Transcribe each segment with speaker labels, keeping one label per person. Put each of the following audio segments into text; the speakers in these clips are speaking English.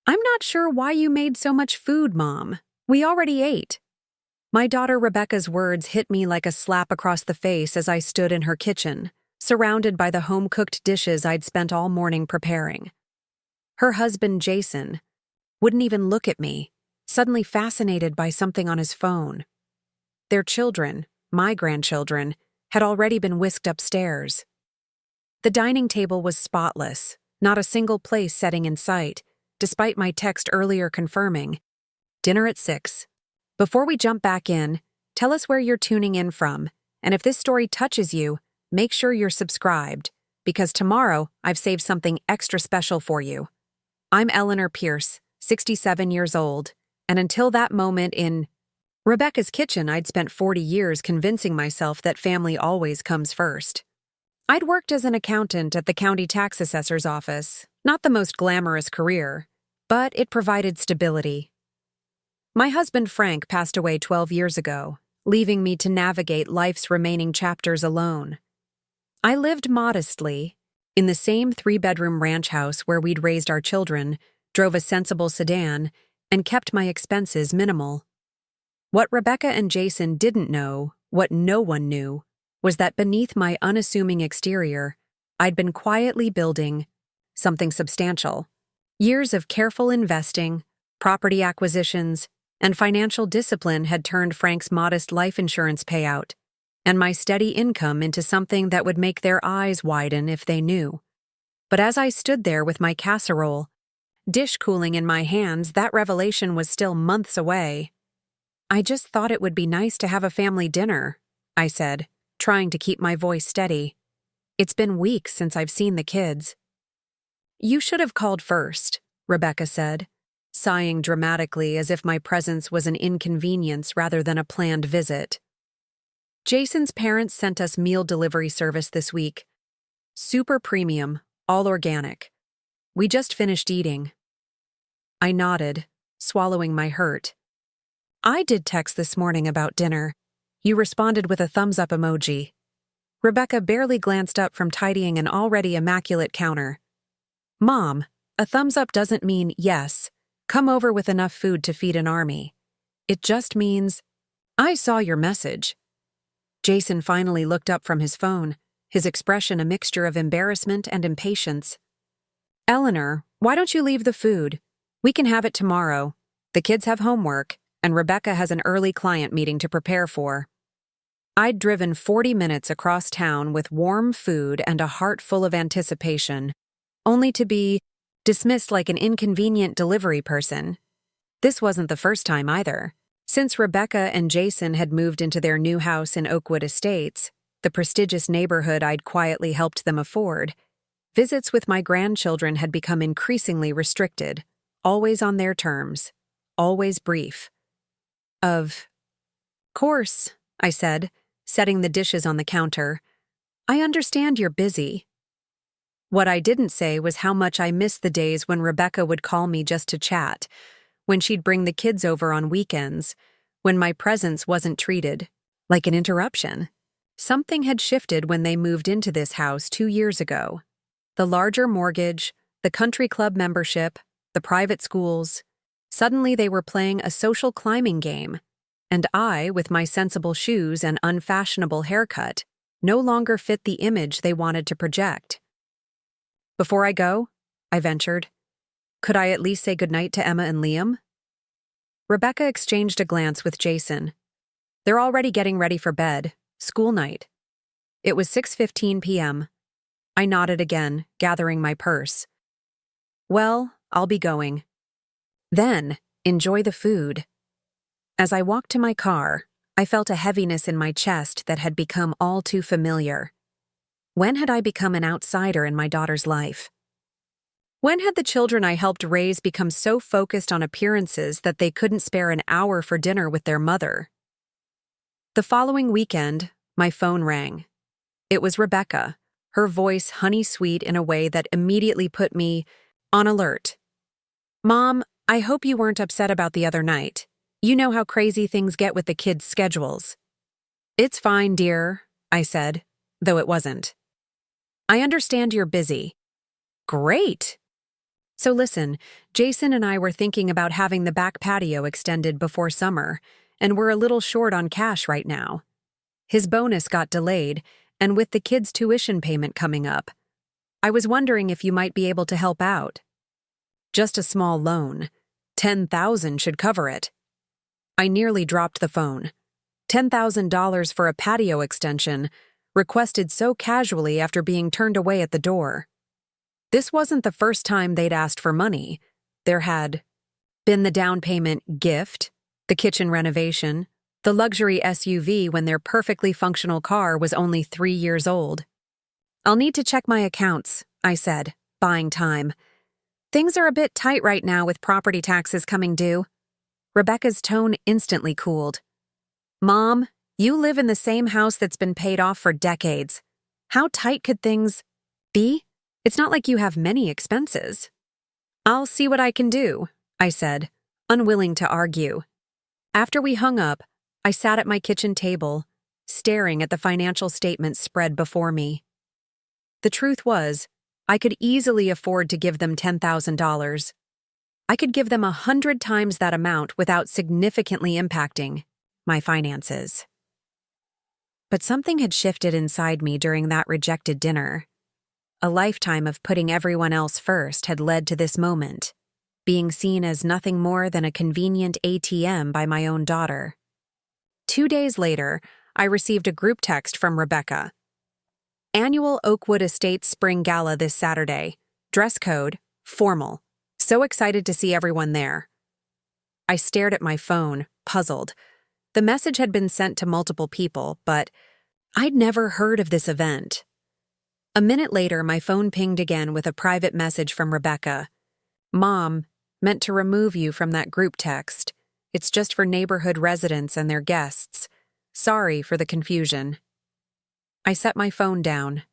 Speaker 1: I'm not sure why you made so much food, Mom. We already ate. My daughter Rebecca's words hit me like a slap across the face as I stood in her kitchen, surrounded by the home-cooked dishes I'd spent all morning preparing. Her husband, Jason, wouldn't even look at me, suddenly fascinated by something on his phone. Their children, my grandchildren, had already been whisked upstairs. The dining table was spotless, not a single place setting in sight, despite my text earlier confirming, "Dinner at 6. Before we jump back in, tell us where you're tuning in from, and if this story touches you, make sure you're subscribed, because tomorrow I've saved something extra special for you." I'm Eleanor Pierce, 67 years old, and until that moment in Rebecca's kitchen, I'd spent 40 years convincing myself that family always comes first. I'd worked as an accountant at the county tax assessor's office, not the most glamorous career, but it provided stability. My husband Frank passed away 12 years ago, leaving me to navigate life's remaining chapters alone. I lived modestly, in the same 3-bedroom ranch house where we'd raised our children, drove a sensible sedan, and kept my expenses minimal. What Rebecca and Jason didn't know, what no one knew, was that beneath my unassuming exterior, I'd been quietly building something substantial. Years of careful investing, property acquisitions, and financial discipline had turned Frank's modest life insurance payout and my steady income into something that would make their eyes widen if they knew. But as I stood there with my casserole, dish cooling in my hands, that revelation was still months away. "I just thought it would be nice to have a family dinner," I said, trying to keep my voice steady. "It's been weeks since I've seen the kids." "You should have called first," Rebecca said, sighing dramatically as if my presence was an inconvenience rather than a planned visit. "Jason's parents sent us meal delivery service this week. Super premium, all organic. We just finished eating." I nodded, swallowing my hurt. "I did text this morning about dinner. You responded with a thumbs-up emoji." Rebecca barely glanced up from tidying an already immaculate counter. "Mom, a thumbs-up doesn't mean yes, come over with enough food to feed an army. It just means, I saw your message." Jason finally looked up from his phone, his expression a mixture of embarrassment and impatience. "Eleanor, why don't you leave the food? We can have it tomorrow. The kids have homework, and Rebecca has an early client meeting to prepare for." I'd driven 40 minutes across town with warm food and a heart full of anticipation, only to be dismissed like an inconvenient delivery person. This wasn't the first time either. Since Rebecca and Jason had moved into their new house in Oakwood Estates, the prestigious neighborhood I'd quietly helped them afford, visits with my grandchildren had become increasingly restricted, always on their terms, always brief. "Of course," I said, setting the dishes on the counter. "I understand you're busy." What I didn't say was how much I missed the days when Rebecca would call me just to chat, when she'd bring the kids over on weekends, when my presence wasn't treated like an interruption. Something had shifted when they moved into this house 2 years ago. The larger mortgage, the country club membership, the private schools. Suddenly they were playing a social climbing game, and I, with my sensible shoes and unfashionable haircut, no longer fit the image they wanted to project. "Before I go," I ventured, "could I at least say goodnight to Emma and Liam?" Rebecca exchanged a glance with Jason. "They're already getting ready for bed, school night." It was 6:15 p.m. I nodded again, gathering my purse. "Well, I'll be going." "Then, enjoy the food." As I walked to my car, I felt a heaviness in my chest that had become all too familiar. When had I become an outsider in my daughter's life? When had the children I helped raise become so focused on appearances that they couldn't spare an hour for dinner with their mother? The following weekend, my phone rang. It was Rebecca, her voice honey-sweet in a way that immediately put me on alert. "Mom, I hope you weren't upset about the other night. You know how crazy things get with the kids' schedules." "It's fine, dear," I said, though it wasn't. "I understand you're busy." "Great." So listen, Jason and I were thinking about having the back patio extended before summer, and we're a little short on cash right now. His bonus got delayed, and with the kids' tuition payment coming up, I was wondering if you might be able to help out. Just a small loan. $10,000 should cover it. I nearly dropped the phone. $10,000 for a patio extension, requested so casually after being turned away at the door. This wasn't the first time they'd asked for money. There had been the down payment gift, the kitchen renovation, the luxury SUV when their perfectly functional car was only 3 years old. I'll need to check my accounts, I said, buying time. Things are a bit tight right now with property taxes coming due. Rebecca's tone instantly cooled. Mom, you live in the same house that's been paid off for decades. How tight could things be? It's not like you have many expenses. I'll see what I can do, I said, unwilling to argue. After we hung up, I sat at my kitchen table, staring at the financial statements spread before me. The truth was, I could easily afford to give them $10,000. I could give them 100 times that amount without significantly impacting my finances. But something had shifted inside me during that rejected dinner. A lifetime of putting everyone else first had led to this moment, being seen as nothing more than a convenient ATM by my own daughter. 2 days later, I received a group text from Rebecca. Annual Oakwood Estates Spring Gala this Saturday. Dress code, formal. So excited to see everyone there. I stared at my phone, puzzled. The message had been sent to multiple people, but I'd never heard of this event. A minute later, my phone pinged again with a private message from Rebecca. Mom, meant to remove you from that group text. It's just for neighborhood residents and their guests. Sorry for the confusion. I set my phone down,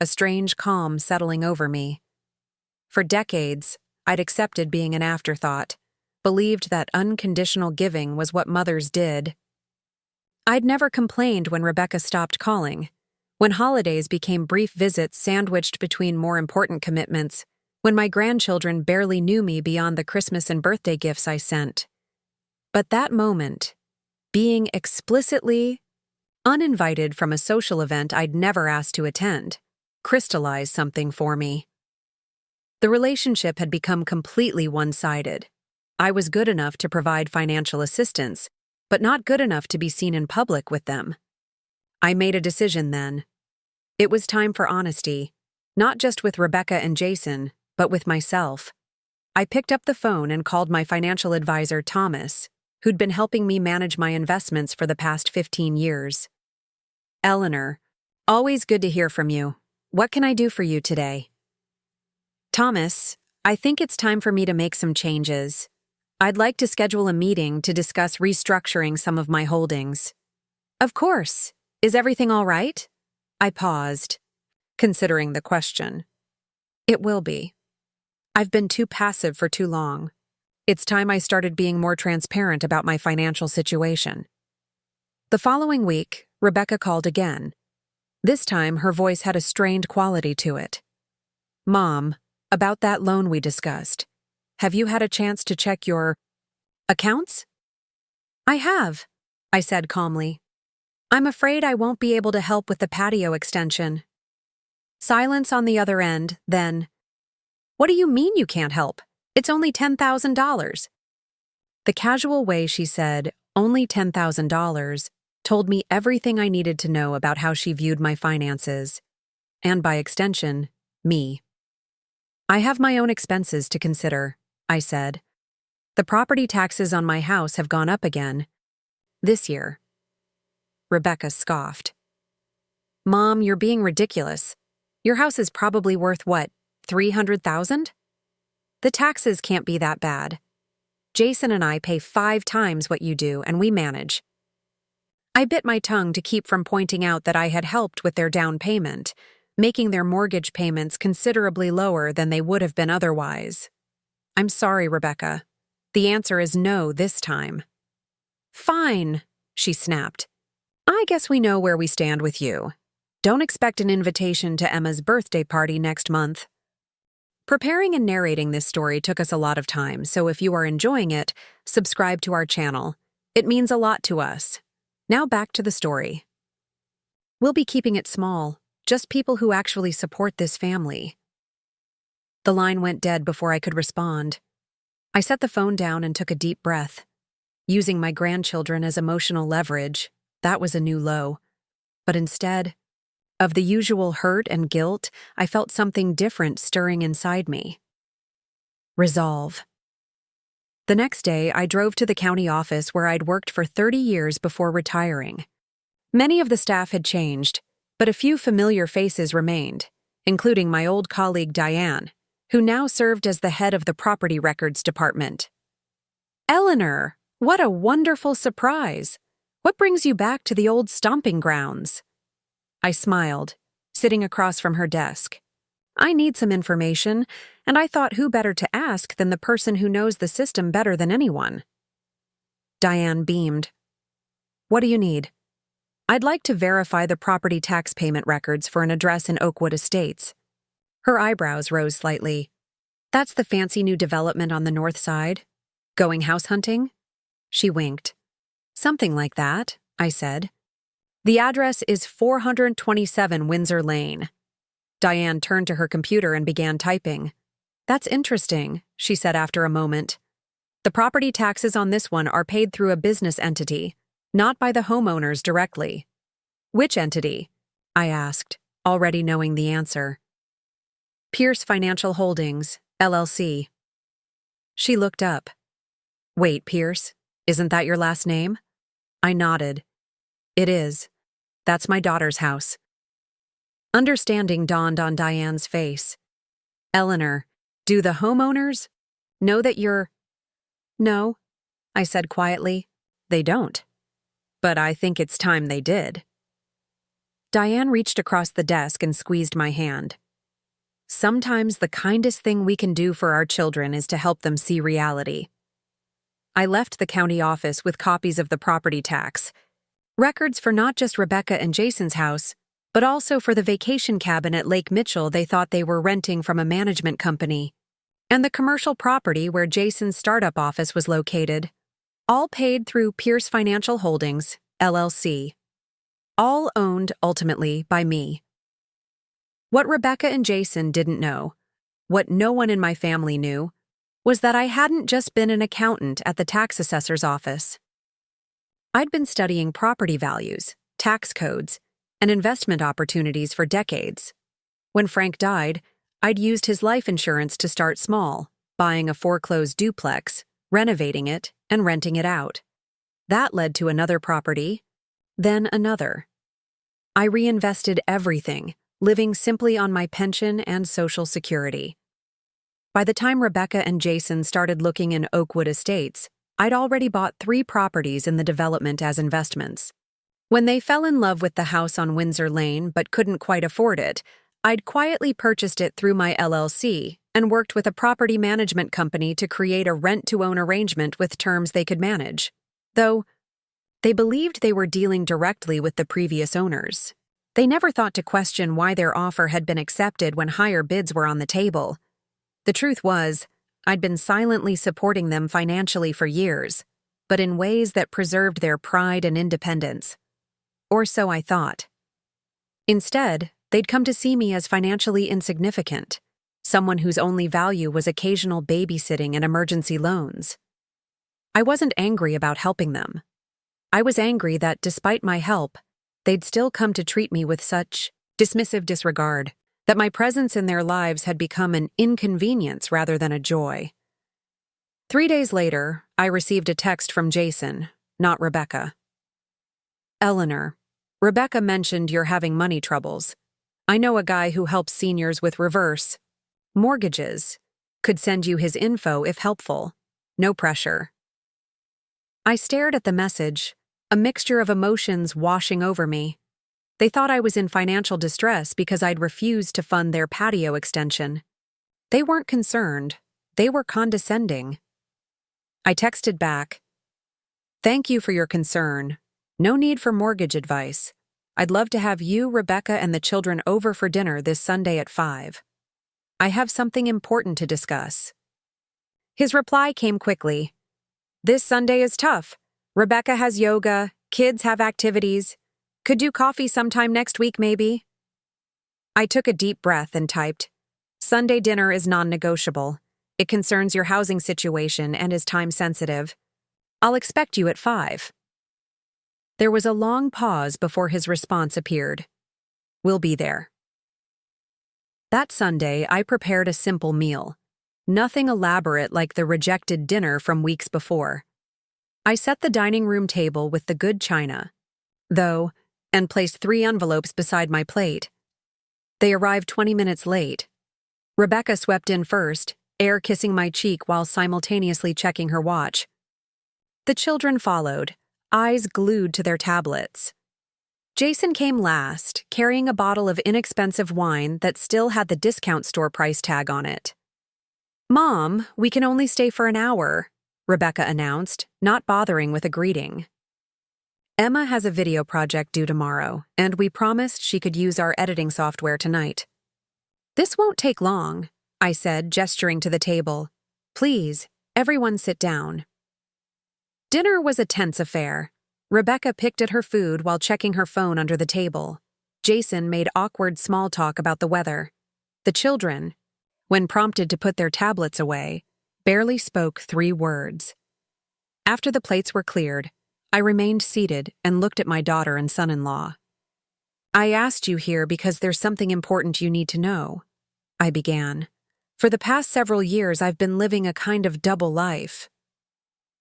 Speaker 1: a strange calm settling over me. For decades, I'd accepted being an afterthought, believed that unconditional giving was what mothers did. I'd never complained when Rebecca stopped calling, when holidays became brief visits sandwiched between more important commitments, when my grandchildren barely knew me beyond the Christmas and birthday gifts I sent. But that moment, being explicitly uninvited from a social event I'd never asked to attend, crystallized something for me. The relationship had become completely one-sided. I was good enough to provide financial assistance, but not good enough to be seen in public with them. I made a decision then. It was time for honesty, not just with Rebecca and Jason, but with myself. I picked up the phone and called my financial advisor, Thomas, who'd been helping me manage my investments for the past 15 years. Eleanor, always good to hear from you. What can I do for you today? Thomas, I think it's time for me to make some changes. I'd like to schedule a meeting to discuss restructuring some of my holdings. Of course. Is everything all right? I paused, considering the question. It will be. I've been too passive for too long. It's time I started being more transparent about my financial situation. The following week, Rebecca called again. This time, her voice had a strained quality to it. Mom, about that loan we discussed. Have you had a chance to check your accounts? I have, I said calmly. I'm afraid I won't be able to help with the patio extension. Silence on the other end, then. What do you mean you can't help? It's only $10,000. The casual way she said, only $10,000, told me everything I needed to know about how she viewed my finances, and by extension, me. I have my own expenses to consider, I said. The property taxes on my house have gone up again. This year. Rebecca scoffed. Mom, you're being ridiculous. Your house is probably worth what, $300,000? The taxes can't be that bad. Jason and I pay 5 times what you do, and we manage. I bit my tongue to keep from pointing out that I had helped with their down payment, making their mortgage payments considerably lower than they would have been otherwise. I'm sorry, Rebecca. The answer is no this time. Fine, she snapped. I guess we know where we stand with you. Don't expect an invitation to Emma's birthday party next month. Preparing and narrating this story took us a lot of time, so if you are enjoying it, subscribe to our channel. It means a lot to us. Now back to the story. We'll be keeping it small, just people who actually support this family. The line went dead before I could respond. I set the phone down and took a deep breath. Using my grandchildren as emotional leverage, that was a new low. But instead of the usual hurt and guilt, I felt something different stirring inside me. Resolve. The next day, I drove to the county office where I'd worked for 30 years before retiring. Many of the staff had changed, but a few familiar faces remained, including my old colleague Diane, who now served as the head of the property records department. "Eleanor, what a wonderful surprise! What brings you back to the old stomping grounds?" I smiled, sitting across from her desk. I need some information, and I thought who better to ask than the person who knows the system better than anyone. Diane beamed. "What do you need?" "I'd like to verify the property tax payment records for an address in Oakwood Estates." Her eyebrows rose slightly. "That's the fancy new development on the north side? Going house hunting?" She winked. "Something like that," I said. "The address is 427 Windsor Lane." Diane turned to her computer and began typing. "That's interesting," she said after a moment. "The property taxes on this one are paid through a business entity, not by the homeowners directly." "Which entity?" I asked, already knowing the answer. "Pierce Financial Holdings, LLC." She looked up. "Wait, Pierce, isn't that your last name?" I nodded. "It is. That's my daughter's house." Understanding dawned on Diane's face. "Eleanor, do the homeowners know that you're—" "No," I said quietly. "They don't. But I think it's time they did." Diane reached across the desk and squeezed my hand. "Sometimes the kindest thing we can do for our children is to help them see reality." I left the county office with copies of the property tax, records for not just Rebecca and Jason's house, but also for the vacation cabin at Lake Mitchell they thought they were renting from a management company, and the commercial property where Jason's startup office was located, all paid through Pierce Financial Holdings, LLC. All owned, ultimately, by me. What Rebecca and Jason didn't know, what no one in my family knew, was that I hadn't just been an accountant at the tax assessor's office. I'd been studying property values, tax codes, and investment opportunities for decades. When Frank died, I'd used his life insurance to start small, buying a foreclosed duplex, renovating it, and renting it out. That led to another property, then another. I reinvested everything, living simply on my pension and Social Security. By the time Rebecca and Jason started looking in Oakwood Estates, I'd already bought 3 properties in the development as investments. When they fell in love with the house on Windsor Lane but couldn't quite afford it, I'd quietly purchased it through my LLC and worked with a property management company to create a rent-to-own arrangement with terms they could manage. Though they believed they were dealing directly with the previous owners. They never thought to question why their offer had been accepted when higher bids were on the table. The truth was, I'd been silently supporting them financially for years, but in ways that preserved their pride and independence. Or so I thought. Instead, they'd come to see me as financially insignificant, someone whose only value was occasional babysitting and emergency loans. I wasn't angry about helping them. I was angry that, despite my help, they'd still come to treat me with such dismissive disregard, that my presence in their lives had become an inconvenience rather than a joy. 3 days later, I received a text from Jason, not Rebecca. "Eleanor, Rebecca mentioned you're having money troubles. I know a guy who helps seniors with reverse mortgages. Could send you his info if helpful. No pressure." I stared at the message, a mixture of emotions washing over me. They thought I was in financial distress because I'd refused to fund their patio extension. They weren't concerned. They were condescending. I texted back, "Thank you for your concern. No need for mortgage advice. I'd love to have you, Rebecca, and the children over for dinner this Sunday at 5. I have something important to discuss. His reply came quickly. This Sunday is tough. Rebecca has yoga, kids have activities. Could do coffee sometime next week, maybe? I took a deep breath and typed, Sunday dinner is non-negotiable. It concerns your housing situation and is time-sensitive. I'll expect you at 5. There was a long pause before his response appeared. We'll be there. That Sunday, I prepared a simple meal. Nothing elaborate like the rejected dinner from weeks before. I set the dining room table with the good china, and placed 3 envelopes beside my plate. They arrived 20 minutes late. Rebecca swept in first, air kissing my cheek while simultaneously checking her watch. The children followed, eyes glued to their tablets. Jason came last, carrying a bottle of inexpensive wine that still had the discount store price tag on it. Mom, we can only stay for an hour, Rebecca announced, not bothering with a greeting. Emma has a video project due tomorrow, and we promised she could use our editing software tonight. This won't take long, I said, gesturing to the table. Please, everyone sit down. Dinner was a tense affair. Rebecca picked at her food while checking her phone under the table. Jason made awkward small talk about the weather. The children, when prompted to put their tablets away, barely spoke 3 words. After the plates were cleared, I remained seated and looked at my daughter and son-in-law. I asked you here because there's something important you need to know, I began. For the past several years, I've been living a kind of double life.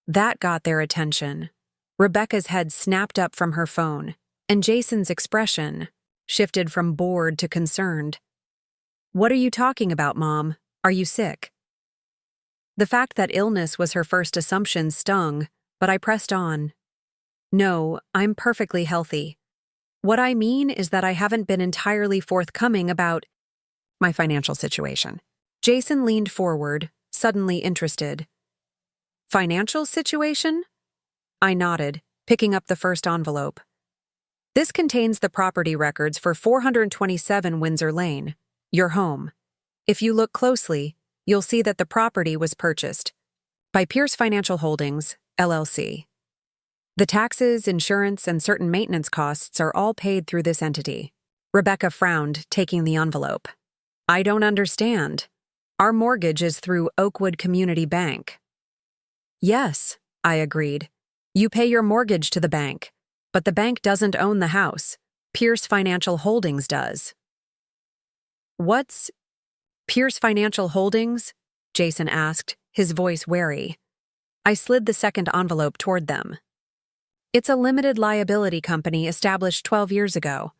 Speaker 1: That got their attention. Rebecca's head snapped up from her phone, and Jason's expression shifted from bored to concerned. What are you talking about, Mom? Are you sick? The fact that illness was her first assumption stung, but I pressed on. No, I'm perfectly healthy. What I mean is that I haven't been entirely forthcoming about my financial situation. Jason leaned forward, suddenly interested. Financial situation? I nodded, picking up the first envelope. This contains the property records for 427 Windsor Lane, your home. If you look closely, you'll see that the property was purchased by Pierce Financial Holdings, LLC. The taxes, insurance, and certain maintenance costs are all paid through this entity. Rebecca frowned, taking the envelope. I don't understand. Our mortgage is through Oakwood Community Bank. Yes, I agreed. You pay your mortgage to the bank, but the bank doesn't own the house. Pierce Financial Holdings does. What's Pierce Financial Holdings? Jason asked, his voice wary. I slid the second envelope toward them. It's a limited liability company established 12 years ago.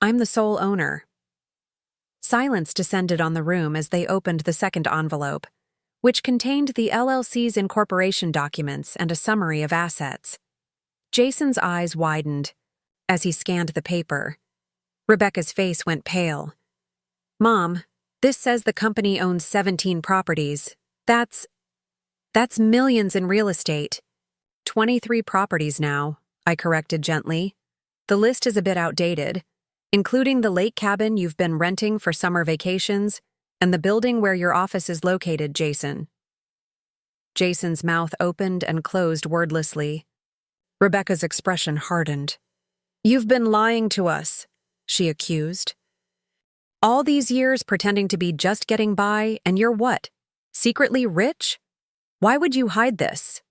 Speaker 1: I'm the sole owner. Silence descended on the room as they opened the second envelope, which contained the LLC's incorporation documents and a summary of assets. Jason's eyes widened as he scanned the paper. Rebecca's face went pale. Mom, this says the company owns 17 properties. That's millions in real estate. 23 properties now, I corrected gently. The list is a bit outdated, including the lake cabin you've been renting for summer vacations and the building where your office is located, Jason. Jason's mouth opened and closed wordlessly. Rebecca's expression hardened. You've been lying to us, she accused. All these years pretending to be just getting by, and you're what? Secretly rich? Why would you hide this?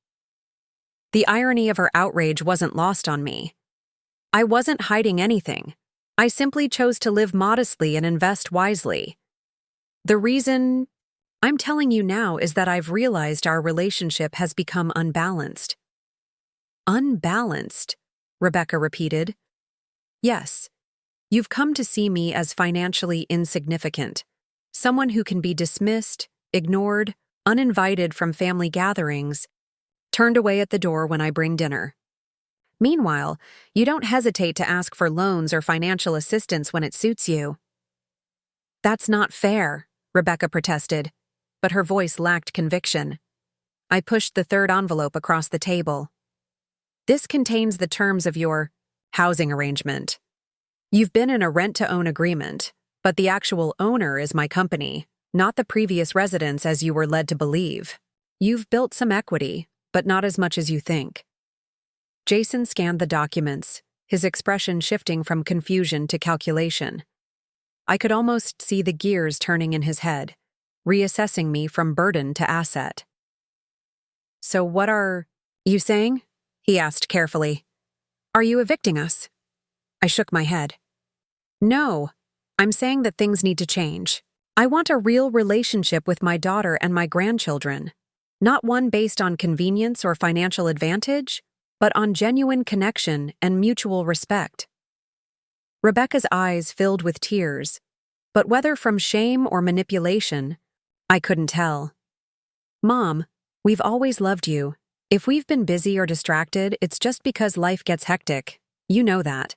Speaker 1: The irony of her outrage wasn't lost on me. I wasn't hiding anything. I simply chose to live modestly and invest wisely. The reason I'm telling you now is that I've realized our relationship has become unbalanced. Unbalanced? Rebecca repeated. Yes. You've come to see me as financially insignificant, someone who can be dismissed, ignored, uninvited from family gatherings, turned away at the door when I bring dinner. Meanwhile, you don't hesitate to ask for loans or financial assistance when it suits you. That's not fair, Rebecca protested, but her voice lacked conviction. I pushed the third envelope across the table. This contains the terms of your housing arrangement. You've been in a rent-to-own agreement, but the actual owner is my company, not the previous residence as you were led to believe. You've built some equity, but not as much as you think. Jason scanned the documents, his expression shifting from confusion to calculation. I could almost see the gears turning in his head, reassessing me from burden to asset. "So what are you saying?" he asked carefully. "Are you evicting us?" I shook my head. "No, I'm saying that things need to change. I want a real relationship with my daughter and my grandchildren, not one based on convenience or financial advantage, but on genuine connection and mutual respect." Rebecca's eyes filled with tears, but whether from shame or manipulation, I couldn't tell. "Mom, we've always loved you. If we've been busy or distracted, it's just because life gets hectic. You know that.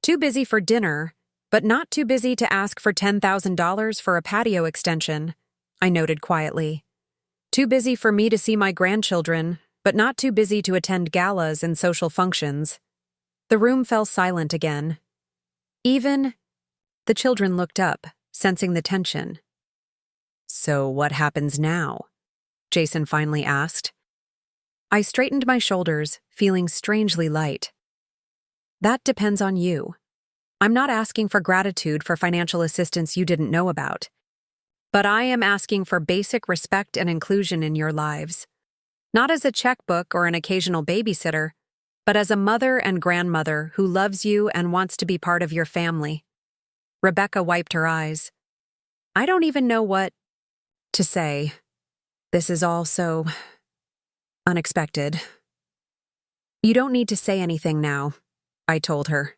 Speaker 1: Too busy for dinner, but not too busy to ask for $10,000 for a patio extension," I noted quietly. "Too busy for me to see my grandchildren, but not too busy to attend galas and social functions." The room fell silent again. The children looked up, sensing the tension. "So what happens now?" Jason finally asked. I straightened my shoulders, feeling strangely light. "That depends on you. I'm not asking for gratitude for financial assistance you didn't know about, but I am asking for basic respect and inclusion in your lives. Not as a checkbook or an occasional babysitter, but as a mother and grandmother who loves you and wants to be part of your family." Rebecca wiped her eyes. "I don't even know what to say. This is all so unexpected." "You don't need to say anything now," I told her.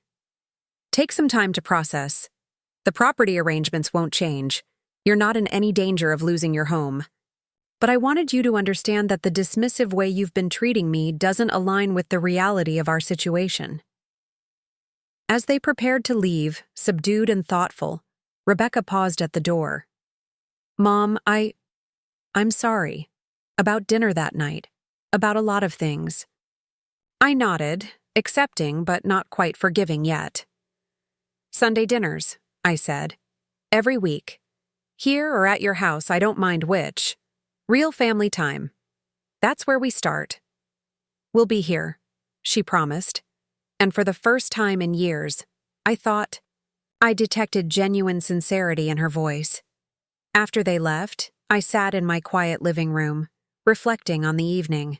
Speaker 1: "Take some time to process. The property arrangements won't change. You're not in any danger of losing your home. But I wanted you to understand that the dismissive way you've been treating me doesn't align with the reality of our situation." As they prepared to leave, subdued and thoughtful, Rebecca paused at the door. "Mom, I'm sorry. About dinner that night. About a lot of things." I nodded, accepting but not quite forgiving yet. "Sunday dinners," I said. "Every week. Here or at your house, I don't mind which. Real family time. That's where we start." "We'll be here," she promised. And for the first time in years, I thought I detected genuine sincerity in her voice. After they left, I sat in my quiet living room, reflecting on the evening.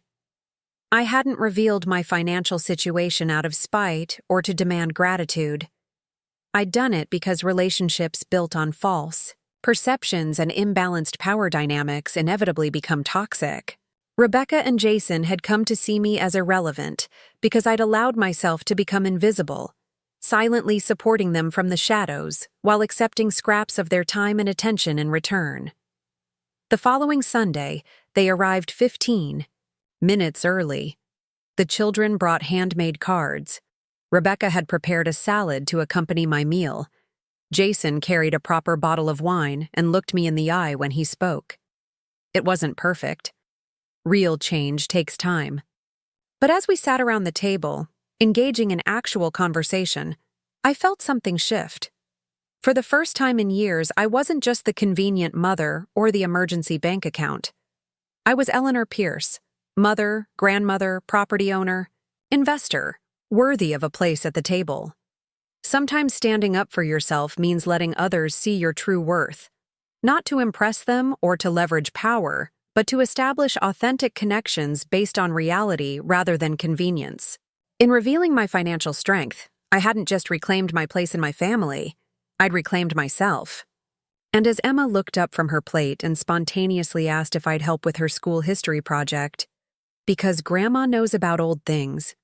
Speaker 1: I hadn't revealed my financial situation out of spite or to demand gratitude. I'd done it because relationships built on false perceptions and imbalanced power dynamics inevitably become toxic. Rebecca and Jason had come to see me as irrelevant because I'd allowed myself to become invisible, silently supporting them from the shadows while accepting scraps of their time and attention in return. The following Sunday, they arrived 15 minutes early. The children brought handmade cards. Rebecca had prepared a salad to accompany my meal. Jason carried a proper bottle of wine and looked me in the eye when he spoke. It wasn't perfect. Real change takes time. But as we sat around the table, engaging in actual conversation, I felt something shift. For the first time in years, I wasn't just the convenient mother or the emergency bank account. I was Eleanor Pierce, mother, grandmother, property owner, investor, worthy of a place at the table. Sometimes standing up for yourself means letting others see your true worth, not to impress them or to leverage power, but to establish authentic connections based on reality rather than convenience. In revealing my financial strength, I hadn't just reclaimed my place in my family, I'd reclaimed myself. And as Emma looked up from her plate and spontaneously asked if I'd help with her school history project, because Grandma knows about old things,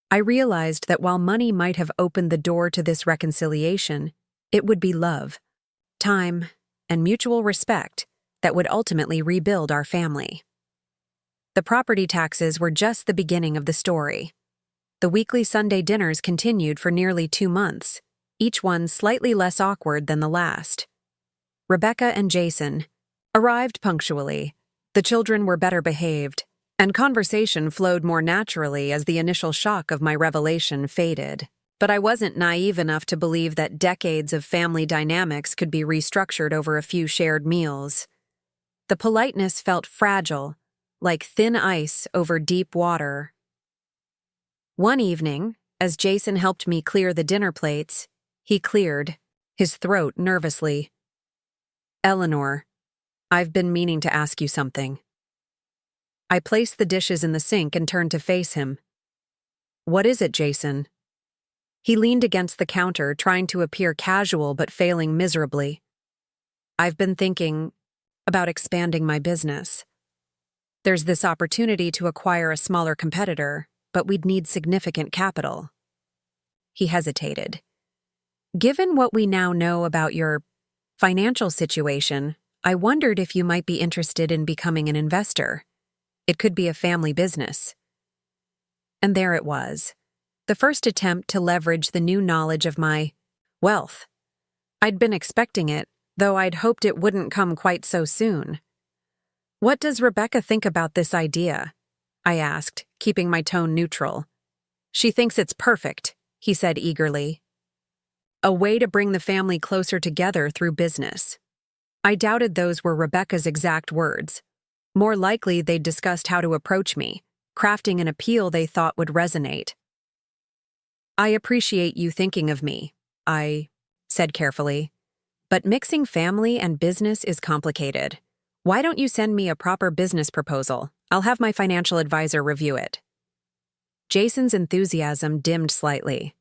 Speaker 1: I realized that while money might have opened the door to this reconciliation, it would be love, time, and mutual respect that would ultimately rebuild our family. The property taxes were just the beginning of the story. The weekly Sunday dinners continued for nearly 2 months, each one slightly less awkward than the last. Rebecca and Jason arrived punctually, the children were better behaved, and conversation flowed more naturally as the initial shock of my revelation faded. But I wasn't naive enough to believe that decades of family dynamics could be restructured over a few shared meals. The politeness felt fragile, like thin ice over deep water. One evening, as Jason helped me clear the dinner plates, he cleared, his throat nervously. "Eleanor, I've been meaning to ask you something." I placed the dishes in the sink and turned to face him. "What is it, Jason?" He leaned against the counter, trying to appear casual but failing miserably. "I've been thinking about expanding my business. There's this opportunity to acquire a smaller competitor, but we'd need significant capital." He hesitated. "Given what we now know about your financial situation, I wondered if you might be interested in becoming an investor. It could be a family business." And there it was, the first attempt to leverage the new knowledge of my wealth. I'd been expecting it, though I'd hoped it wouldn't come quite so soon. "What does Rebecca think about this idea?" I asked, keeping my tone neutral. "She thinks it's perfect," he said eagerly. "A way to bring the family closer together through business." I doubted those were Rebecca's exact words. More likely, they'd discussed how to approach me, crafting an appeal they thought would resonate. "I appreciate you thinking of me," I said carefully. "But mixing family and business is complicated. Why don't you send me a proper business proposal? I'll have my financial advisor review it." Jason's enthusiasm dimmed slightly.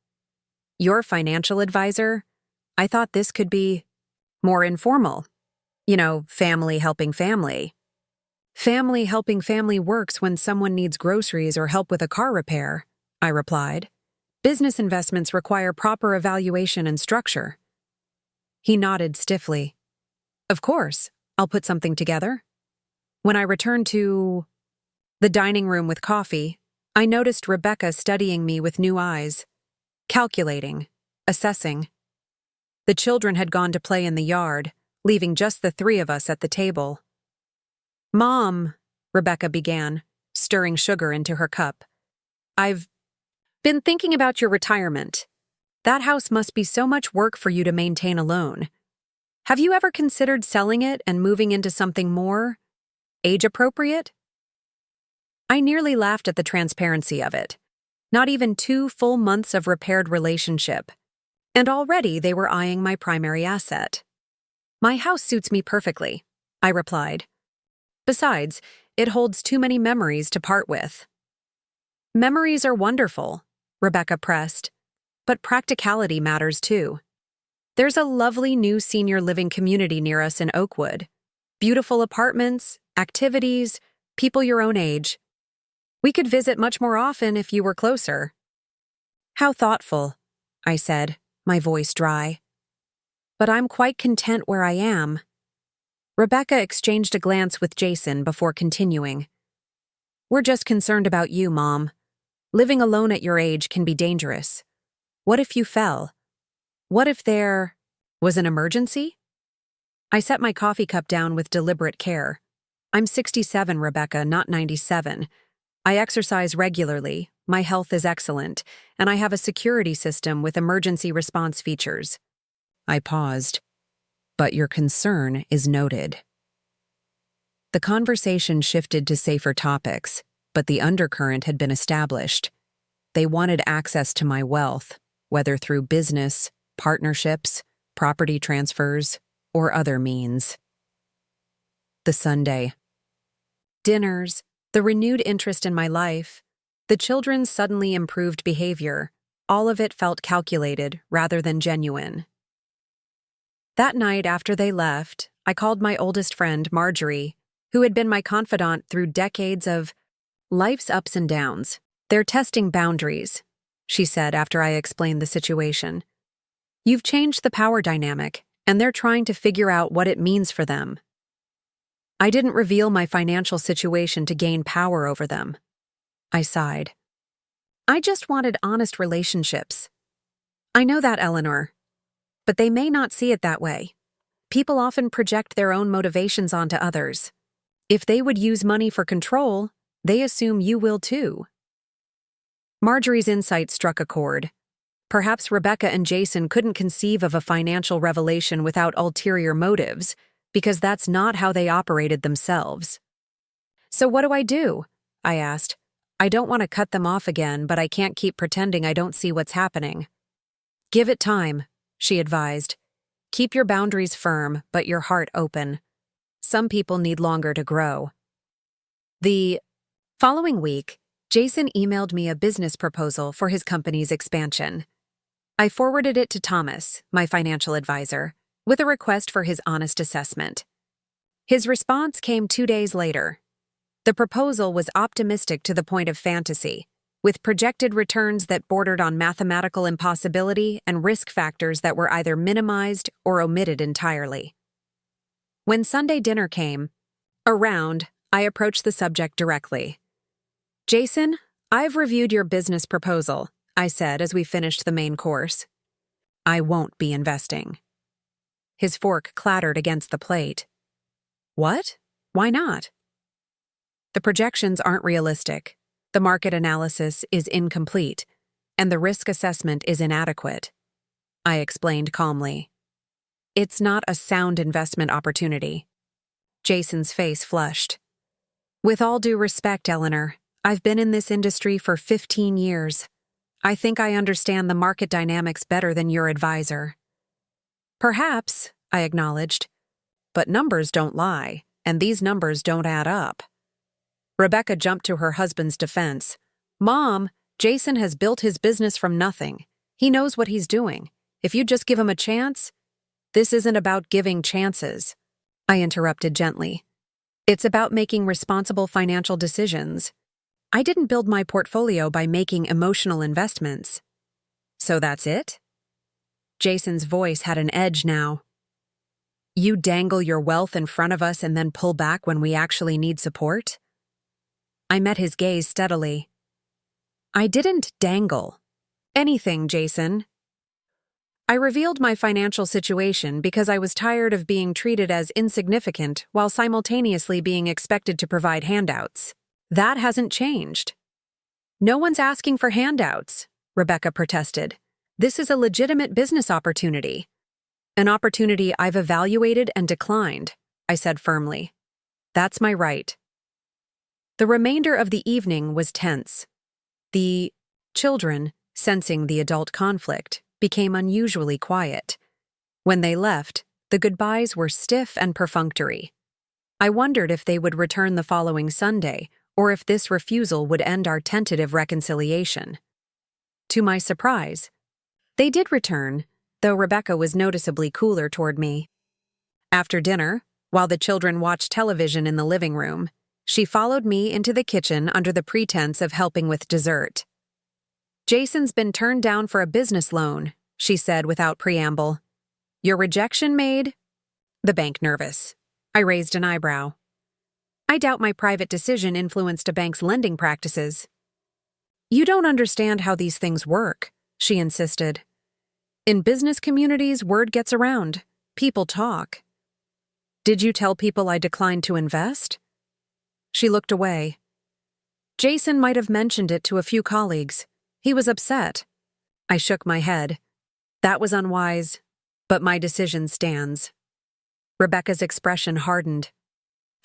Speaker 1: "Your financial advisor? I thought this could be more informal. Family helping family." "Family helping family works when someone needs groceries or help with a car repair," I replied. "Business investments require proper evaluation and structure." He nodded stiffly. "Of course, I'll put something together." When I returned to the dining room with coffee, I noticed Rebecca studying me with new eyes, calculating, assessing. The children had gone to play in the yard, leaving just the three of us at the table. "Mom," Rebecca began, stirring sugar into her cup, "I've been thinking about your retirement. That house must be so much work for you to maintain alone. Have you ever considered selling it and moving into something more age-appropriate?" I nearly laughed at the transparency of it. Not even 2 full months of repaired relationship, and already they were eyeing my primary asset. "My house suits me perfectly," I replied. "Besides, it holds too many memories to part with." "Memories are wonderful," Rebecca pressed, "but practicality matters too. There's a lovely new senior living community near us in Oakwood. Beautiful apartments, activities, people your own age. We could visit much more often if you were closer." "How thoughtful," I said, my voice dry. "But I'm quite content where I am." Rebecca exchanged a glance with Jason before continuing. "We're just concerned about you, Mom. Living alone at your age can be dangerous. What if you fell? What if there was an emergency?" I set my coffee cup down with deliberate care. "I'm 67, Rebecca, not 97. I exercise regularly, my health is excellent, and I have a security system with emergency response features." I paused. "But your concern is noted." The conversation shifted to safer topics, but the undercurrent had been established. They wanted access to my wealth, whether through business, partnerships, property transfers, or other means. The Sunday. Dinners, the renewed interest in my life, the children's suddenly improved behavior, all of it felt calculated rather than genuine. That night after they left, I called my oldest friend, Marjorie, who had been my confidant through decades of life's ups and downs. "They're testing boundaries," she said after I explained the situation. "You've changed the power dynamic, and they're trying to figure out what it means for them." I didn't reveal my financial situation to gain power over them. I sighed. "I just wanted honest relationships." "I know that, Eleanor. But they may not see it that way. People often project their own motivations onto others. If they would use money for control, they assume you will too." Marjorie's insight struck a chord. Perhaps Rebecca and Jason couldn't conceive of a financial revelation without ulterior motives, because that's not how they operated themselves. "So what do I do?" I asked. I don't want to cut them off again, but I can't keep pretending I don't see what's happening. "Give it time," she advised. "Keep your boundaries firm, but your heart open. Some people need longer to grow." The following week, Jason emailed me a business proposal for his company's expansion. I forwarded it to Thomas, my financial advisor, with a request for his honest assessment. His response came 2 days later. The proposal was optimistic to the point of fantasy, with projected returns that bordered on mathematical impossibility and risk factors that were either minimized or omitted entirely. When Sunday dinner came around, I approached the subject directly. "Jason, I've reviewed your business proposal," I said as we finished the main course. "I won't be investing." His fork clattered against the plate. "What? Why not?" "The projections aren't realistic, the market analysis is incomplete, and the risk assessment is inadequate," I explained calmly. "It's not a sound investment opportunity." Jason's face flushed. "With all due respect, Eleanor, I've been in this industry for 15 years. I think I understand the market dynamics better than your advisor." "Perhaps," I acknowledged, "but numbers don't lie, and these numbers don't add up." Rebecca jumped to her husband's defense. "Mom, Jason has built his business from nothing. He knows what he's doing. If you just give him a chance—" "This isn't about giving chances," I interrupted gently. "It's about making responsible financial decisions. I didn't build my portfolio by making emotional investments." "So that's it?" Jason's voice had an edge now. "You dangle your wealth in front of us and then pull back when we actually need support?" I met his gaze steadily. "I didn't dangle anything, Jason. I revealed my financial situation because I was tired of being treated as insignificant while simultaneously being expected to provide handouts. That hasn't changed." "No one's asking for handouts," Rebecca protested. "This is a legitimate business opportunity." "An opportunity I've evaluated and declined," I said firmly. "That's my right." The remainder of the evening was tense. The children, sensing the adult conflict, became unusually quiet. When they left, the goodbyes were stiff and perfunctory. I wondered if they would return the following Sunday, or if this refusal would end our tentative reconciliation. To my surprise, they did return, though Rebecca was noticeably cooler toward me. After dinner, while the children watched television in the living room, she followed me into the kitchen under the pretense of helping with dessert. "Jason's been turned down for a business loan," she said without preamble. "Your rejection made the bank nervous." I raised an eyebrow. "I doubt my private decision influenced a bank's lending practices." "You don't understand how these things work," she insisted. "In business communities, word gets around. People talk." "Did you tell people I declined to invest?" She looked away. "Jason might have mentioned it to a few colleagues. He was upset." I shook my head. "That was unwise, but my decision stands." Rebecca's expression hardened.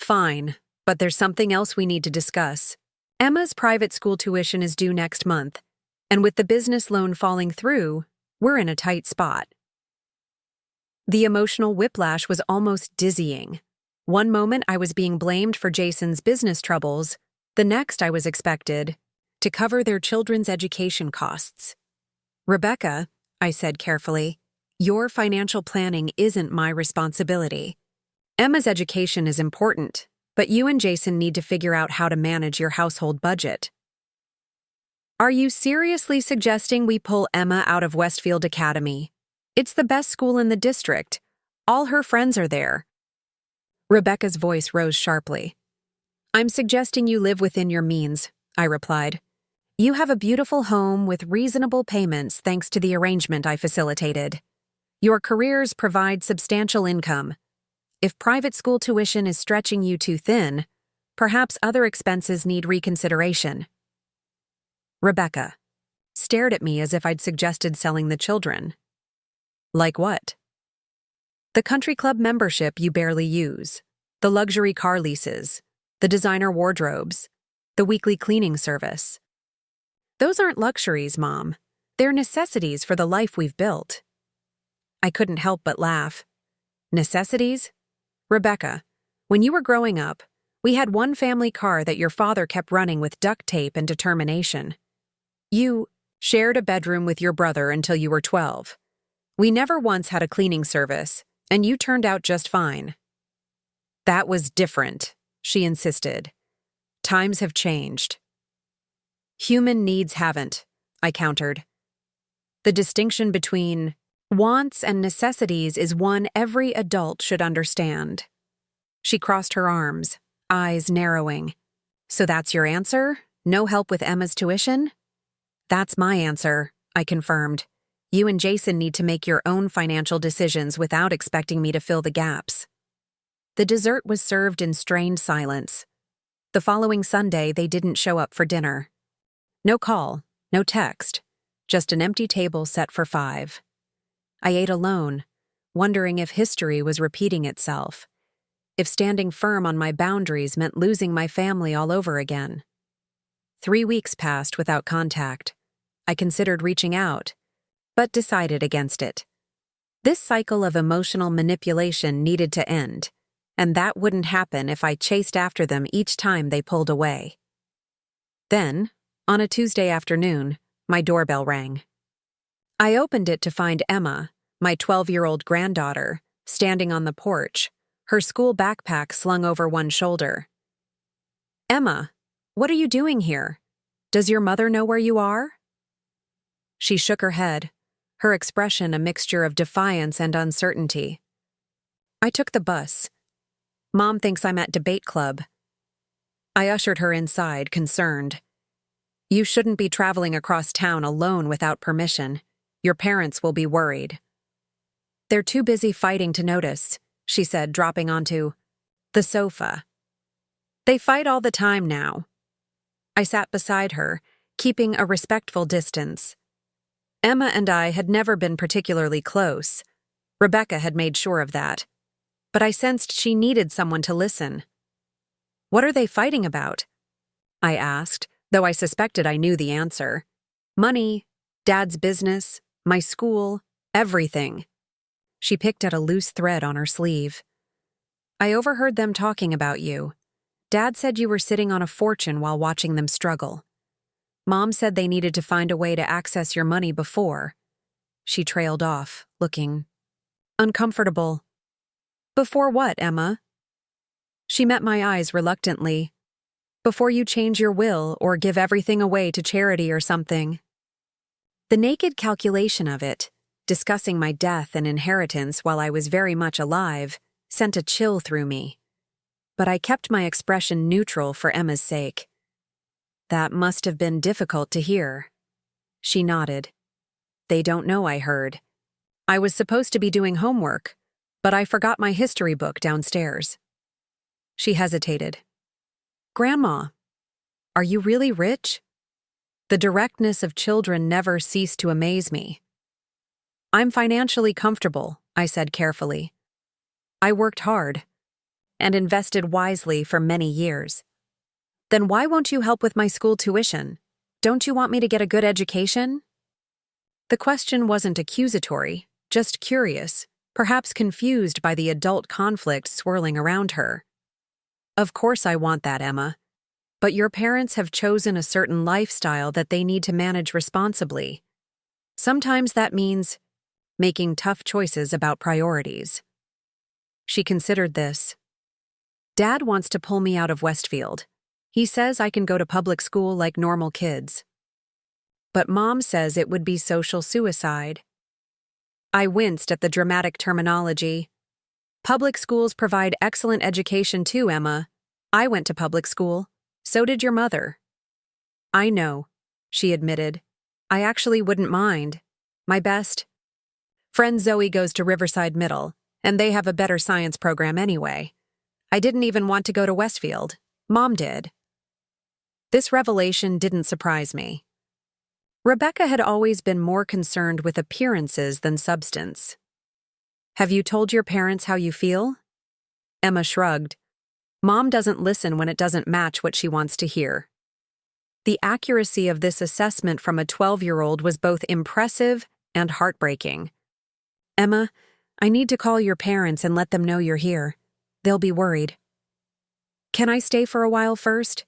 Speaker 1: "Fine, but there's something else we need to discuss. Emma's private school tuition is due next month, and with the business loan falling through, we're in a tight spot." The emotional whiplash was almost dizzying. One moment I was being blamed for Jason's business troubles, the next I was expected to cover their children's education costs. "Rebecca," I said carefully, "your financial planning isn't my responsibility. Emma's education is important, but you and Jason need to figure out how to manage your household budget." "Are you seriously suggesting we pull Emma out of Westfield Academy? It's the best school in the district. All her friends are there." Rebecca's voice rose sharply. "I'm suggesting you live within your means," I replied. "You have a beautiful home with reasonable payments thanks to the arrangement I facilitated. Your careers provide substantial income. If private school tuition is stretching you too thin, perhaps other expenses need reconsideration." "Rebecca, stared at me as if I'd suggested selling the children. Like what? The country club membership you barely use, the luxury car leases, the designer wardrobes, the weekly cleaning service. Those aren't luxuries, Mom. They're necessities for the life we've built. I couldn't help but laugh. Necessities? Rebecca, when you were growing up, we had one family car that your father kept running with duct tape and determination. You shared a bedroom with your brother until you were 12. We never once had a cleaning service, and you turned out just fine. That was different, she insisted. Times have changed. Human needs haven't, I countered. The distinction between wants and necessities is one every adult should understand. She crossed her arms, eyes narrowing. So that's your answer? No help with Emma's tuition? That's my answer, I confirmed. You and Jason need to make your own financial decisions without expecting me to fill the gaps. The dessert was served in strained silence. The following Sunday, they didn't show up for dinner. No call, no text, just an empty table set for 5. I ate alone, wondering if history was repeating itself, if standing firm on my boundaries meant losing my family all over again. 3 weeks passed without contact. I considered reaching out, but decided against it. This cycle of emotional manipulation needed to end, and that wouldn't happen if I chased after them each time they pulled away. Then, on a Tuesday afternoon, my doorbell rang. I opened it to find Emma, my 12-year-old granddaughter, standing on the porch, her school backpack slung over one shoulder. Emma, what are you doing here? Does your mother know where you are? She shook her head, her expression a mixture of defiance and uncertainty. I took the bus. Mom thinks I'm at debate club. I ushered her inside, concerned. You shouldn't be traveling across town alone without permission. Your parents will be worried. They're too busy fighting to notice, she said, dropping onto the sofa. They fight all the time now. I sat beside her, keeping a respectful distance. Emma and I had never been particularly close. Rebecca had made sure of that. But I sensed she needed someone to listen. What are they fighting about? I asked, though I suspected I knew the answer. Money, Dad's business, my school, everything. She picked at a loose thread on her sleeve. I overheard them talking about you. Dad said you were sitting on a fortune while watching them struggle. Mom said they needed to find a way to access your money before. She trailed off, looking uncomfortable. Before what, Emma? She met my eyes reluctantly. Before you change your will or give everything away to charity or something. The naked calculation of it, discussing my death and inheritance while I was very much alive, sent a chill through me. But I kept my expression neutral for Emma's sake. That must have been difficult to hear. She nodded. They don't know I heard. I was supposed to be doing homework, but I forgot my history book downstairs. She hesitated. Grandma, are you really rich? The directness of children never ceased to amaze me. I'm financially comfortable, I said carefully. I worked hard and invested wisely for many years. Then why won't you help with my school tuition? Don't you want me to get a good education? The question wasn't accusatory, just curious, perhaps confused by the adult conflict swirling around her. Of course I want that, Emma. But your parents have chosen a certain lifestyle that they need to manage responsibly. Sometimes that means making tough choices about priorities. She considered this. Dad wants to pull me out of Westfield. He says I can go to public school like normal kids. But Mom says it would be social suicide. I winced at the dramatic terminology. Public schools provide excellent education too, Emma. I went to public school. So did your mother. I know, she admitted. I actually wouldn't mind. My best friend Zoe goes to Riverside Middle, and they have a better science program anyway. I didn't even want to go to Westfield. Mom did. This revelation didn't surprise me. Rebecca had always been more concerned with appearances than substance. Have you told your parents how you feel? Emma shrugged. Mom doesn't listen when it doesn't match what she wants to hear. The accuracy of this assessment from a 12-year-old was both impressive and heartbreaking. Emma, I need to call your parents and let them know you're here. They'll be worried. Can I stay for a while first?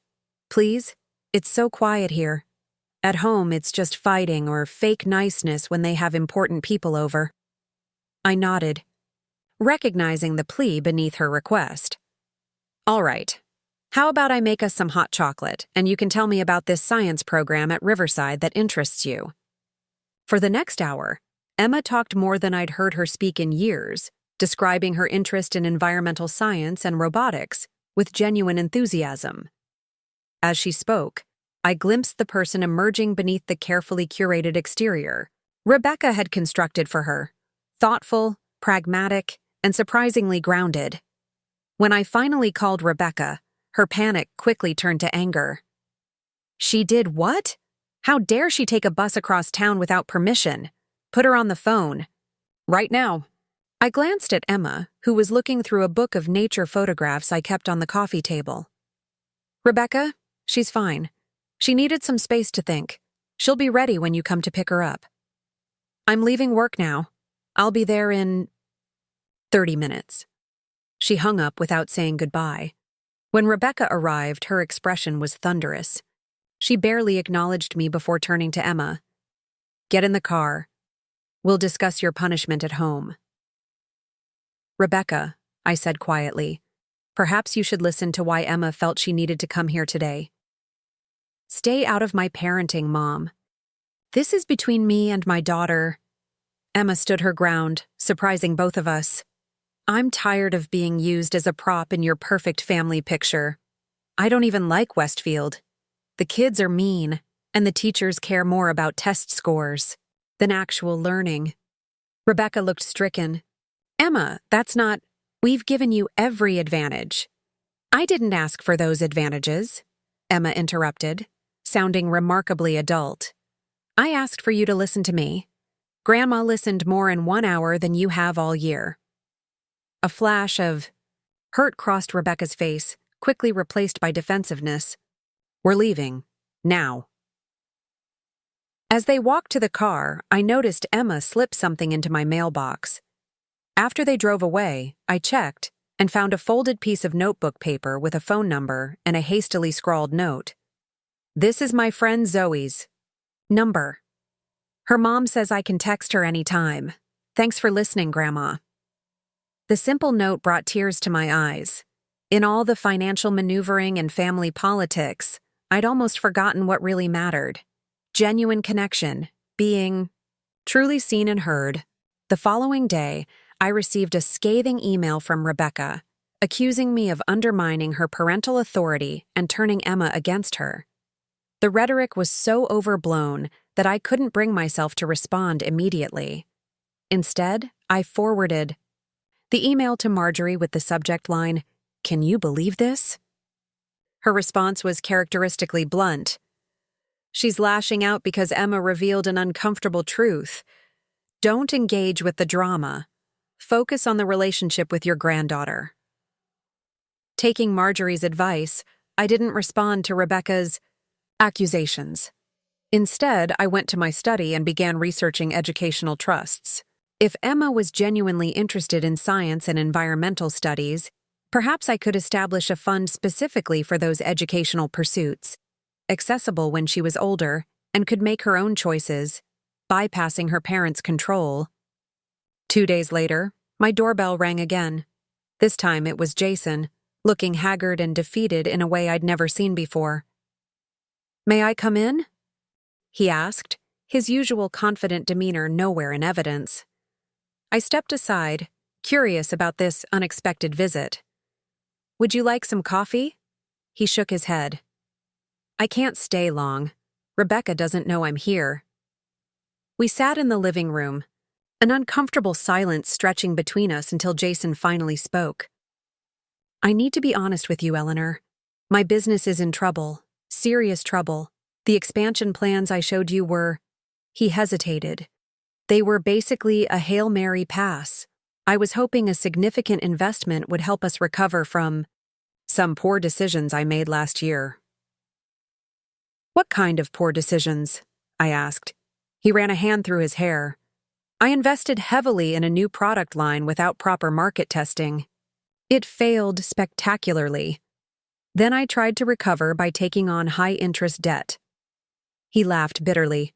Speaker 1: Please? It's so quiet here. At home, it's just fighting or fake niceness when they have important people over. I nodded, recognizing the plea beneath her request. All right. How about I make us some hot chocolate, and you can tell me about this science program at Riverside that interests you? For the next hour, Emma talked more than I'd heard her speak in years, describing her interest in environmental science and robotics with genuine enthusiasm. As she spoke, I glimpsed the person emerging beneath the carefully curated exterior Rebecca had constructed for her, thoughtful, pragmatic, and surprisingly grounded. When I finally called Rebecca, her panic quickly turned to anger. She did what? How dare she take a bus across town without permission? Put her on the phone. Right now. I glanced at Emma, who was looking through a book of nature photographs I kept on the coffee table. Rebecca, she's fine. She needed some space to think. She'll be ready when you come to pick her up. I'm leaving work now. I'll be there in 30 minutes. She hung up without saying goodbye. When Rebecca arrived, her expression was thunderous. She barely acknowledged me before turning to Emma. Get in the car. We'll discuss your punishment at home. Rebecca, I said quietly, perhaps you should listen to why Emma felt she needed to come here today. Stay out of my parenting, Mom. This is between me and my daughter. Emma stood her ground, surprising both of us. I'm tired of being used as a prop in your perfect family picture. I don't even like Westfield. The kids are mean, and the teachers care more about test scores than actual learning. Rebecca looked stricken. Emma, that's not... We've given you every advantage. I didn't ask for those advantages, Emma interrupted, sounding remarkably adult. I asked for you to listen to me. Grandma listened more in 1 hour than you have all year. A flash of hurt crossed Rebecca's face, quickly replaced by defensiveness. We're leaving. Now. As they walked to the car, I noticed Emma slip something into my mailbox. After they drove away, I checked and found a folded piece of notebook paper with a phone number and a hastily scrawled note. This is my friend Zoe's number. Her mom says I can text her anytime. Thanks for listening, Grandma. The simple note brought tears to my eyes. In all the financial maneuvering and family politics, I'd almost forgotten what really mattered. Genuine connection, being truly seen and heard. The following day, I received a scathing email from Rebecca, accusing me of undermining her parental authority and turning Emma against her. The rhetoric was so overblown that I couldn't bring myself to respond immediately. Instead, I forwarded the email to Marjorie with the subject line, "Can you believe this?" Her response was characteristically blunt. She's lashing out because Emma revealed an uncomfortable truth. Don't engage with the drama. Focus on the relationship with your granddaughter. Taking Marjorie's advice, I didn't respond to Rebecca's accusations. Instead, I went to my study and began researching educational trusts. If Emma was genuinely interested in science and environmental studies, perhaps I could establish a fund specifically for those educational pursuits, accessible when she was older and could make her own choices, bypassing her parents' control. 2 days later, my doorbell rang again. This time it was Jason, looking haggard and defeated in a way I'd never seen before. May I come in? He asked, his usual confident demeanor nowhere in evidence. I stepped aside, curious about this unexpected visit. Would you like some coffee? He shook his head. I can't stay long. Rebecca doesn't know I'm here. We sat in the living room, an uncomfortable silence stretching between us until Jason finally spoke. I need to be honest with you, Eleanor. My business is in trouble, serious trouble. The expansion plans I showed you were— He hesitated. They were basically a Hail Mary pass. I was hoping a significant investment would help us recover from some poor decisions I made last year. What kind of poor decisions? I asked. He ran a hand through his hair. I invested heavily in a new product line without proper market testing. It failed spectacularly. Then I tried to recover by taking on high-interest debt. He laughed bitterly.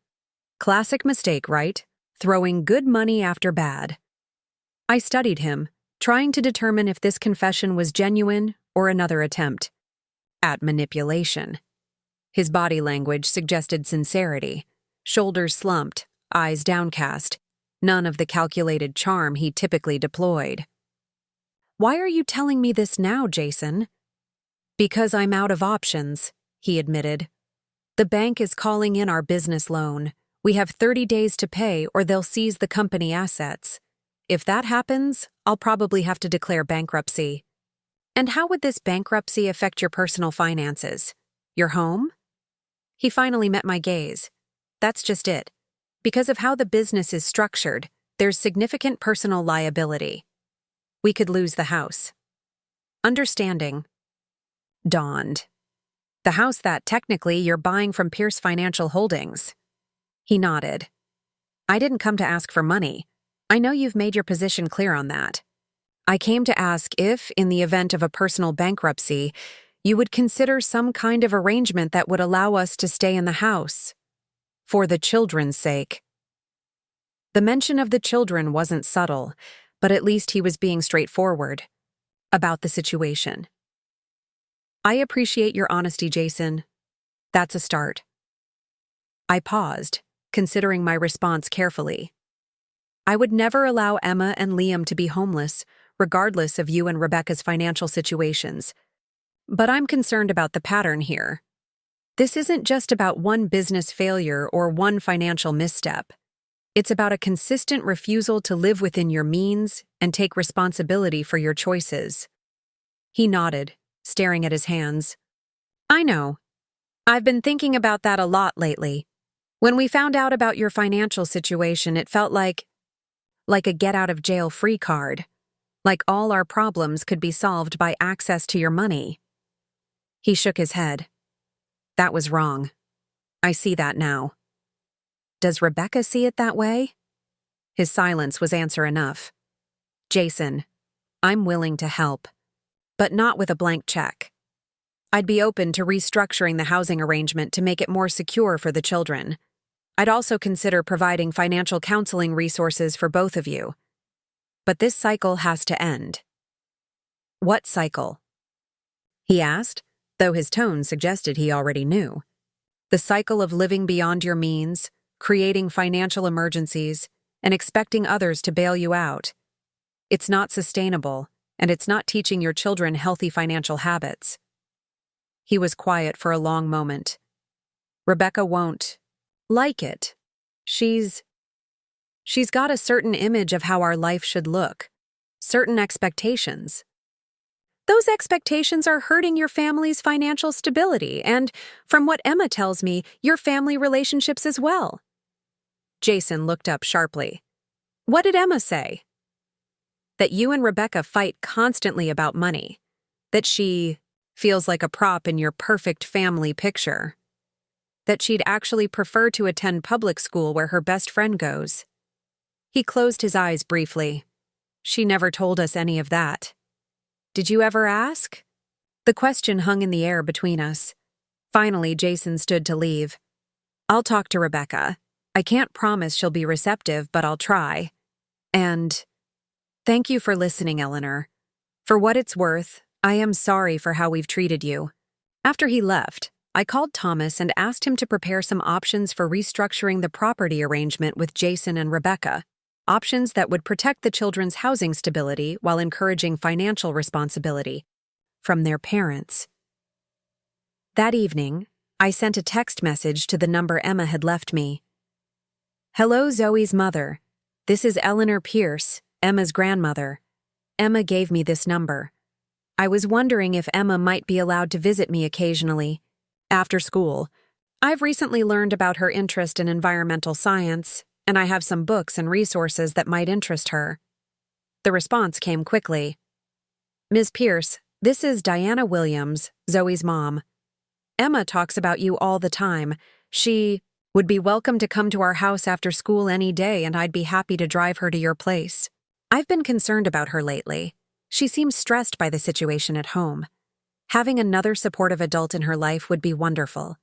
Speaker 1: Classic mistake, right? Throwing good money after bad. I studied him, trying to determine if this confession was genuine or another attempt at manipulation. His body language suggested sincerity. Shoulders slumped, eyes downcast, none of the calculated charm he typically deployed. Why are you telling me this now, Jason? Because I'm out of options, he admitted. The bank is calling in our business loan. We have 30 days to pay or they'll seize the company assets. If that happens, I'll probably have to declare bankruptcy. And how would this bankruptcy affect your personal finances? Your home? He finally met my gaze. That's just it. Because of how the business is structured, there's significant personal liability. We could lose the house. Understanding dawned. The house that, technically, you're buying from Pierce Financial Holdings. He nodded. I didn't come to ask for money. I know you've made your position clear on that. I came to ask if, in the event of a personal bankruptcy, you would consider some kind of arrangement that would allow us to stay in the house. For the children's sake. The mention of the children wasn't subtle, but at least he was being straightforward about the situation. I appreciate your honesty, Jason. That's a start. I paused, considering my response carefully. I would never allow Emma and Liam to be homeless, regardless of you and Rebecca's financial situations. But I'm concerned about the pattern here. This isn't just about one business failure or one financial misstep. It's about a consistent refusal to live within your means and take responsibility for your choices. He nodded, staring at his hands. I know. I've been thinking about that a lot lately. When we found out about your financial situation, it felt like a get-out-of-jail-free card. Like all our problems could be solved by access to your money. He shook his head. That was wrong. I see that now. Does Rebecca see it that way? His silence was answer enough. Jason, I'm willing to help, but not with a blank check. I'd be open to restructuring the housing arrangement to make it more secure for the children. I'd also consider providing financial counseling resources for both of you. But this cycle has to end. What cycle? He asked, though his tone suggested he already knew. The cycle of living beyond your means, creating financial emergencies, and expecting others to bail you out. It's not sustainable, and it's not teaching your children healthy financial habits. He was quiet for a long moment. Rebecca won't like it. She's got a certain image of how our life should look, certain expectations. Those expectations are hurting your family's financial stability and, from what Emma tells me, your family relationships as well. Jason looked up sharply. What did Emma say? That you and Rebecca fight constantly about money. That she feels like a prop in your perfect family picture. That she'd actually prefer to attend public school where her best friend goes. He closed his eyes briefly. She never told us any of that. Did you ever ask? The question hung in the air between us. Finally, Jason stood to leave. I'll talk to Rebecca. I can't promise she'll be receptive, but I'll try. And thank you for listening, Eleanor. For what it's worth, I am sorry for how we've treated you. After he left, I called Thomas and asked him to prepare some options for restructuring the property arrangement with Jason and Rebecca. Options that would protect the children's housing stability while encouraging financial responsibility from their parents. That evening, I sent a text message to the number Emma had left me. Hello, Zoe's mother. This is Eleanor Pierce, Emma's grandmother. Emma gave me this number. I was wondering if Emma might be allowed to visit me occasionally. After school, I've recently learned about her interest in environmental science, and I have some books and resources that might interest her. The response came quickly. Ms. Pierce, this is Diana Williams, Zoe's mom. Emma talks about you all the time. She would be welcome to come to our house after school any day, and I'd be happy to drive her to your place. I've been concerned about her lately. She seems stressed by the situation at home. Having another supportive adult in her life would be wonderful.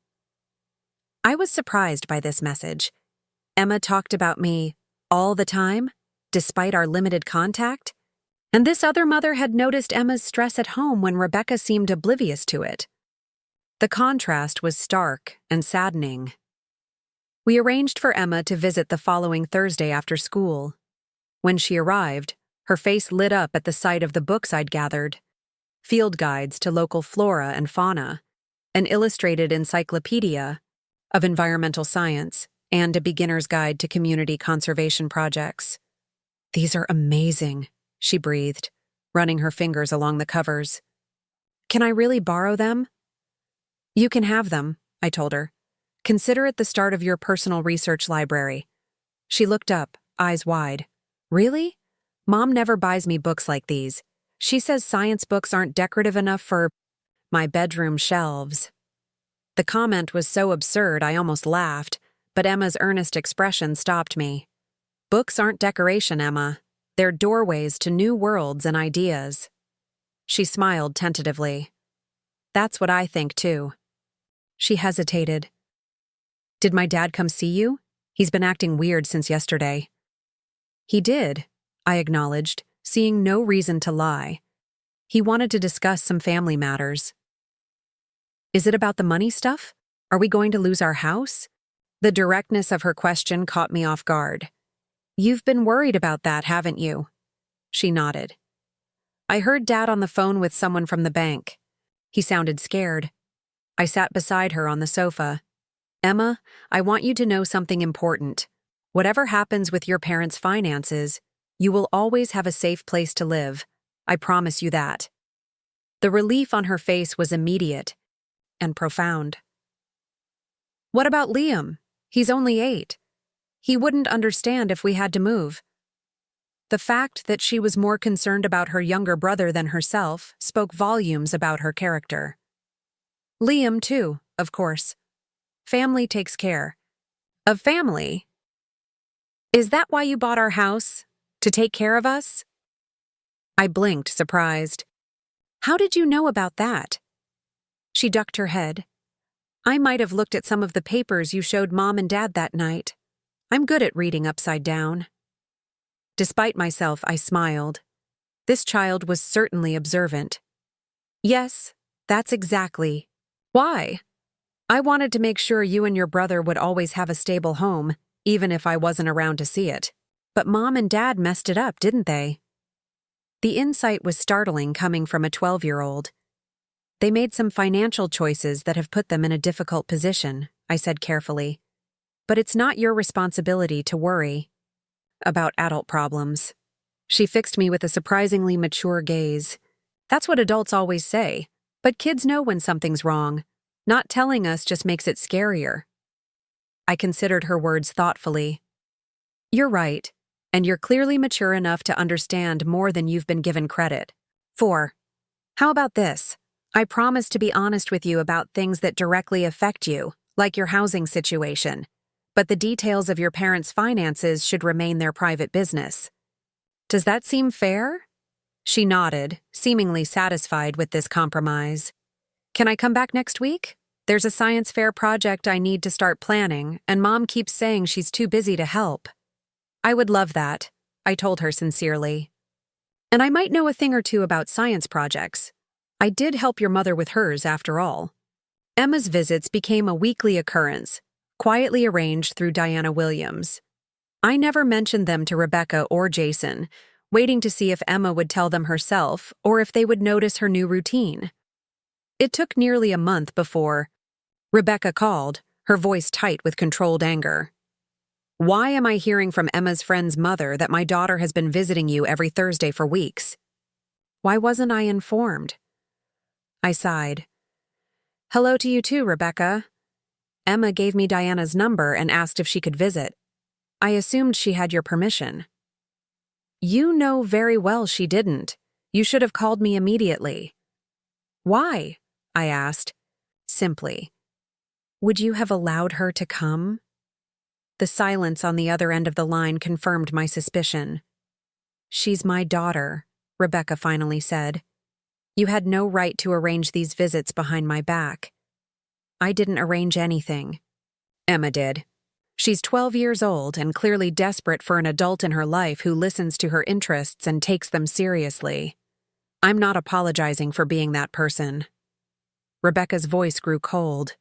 Speaker 1: I was surprised by this message. Emma talked about me all the time, despite our limited contact? And this other mother had noticed Emma's stress at home when Rebecca seemed oblivious to it. The contrast was stark and saddening. We arranged for Emma to visit the following Thursday after school. When she arrived, her face lit up at the sight of the books I'd gathered: field guides to local flora and fauna, an illustrated encyclopedia of environmental science, and a beginner's guide to community conservation projects. "These are amazing," she breathed, running her fingers along the covers. "Can I really borrow them?" "You can have them," I told her. "Consider it the start of your personal research library." She looked up, eyes wide. "Really? Mom never buys me books like these. She says science books aren't decorative enough for my bedroom shelves." The comment was so absurd I almost laughed, but Emma's earnest expression stopped me. "Books aren't decoration, Emma. They're doorways to new worlds and ideas." She smiled tentatively. "That's what I think, too." She hesitated. "Did my dad come see you? He's been acting weird since yesterday." "He did," I acknowledged, seeing no reason to lie. "He wanted to discuss some family matters." "Is it about the money stuff? Are we going to lose our house?" The directness of her question caught me off guard. "You've been worried about that, haven't you?" She nodded. "I heard Dad on the phone with someone from the bank. He sounded scared." I sat beside her on the sofa. "Emma, I want you to know something important. Whatever happens with your parents' finances, you will always have a safe place to live. I promise you that." The relief on her face was immediate and profound. "What about Liam? He's only 8. He wouldn't understand if we had to move." The fact that she was more concerned about her younger brother than herself spoke volumes about her character. "Liam, too, of course. Family takes care." "Of family? Is that why you bought our house? To take care of us?" I blinked, surprised. "How did you know about that?" She ducked her head. "I might have looked at some of the papers you showed Mom and Dad that night. I'm good at reading upside down." Despite myself, I smiled. This child was certainly observant. "Yes, that's exactly. Why?" "I wanted to make sure you and your brother would always have a stable home, even if I wasn't around to see it. But Mom and Dad messed it up, didn't they?" The insight was startling coming from a 12-year-old. "They made some financial choices that have put them in a difficult position," I said carefully. "But it's not your responsibility to worry about adult problems." She fixed me with a surprisingly mature gaze. "That's what adults always say, but kids know when something's wrong. Not telling us just makes it scarier." I considered her words thoughtfully. "You're right, and you're clearly mature enough to understand more than you've been given credit for. How about this? I promise to be honest with you about things that directly affect you, like your housing situation. But the details of your parents' finances should remain their private business. Does that seem fair?" She nodded, seemingly satisfied with this compromise. "Can I come back next week? There's a science fair project I need to start planning, and Mom keeps saying she's too busy to help." "I would love that," I told her sincerely. "And I might know a thing or two about science projects. I did help your mother with hers, after all." Emma's visits became a weekly occurrence, quietly arranged through Diana Williams. I never mentioned them to Rebecca or Jason, waiting to see if Emma would tell them herself or if they would notice her new routine. It took nearly a month before Rebecca called, her voice tight with controlled anger. "Why am I hearing from Emma's friend's mother that my daughter has been visiting you every Thursday for weeks? Why wasn't I informed?" I sighed. "Hello to you too, Rebecca. Emma gave me Diana's number and asked if she could visit. I assumed she had your permission. You know very well she didn't. You should have called me immediately. Why? I asked. Simply. Would you have allowed her to come? The silence on the other end of the line confirmed my suspicion. She's my daughter, Rebecca finally said. You had no right to arrange these visits behind my back. I didn't arrange anything. Emma did. She's 12 years old and clearly desperate for an adult in her life who listens to her interests and takes them seriously. I'm not apologizing for being that person. Rebecca's voice grew cold.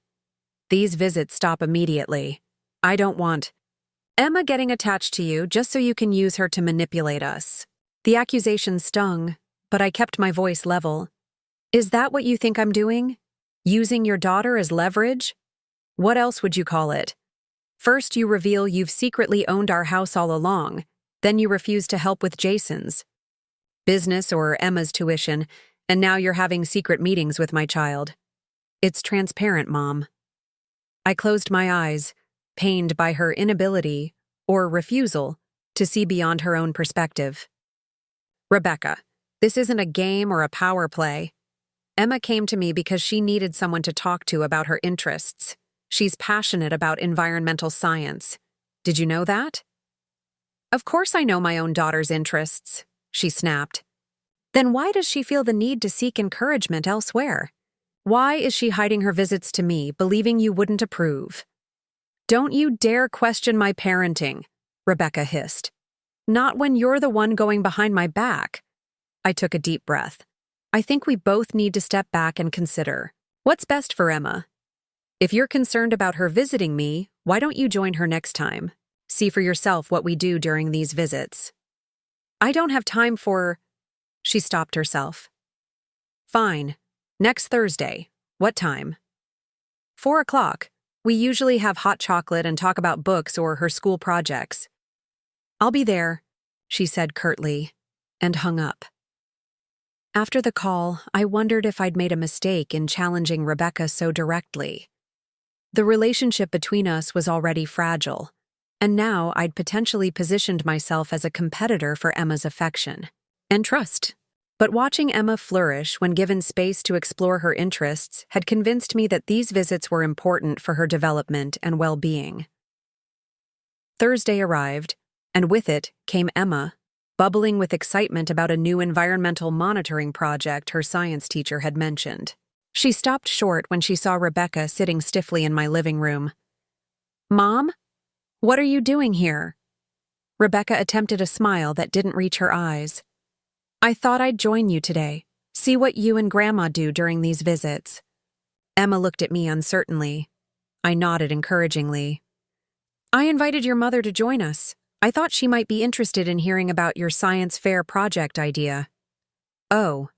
Speaker 1: These visits stop immediately. I don't want Emma getting attached to you just so you can use her to manipulate us. The accusation stung, but I kept my voice level. Is that what you think I'm doing? Using your daughter as leverage? What else would you call it? First you reveal you've secretly owned our house all along, then you refuse to help with Jason's business or Emma's tuition, and now you're having secret meetings with my child. It's transparent, Mom. I closed my eyes, pained by her inability, or refusal, to see beyond her own perspective. Rebecca, this isn't a game or a power play. Emma came to me because she needed someone to talk to about her interests. She's passionate about environmental science. Did you know that? Of course I know my own daughter's interests, she snapped. Then why does she feel the need to seek encouragement elsewhere? Why is she hiding her visits to me, believing you wouldn't approve? Don't you dare question my parenting, Rebecca hissed. Not when you're the one going behind my back. I took a deep breath. I think we both need to step back and consider what's best for Emma. If you're concerned about her visiting me, why don't you join her next time? See for yourself what we do during these visits. I don't have time for... She stopped herself. Fine. Next Thursday. What time? 4 o'clock. We usually have hot chocolate and talk about books or her school projects. I'll be there, she said curtly, and hung up. After the call, I wondered if I'd made a mistake in challenging Rebecca so directly. The relationship between us was already fragile, and now I'd potentially positioned myself as a competitor for Emma's affection and trust. But watching Emma flourish when given space to explore her interests had convinced me that these visits were important for her development and well-being. Thursday arrived, and with it came Emma, bubbling with excitement about a new environmental monitoring project her science teacher had mentioned. She stopped short when she saw Rebecca sitting stiffly in my living room. Mom? What are you doing here? Rebecca attempted a smile that didn't reach her eyes. I thought I'd join you today, see what you and Grandma do during these visits. Emma looked at me uncertainly. I nodded encouragingly. I invited your mother to join us. I thought she might be interested in hearing about your science fair project idea. Oh.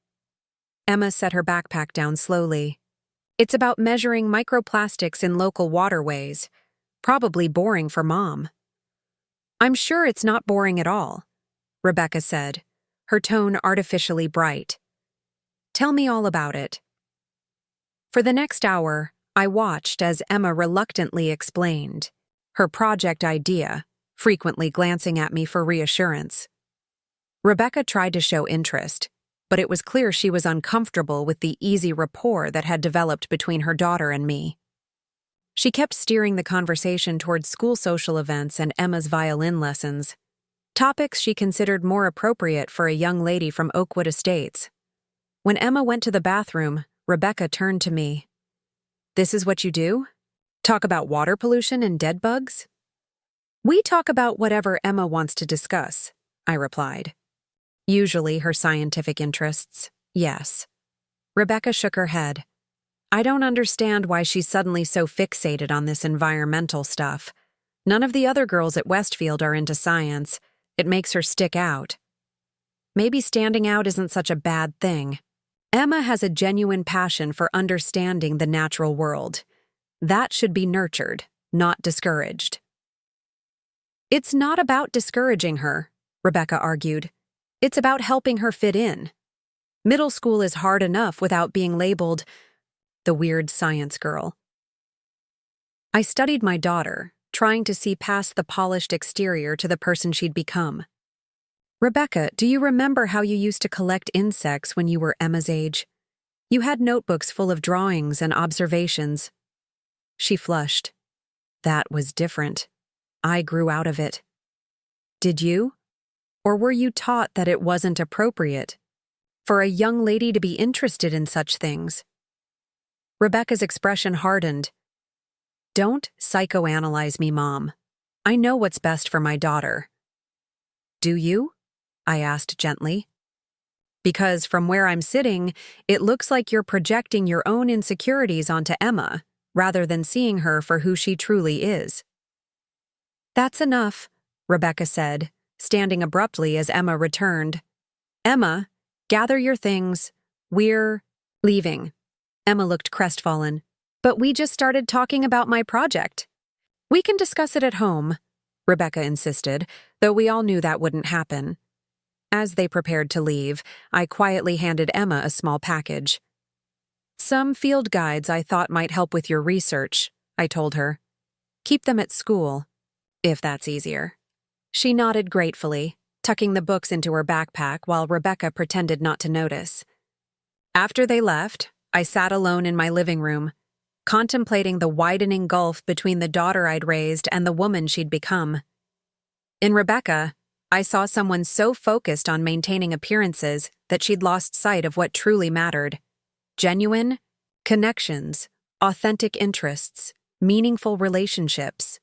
Speaker 1: Emma set her backpack down slowly. It's about measuring microplastics in local waterways. Probably boring for Mom. I'm sure it's not boring at all, Rebecca said, her tone artificially bright. Tell me all about it. For the next hour, I watched as Emma reluctantly explained her project idea, frequently glancing at me for reassurance. Rebecca tried to show interest, but it was clear she was uncomfortable with the easy rapport that had developed between her daughter and me. She kept steering the conversation towards school social events and Emma's violin lessons, topics she considered more appropriate for a young lady from Oakwood Estates. When Emma went to the bathroom, Rebecca turned to me. This is what you do? Talk about water pollution and dead bugs? We talk about whatever Emma wants to discuss, I replied. Usually her scientific interests, yes. Rebecca shook her head. I don't understand why she's suddenly so fixated on this environmental stuff. None of the other girls at Westfield are into science. It makes her stick out. Maybe standing out isn't such a bad thing. Emma has a genuine passion for understanding the natural world. That should be nurtured, not discouraged. It's not about discouraging her, Rebecca argued. It's about helping her fit in. Middle school is hard enough without being labeled the weird science girl. I studied my daughter, trying to see past the polished exterior to the person she'd become. Rebecca, do you remember how you used to collect insects when you were Emma's age? You had notebooks full of drawings and observations. She flushed. That was different. I grew out of it. Did you? Or were you taught that it wasn't appropriate for a young lady to be interested in such things? Rebecca's expression hardened. Don't psychoanalyze me, Mom. I know what's best for my daughter. Do you? I asked gently. Because from where I'm sitting, it looks like you're projecting your own insecurities onto Emma, rather than seeing her for who she truly is. That's enough, Rebecca said, standing abruptly as Emma returned. Emma, gather your things. We're leaving. Emma looked crestfallen. But we just started talking about my project. We can discuss it at home, Rebecca insisted, though we all knew that wouldn't happen. As they prepared to leave, I quietly handed Emma a small package. Some field guides I thought might help with your research, I told her. Keep them at school, if that's easier. She nodded gratefully, tucking the books into her backpack while Rebecca pretended not to notice. After they left, I sat alone in my living room, contemplating the widening gulf between the daughter I'd raised and the woman she'd become. In Rebecca, I saw someone so focused on maintaining appearances that she'd lost sight of what truly mattered. Genuine connections, authentic interests, meaningful relationships.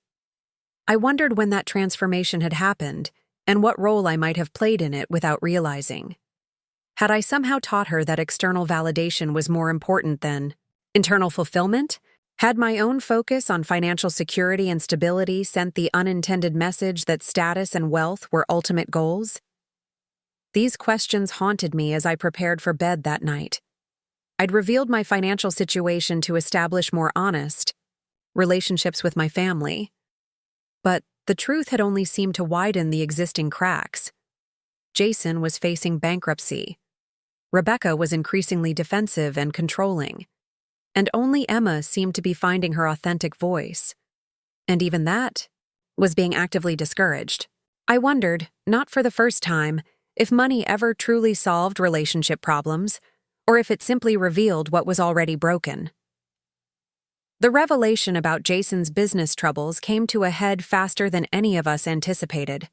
Speaker 1: I wondered when that transformation had happened and what role I might have played in it without realizing. Had I somehow taught her that external validation was more important than internal fulfillment? Had my own focus on financial security and stability sent the unintended message that status and wealth were ultimate goals? These questions haunted me as I prepared for bed that night. I'd revealed my financial situation to establish more honest relationships with my family. But the truth had only seemed to widen the existing cracks. Jason was facing bankruptcy. Rebecca was increasingly defensive and controlling. And only Emma seemed to be finding her authentic voice. And even that was being actively discouraged. I wondered, not for the first time, if money ever truly solved relationship problems, or if it simply revealed what was already broken. The revelation about Jason's business troubles came to a head faster than any of us anticipated.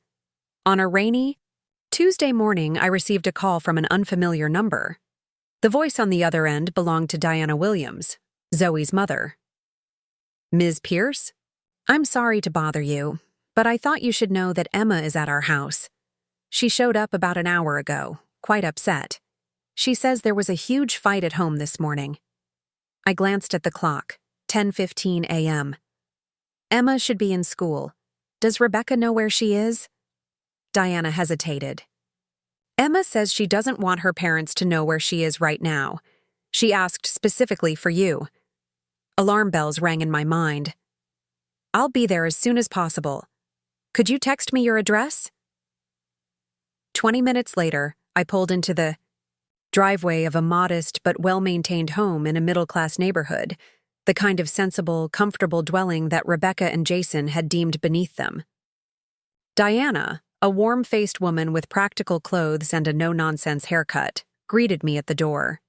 Speaker 1: On a rainy Tuesday morning, I received a call from an unfamiliar number. The voice on the other end belonged to Diana Williams, Zoe's mother. Ms. Pierce? I'm sorry to bother you, but I thought you should know that Emma is at our house. She showed up about an hour ago, quite upset. She says there was a huge fight at home this morning. I glanced at the clock, 10:15 a.m. Emma should be in school. Does Rebecca know where she is? Diana hesitated. Emma says she doesn't want her parents to know where she is right now. She asked specifically for you. Alarm bells rang in my mind. I'll be there as soon as possible. Could you text me your address? 20 minutes later, I pulled into the driveway of a modest but well-maintained home in a middle-class neighborhood, the kind of sensible, comfortable dwelling that Rebecca and Jason had deemed beneath them. Diana, a warm-faced woman with practical clothes and a no-nonsense haircut, greeted me at the door.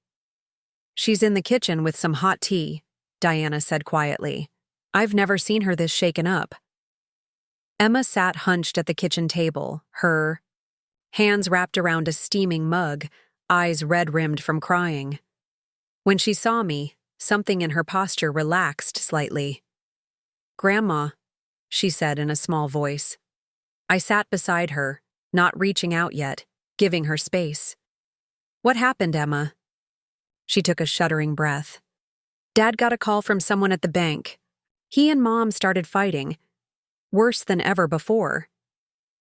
Speaker 1: She's in the kitchen with some hot tea, Diana said quietly. I've never seen her this shaken up. Emma sat hunched at the kitchen table, her hands wrapped around a steaming mug, eyes red-rimmed from crying. When she saw me, something in her posture relaxed slightly. Grandma, she said in a small voice. I sat beside her, not reaching out yet, giving her space. What happened, Emma? She took a shuddering breath. Dad got a call from someone at the bank. He and Mom started fighting. Worse than ever before.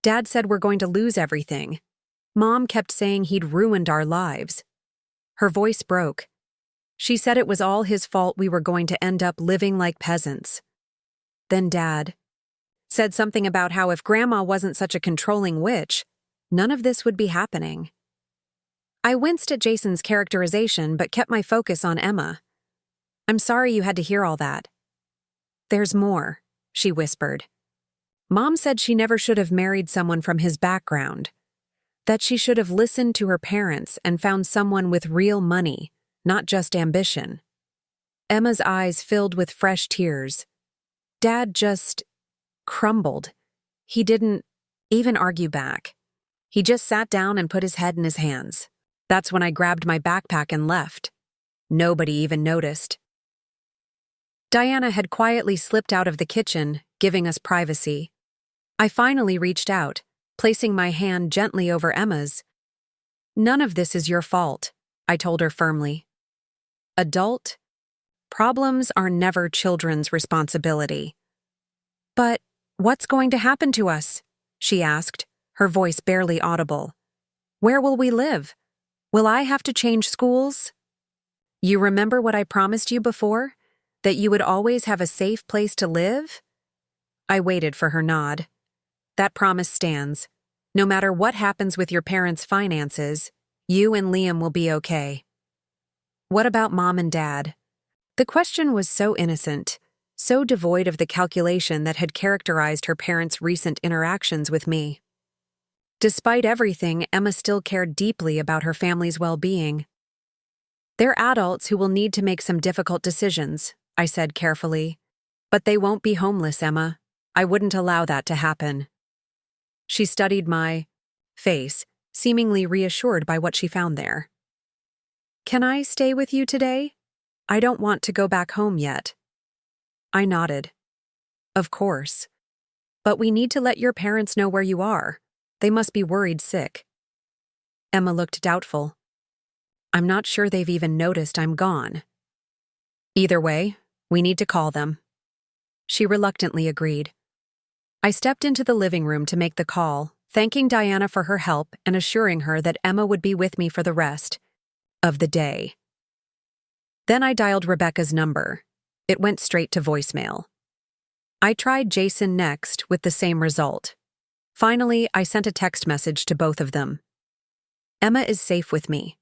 Speaker 1: Dad said we're going to lose everything. Mom kept saying he'd ruined our lives. Her voice broke. She said it was all his fault we were going to end up living like peasants. Then Dad said something about how if Grandma wasn't such a controlling witch, none of this would be happening. I winced at Jason's characterization but kept my focus on Emma. I'm sorry you had to hear all that. There's more, she whispered. Mom said she never should have married someone from his background. That she should have listened to her parents and found someone with real money, not just ambition. Emma's eyes filled with fresh tears. Dad just crumbled. He didn't even argue back. He just sat down and put his head in his hands. That's when I grabbed my backpack and left. Nobody even noticed. Diana had quietly slipped out of the kitchen, giving us privacy. I finally reached out, placing my hand gently over Emma's. None of this is your fault, I told her firmly. Adult problems are never children's responsibility. But what's going to happen to us? She asked, her voice barely audible. Where will we live? Will I have to change schools? You remember what I promised you before? That you would always have a safe place to live? I waited for her nod. That promise stands. No matter what happens with your parents' finances, you and Liam will be okay. What about Mom and Dad? The question was so innocent, so devoid of the calculation that had characterized her parents' recent interactions with me. Despite everything, Emma still cared deeply about her family's well-being. They're adults who will need to make some difficult decisions, I said carefully. But they won't be homeless, Emma. I wouldn't allow that to happen. She studied my face, seemingly reassured by what she found there. Can I stay with you today? I don't want to go back home yet. I nodded. Of course. But we need to let your parents know where you are. They must be worried sick. Emma looked doubtful. I'm not sure they've even noticed I'm gone. Either way, we need to call them. She reluctantly agreed. I stepped into the living room to make the call, thanking Diana for her help and assuring her that Emma would be with me for the rest of the day. Then I dialed Rebecca's number. It went straight to voicemail. I tried Jason next with the same result. Finally, I sent a text message to both of them. Emma is safe with me.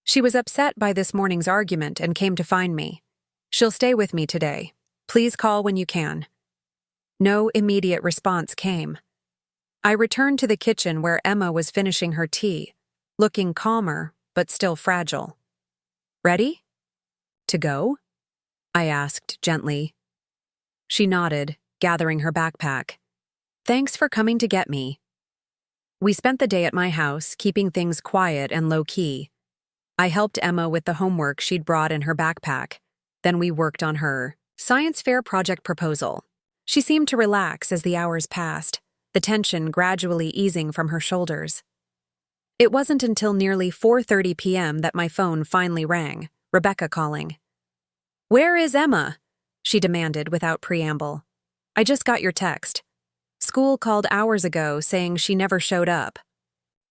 Speaker 1: She was upset by this morning's argument and came to find me. She'll stay with me today. Please call when you can. No immediate response came. I returned to the kitchen where Emma was finishing her tea, looking calmer but still fragile. Ready? To go? I asked gently. She nodded, gathering her backpack. Thanks for coming to get me. We spent the day at my house, keeping things quiet and low-key. I helped Emma with the homework she'd brought in her backpack. Then we worked on her science fair project proposal. She seemed to relax as the hours passed, the tension gradually easing from her shoulders. It wasn't until nearly 4:30 p.m. that my phone finally rang, Rebecca calling. Where is Emma? She demanded without preamble. I just got your text. School called hours ago saying she never showed up.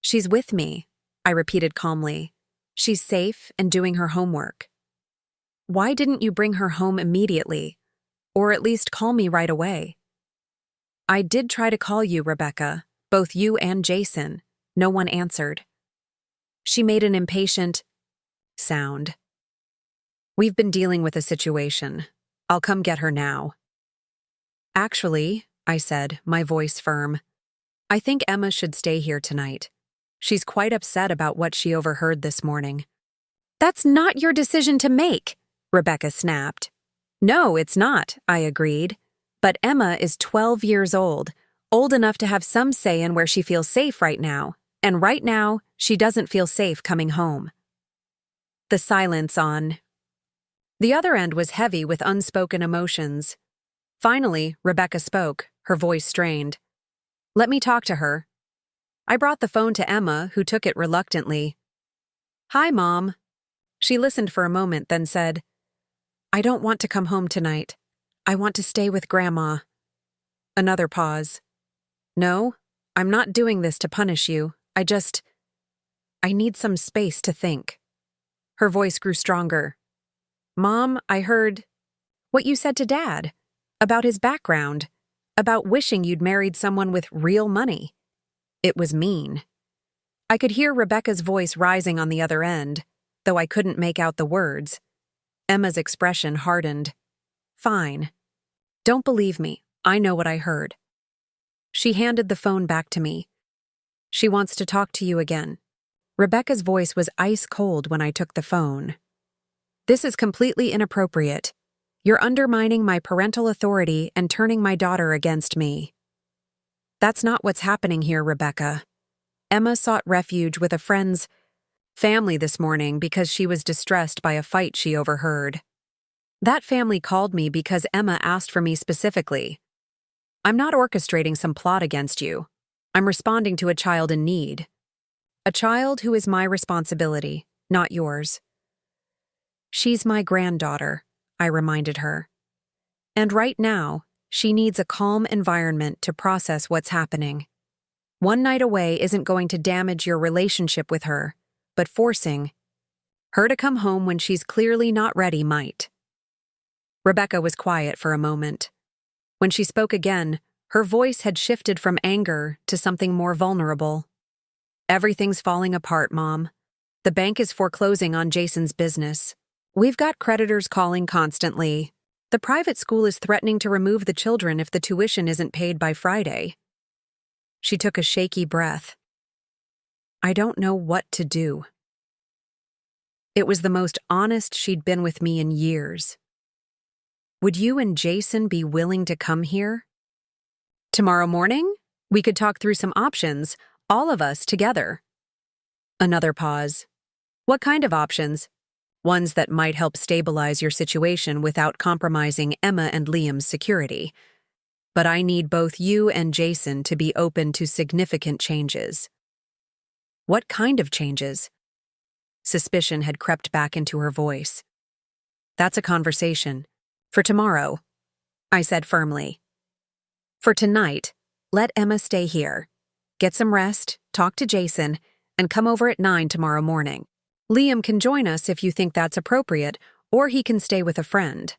Speaker 1: She's with me, I repeated calmly. She's safe and doing her homework. Why didn't you bring her home immediately? Or at least call me right away? I did try to call you, Rebecca, both you and Jason. No one answered. She made an impatient sound. We've been dealing with a situation. I'll come get her now. Actually, I said, my voice firm, I think Emma should stay here tonight. She's quite upset about what she overheard this morning. That's not your decision to make, Rebecca snapped. No, it's not, I agreed. But Emma is 12 years old enough to have some say in where she feels safe right now, and right now, she doesn't feel safe coming home. The silence on the other end was heavy with unspoken emotions. Finally, Rebecca spoke, her voice strained. Let me talk to her. I brought the phone to Emma, who took it reluctantly. Hi, Mom. She listened for a moment, then said, I don't want to come home tonight. I want to stay with Grandma. Another pause. No, I'm not doing this to punish you. I need some space to think. Her voice grew stronger. Mom, I heard what you said to Dad about his background, about wishing you'd married someone with real money. It was mean. I could hear Rebecca's voice rising on the other end, though I couldn't make out the words. Emma's expression hardened. Fine. Don't believe me. I know what I heard. She handed the phone back to me. She wants to talk to you again. Rebecca's voice was ice cold when I took the phone. This is completely inappropriate. You're undermining my parental authority and turning my daughter against me. That's not what's happening here, Rebecca. Emma sought refuge with a friend's family this morning because she was distressed by a fight she overheard. That family called me because Emma asked for me specifically. I'm not orchestrating some plot against you. I'm responding to a child in need. A child who is my responsibility, not yours. She's my granddaughter, I reminded her. And right now, she needs a calm environment to process what's happening. One night away isn't going to damage your relationship with her, but forcing her to come home when she's clearly not ready might. Rebecca was quiet for a moment. When she spoke again, her voice had shifted from anger to something more vulnerable. Everything's falling apart, Mom. The bank is foreclosing on Jason's business. We've got creditors calling constantly. The private school is threatening to remove the children if the tuition isn't paid by Friday. She took a shaky breath. I don't know what to do. It was the most honest she'd been with me in years. Would you and Jason be willing to come here? Tomorrow morning? We could talk through some options, all of us together. Another pause. What kind of options? Ones that might help stabilize your situation without compromising Emma and Liam's security. But I need both you and Jason to be open to significant changes. What kind of changes? Suspicion had crept back into her voice. That's a conversation. For tomorrow, I said firmly. For tonight, let Emma stay here. Get some rest, talk to Jason, and come over at 9 tomorrow morning. Liam can join us if you think that's appropriate, or he can stay with a friend.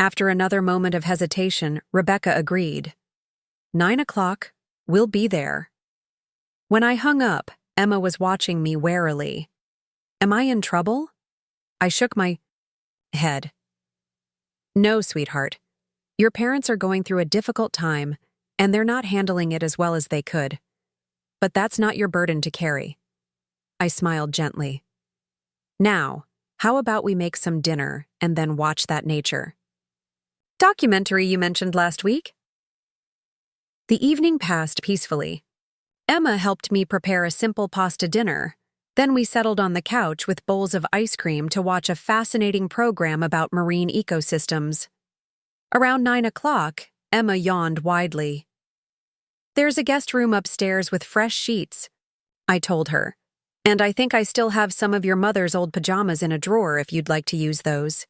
Speaker 1: After another moment of hesitation, Rebecca agreed. 9 o'clock, we'll be there. When I hung up, Emma was watching me warily. Am I in trouble? I shook my head. No, sweetheart. Your parents are going through a difficult time, and they're not handling it as well as they could. But that's not your burden to carry. I smiled gently. Now, how about we make some dinner and then watch that nature documentary you mentioned last week? The evening passed peacefully. Emma helped me prepare a simple pasta dinner. Then we settled on the couch with bowls of ice cream to watch a fascinating program about marine ecosystems. Around 9 o'clock, Emma yawned widely. There's a guest room upstairs with fresh sheets, I told her. And I think I still have some of your mother's old pajamas in a drawer if you'd like to use those.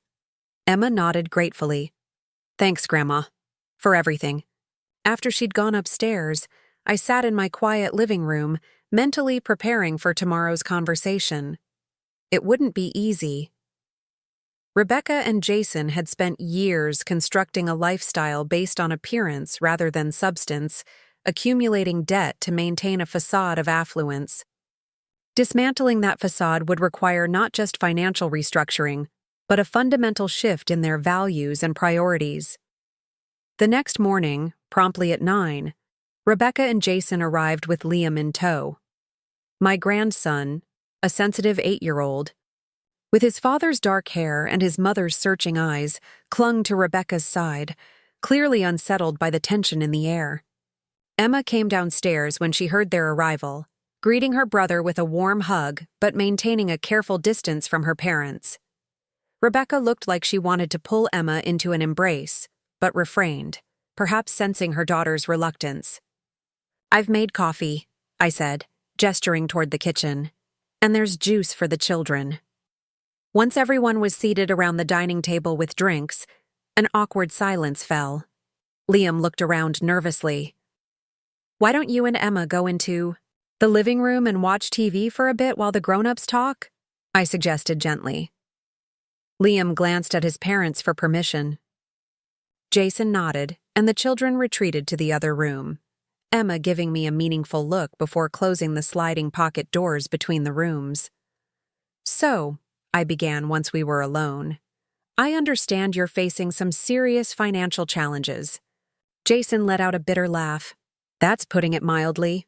Speaker 1: Emma nodded gratefully. Thanks, Grandma, for everything. After she'd gone upstairs, I sat in my quiet living room, mentally preparing for tomorrow's conversation. It wouldn't be easy. Rebecca and Jason had spent years constructing a lifestyle based on appearance rather than substance, accumulating debt to maintain a facade of affluence. Dismantling that facade would require not just financial restructuring, but a fundamental shift in their values and priorities. The next morning, promptly at 9, Rebecca and Jason arrived with Liam in tow. My grandson, a sensitive 8-year-old, with his father's dark hair and his mother's searching eyes, clung to Rebecca's side, clearly unsettled by the tension in the air. Emma came downstairs when she heard their arrival, greeting her brother with a warm hug but maintaining a careful distance from her parents. Rebecca looked like she wanted to pull Emma into an embrace, but refrained, perhaps sensing her daughter's reluctance. I've made coffee, I said, gesturing toward the kitchen, and there's juice for the children. Once everyone was seated around the dining table with drinks, an awkward silence fell. Liam looked around nervously. Why don't you and Emma go into the living room and watch TV for a bit while the grown-ups talk? I suggested gently. Liam glanced at his parents for permission. Jason nodded, and the children retreated to the other room, Emma giving me a meaningful look before closing the sliding pocket doors between the rooms. So, I began once we were alone, I understand you're facing some serious financial challenges. Jason let out a bitter laugh. That's putting it mildly.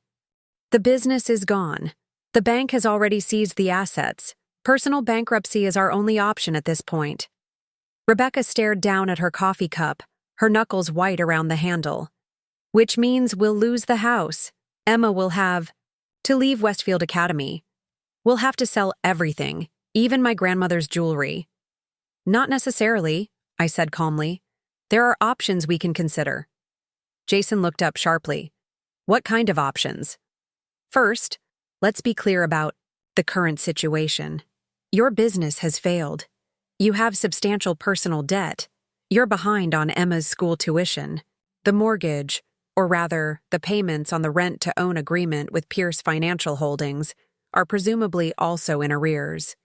Speaker 1: The business is gone. The bank has already seized the assets. Personal bankruptcy is our only option at this point. Rebecca stared down at her coffee cup, her knuckles white around the handle. Which means we'll lose the house. Emma will have to leave Westfield Academy. We'll have to sell everything, even my grandmother's jewelry. Not necessarily, I said calmly. There are options we can consider. Jason looked up sharply. What kind of options? First, let's be clear about the current situation. Your business has failed. You have substantial personal debt. You're behind on Emma's school tuition. The mortgage, or rather, the payments on the rent-to-own agreement with Pierce Financial Holdings, are presumably also in arrears.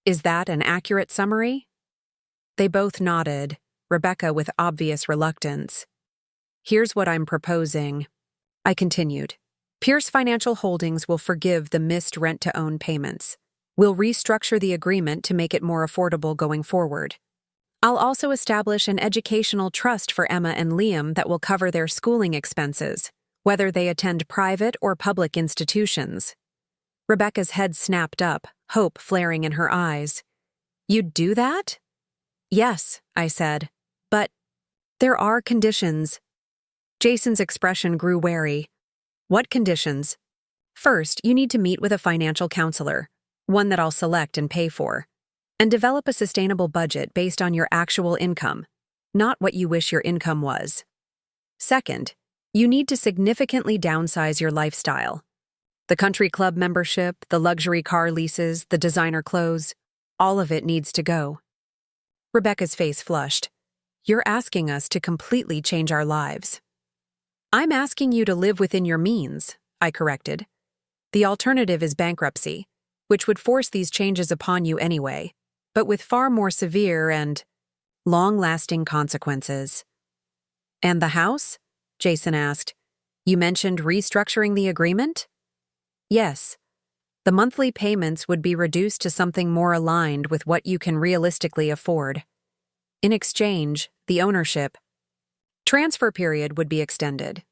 Speaker 1: Is that an accurate summary? They both nodded, Rebecca with obvious reluctance. Here's what I'm proposing. I continued. Pierce Financial Holdings will forgive the missed rent-to-own payments. We'll restructure the agreement to make it more affordable going forward. I'll also establish an educational trust for Emma and Liam that will cover their schooling expenses, whether they attend private or public institutions. Rebecca's head snapped up, hope flaring in her eyes. You'd do that? Yes, I said. But there are conditions. Jason's expression grew wary. What conditions? First, you need to meet with a financial counselor, one that I'll select and pay for, and develop a sustainable budget based on your actual income, not what you wish your income was. Second, you need to significantly downsize your lifestyle. The country club membership, the luxury car leases, the designer clothes, all of it needs to go. Rebecca's face flushed. You're asking us to completely change our lives. I'm asking you to live within your means, I corrected. The alternative is bankruptcy, which would force these changes upon you anyway, but with far more severe and long-lasting consequences. And the house? Jason asked. You mentioned restructuring the agreement? Yes. The monthly payments would be reduced to something more aligned with what you can realistically afford. In exchange, the ownership transfer period would be extended.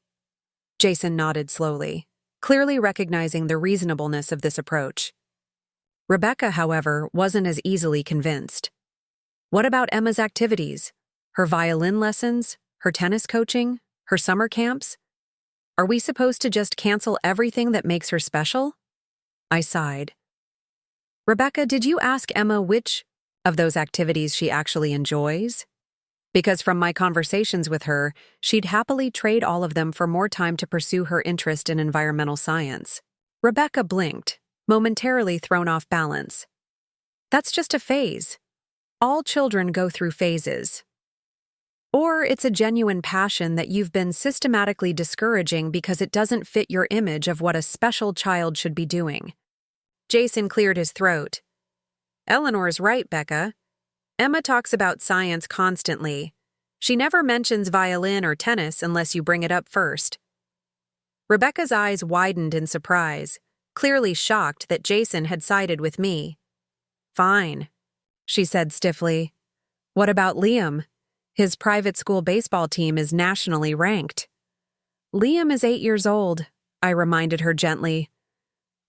Speaker 1: Jason nodded slowly, clearly recognizing the reasonableness of this approach. Rebecca, however, wasn't as easily convinced. What about Emma's activities? Her violin lessons? Her tennis coaching? Her summer camps? Are we supposed to just cancel everything that makes her special? I sighed. Rebecca, did you ask Emma which of those activities she actually enjoys? Because from my conversations with her, she'd happily trade all of them for more time to pursue her interest in environmental science. Rebecca blinked, momentarily thrown off balance. That's just a phase. All children go through phases. Or it's a genuine passion that you've been systematically discouraging because it doesn't fit your image of what a special child should be doing. Jason cleared his throat. Eleanor's right, Becca. Emma talks about science constantly. She never mentions violin or tennis unless you bring it up first. Rebecca's eyes widened in surprise, clearly shocked that Jason had sided with me. Fine, she said stiffly. What about Liam? His private school baseball team is nationally ranked. Liam is 8 years old, I reminded her gently.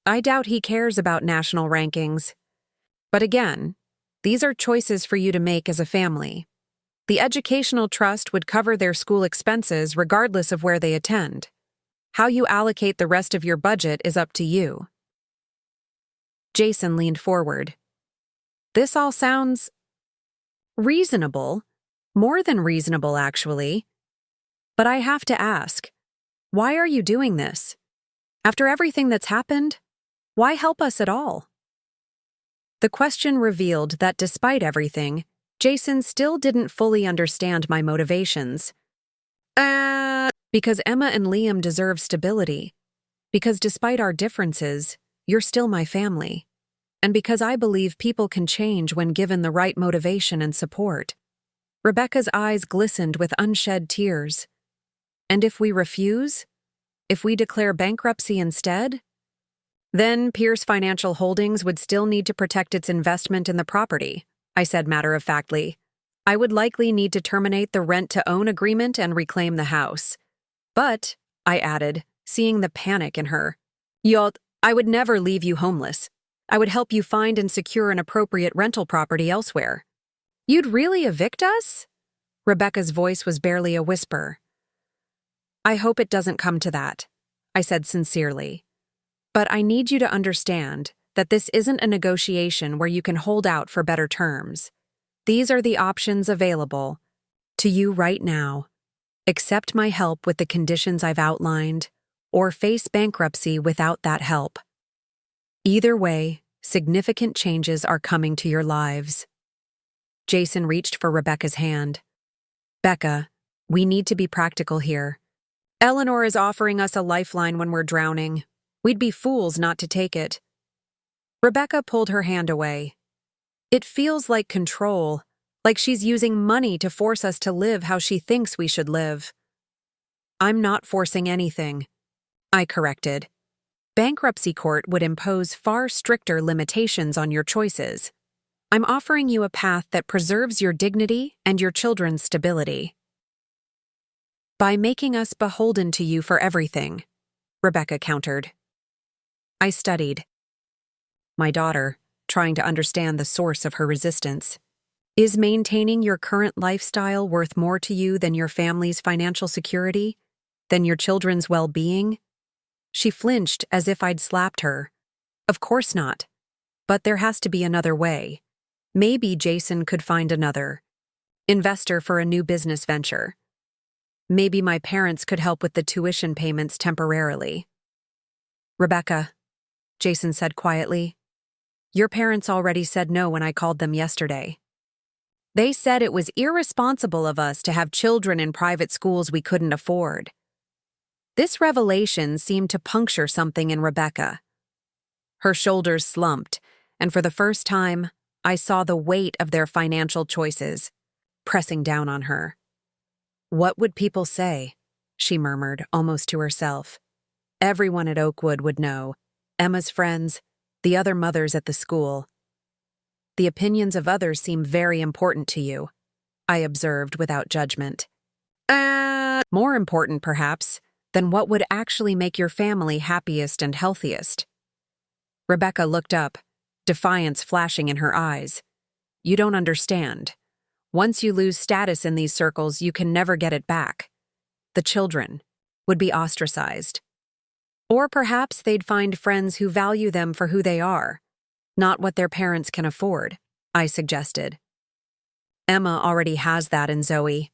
Speaker 1: I doubt he cares about national rankings. But again, these are choices for you to make as a family. The educational trust would cover their school expenses regardless of where they attend. How you allocate the rest of your budget is up to you. Jason leaned forward. This all sounds reasonable. More than reasonable, actually. But I have to ask, why are you doing this? After everything that's happened, why help us at all? The question revealed that despite everything, Jason still didn't fully understand my motivations. Because Emma and Liam deserve stability. Because despite our differences, you're still my family. And because I believe people can change when given the right motivation and support. Rebecca's eyes glistened with unshed tears. And if we refuse? If we declare bankruptcy instead? Then Pierce Financial Holdings would still need to protect its investment in the property, I said matter-of-factly. I would likely need to terminate the rent-to-own agreement and reclaim the house. But, I added, seeing the panic in her, I would never leave you homeless. I would help you find and secure an appropriate rental property elsewhere. You'd really evict us? Rebecca's voice was barely a whisper. I hope it doesn't come to that, I said sincerely. But I need you to understand that this isn't a negotiation where you can hold out for better terms. These are the options available to you right now. Accept my help with the conditions I've outlined, or face bankruptcy without that help. Either way, significant changes are coming to your lives. Jason reached for Rebecca's hand. Becca, we need to be practical here. Eleanor is offering us a lifeline when we're drowning. We'd be fools not to take it. Rebecca pulled her hand away. It feels like control, like she's using money to force us to live how she thinks we should live. I'm not forcing anything, I corrected. Bankruptcy court would impose far stricter limitations on your choices. I'm offering you a path that preserves your dignity and your children's stability. By making us beholden to you for everything, Rebecca countered. I studied. My daughter, trying to understand the source of her resistance. Is maintaining your current lifestyle worth more to you than your family's financial security? Than your children's well-being? She flinched as if I'd slapped her. Of course not. But there has to be another way. Maybe Jason could find another investor for a new business venture. Maybe my parents could help with the tuition payments temporarily. Rebecca, Jason said quietly, your parents already said no when I called them yesterday. They said it was irresponsible of us to have children in private schools we couldn't afford. This revelation seemed to puncture something in Rebecca. Her shoulders slumped, and for the first time, I saw the weight of their financial choices pressing down on her. What would people say? She murmured, almost to herself. Everyone at Oakwood would know. Emma's friends, the other mothers at the school. The opinions of others seem very important to you, I observed without judgment. More important, perhaps, than what would actually make your family happiest and healthiest. Rebecca looked up, defiance flashing in her eyes. You don't understand. Once you lose status in these circles, you can never get it back. The children would be ostracized. Or perhaps they'd find friends who value them for who they are, not what their parents can afford, I suggested. Emma already has that in Zoe.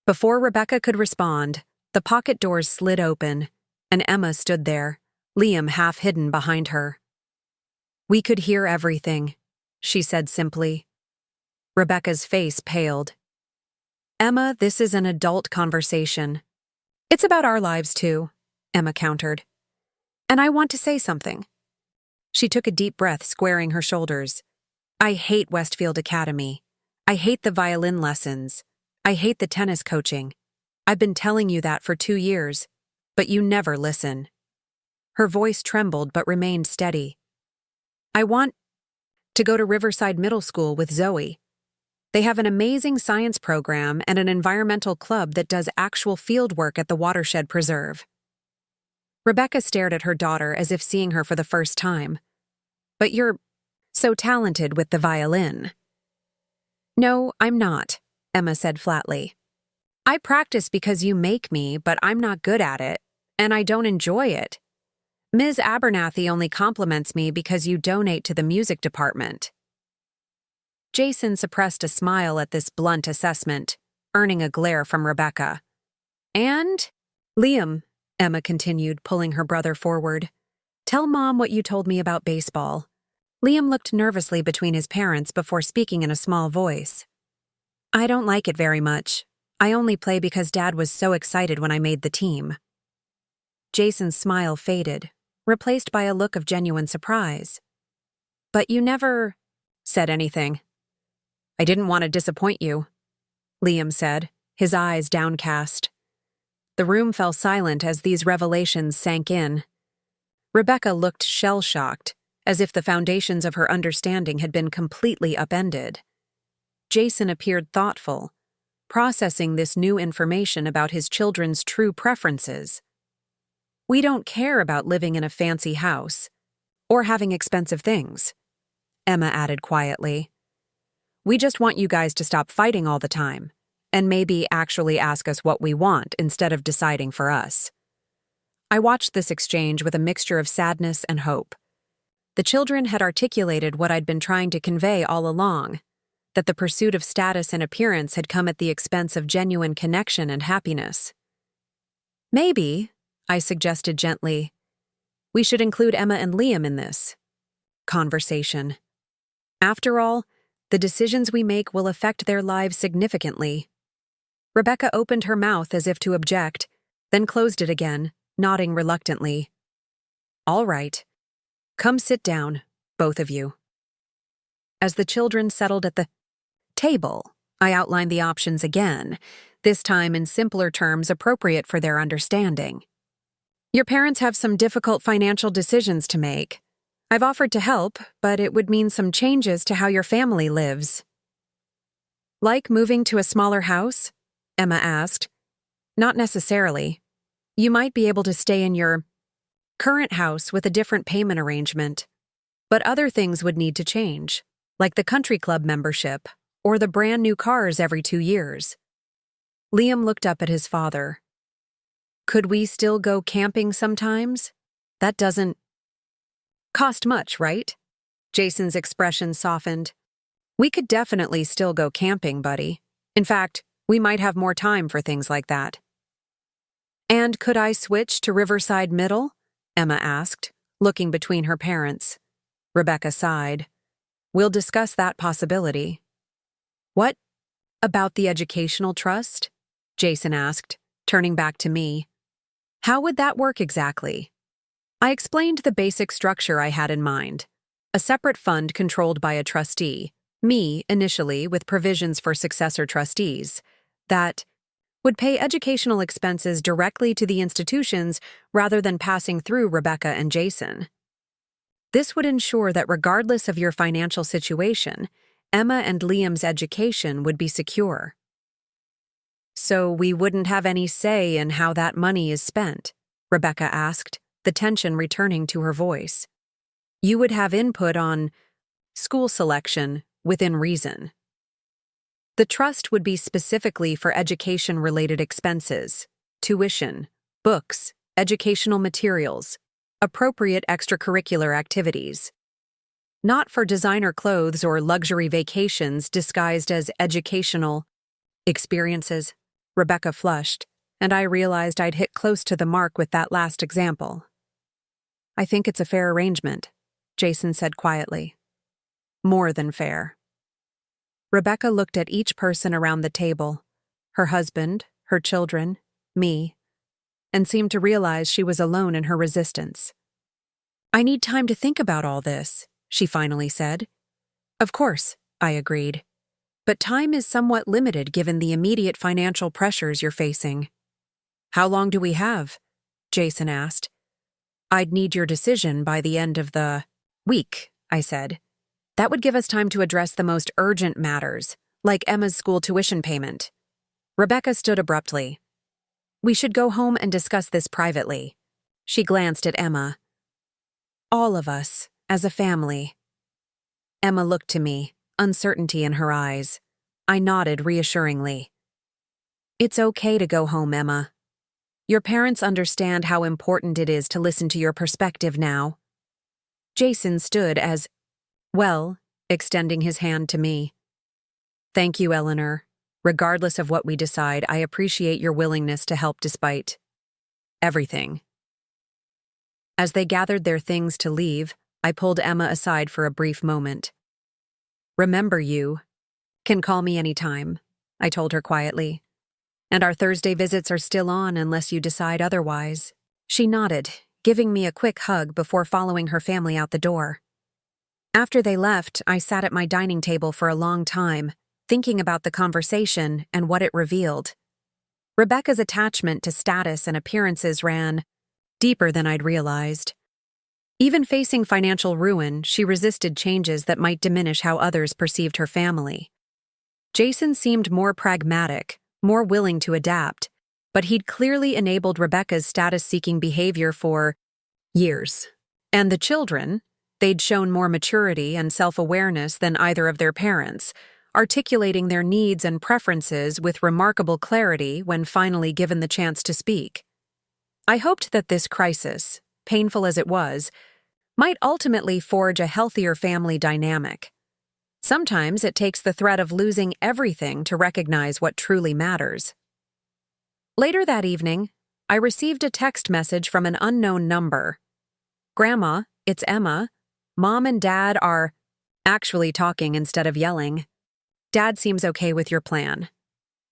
Speaker 1: Before Rebecca could respond, the pocket doors slid open, and Emma stood there, Liam half hidden behind her. We could hear everything, she said simply. Rebecca's face paled. Emma, this is an adult conversation. It's about our lives too, Emma countered. And I want to say something. She took a deep breath, squaring her shoulders. I hate Westfield Academy. I hate the violin lessons. I hate the tennis coaching. I've been telling you that for 2 years, but you never listen. Her voice trembled but remained steady. I want to go to Riverside Middle School with Zoe. They have an amazing science program and an environmental club that does actual field work at the Watershed Preserve. Rebecca stared at her daughter as if seeing her for the first time. But you're so talented with the violin. No, I'm not, Emma said flatly. I practice because you make me, but I'm not good at it, and I don't enjoy it. Ms. Abernathy only compliments me because you donate to the music department. Jason suppressed a smile at this blunt assessment, earning a glare from Rebecca. And? Liam, Emma continued, pulling her brother forward. Tell Mom what you told me about baseball. Liam looked nervously between his parents before speaking in a small voice. I don't like it very much. I only play because Dad was so excited when I made the team. Jason's smile faded, replaced by a look of genuine surprise. But you never said anything. I didn't want to disappoint you, Liam said, his eyes downcast. The room fell silent as these revelations sank in. Rebecca looked shell-shocked, as if the foundations of her understanding had been completely upended. Jason appeared thoughtful, processing this new information about his children's true preferences. We don't care about living in a fancy house or having expensive things, Emma added quietly. We just want you guys to stop fighting all the time and maybe actually ask us what we want instead of deciding for us. I watched this exchange with a mixture of sadness and hope. The children had articulated what I'd been trying to convey all along, that the pursuit of status and appearance had come at the expense of genuine connection and happiness. Maybe, I suggested gently, we should include Emma and Liam in this conversation. After all, the decisions we make will affect their lives significantly. Rebecca opened her mouth as if to object, then closed it again, nodding reluctantly. All right. Come sit down, both of you. As the children settled at the table, I outlined the options again, this time in simpler terms appropriate for their understanding. Your parents have some difficult financial decisions to make. I've offered to help, but it would mean some changes to how your family lives. Like moving to a smaller house? Emma asked. Not necessarily. You might be able to stay in your current house with a different payment arrangement. But other things would need to change, like the country club membership or the brand new cars every 2 years. Liam looked up at his father. Could we still go camping sometimes? That doesn't cost much, right? Jason's expression softened. We could definitely still go camping, buddy. In fact, we might have more time for things like that. And could I switch to Riverside Middle? Emma asked, looking between her parents. Rebecca sighed. We'll discuss that possibility. What about the educational trust? Jason asked, turning back to me. How would that work exactly? I explained the basic structure I had in mind. A separate fund controlled by a trustee, me initially with provisions for successor trustees, that would pay educational expenses directly to the institutions rather than passing through Rebecca and Jason. This would ensure that regardless of your financial situation, Emma and Liam's education would be secure. So we wouldn't have any say in how that money is spent? Rebecca asked, the tension returning to her voice. You would have input on school selection within reason. The trust would be specifically for education-related expenses, tuition, books, educational materials, appropriate extracurricular activities. Not for designer clothes or luxury vacations disguised as educational experiences. Rebecca flushed, and I realized I'd hit close to the mark with that last example. I think it's a fair arrangement, Jason said quietly. More than fair. Rebecca looked at each person around the table, her husband, her children, me, and seemed to realize she was alone in her resistance. I need time to think about all this, she finally said. Of course, I agreed. But time is somewhat limited given the immediate financial pressures you're facing. How long do we have? Jason asked. I'd need your decision by the end of the week, I said. That would give us time to address the most urgent matters, like Emma's school tuition payment. Rebecca stood abruptly. We should go home and discuss this privately. She glanced at Emma. All of us, as a family. Emma looked to me, uncertainty in her eyes. I nodded reassuringly. It's okay to go home, Emma. Your parents understand how important it is to listen to your perspective now. Jason stood as well, extending his hand to me. Thank you, Eleanor. Regardless of what we decide, I appreciate your willingness to help despite everything. As they gathered their things to leave, I pulled Emma aside for a brief moment. Remember, you can call me anytime, I told her quietly. And our Thursday visits are still on unless you decide otherwise. She nodded, giving me a quick hug before following her family out the door. After they left, I sat at my dining table for a long time, thinking about the conversation and what it revealed. Rebecca's attachment to status and appearances ran deeper than I'd realized. Even facing financial ruin, she resisted changes that might diminish how others perceived her family. Jason seemed more pragmatic, more willing to adapt, but he'd clearly enabled Rebecca's status-seeking behavior for years. And the children, they'd shown more maturity and self-awareness than either of their parents, articulating their needs and preferences with remarkable clarity when finally given the chance to speak. I hoped that this crisis, painful as it was, might ultimately forge a healthier family dynamic. Sometimes it takes the threat of losing everything to recognize what truly matters. Later that evening, I received a text message from an unknown number. "Grandma, it's Emma. Mom and Dad are actually talking instead of yelling. Dad seems okay with your plan.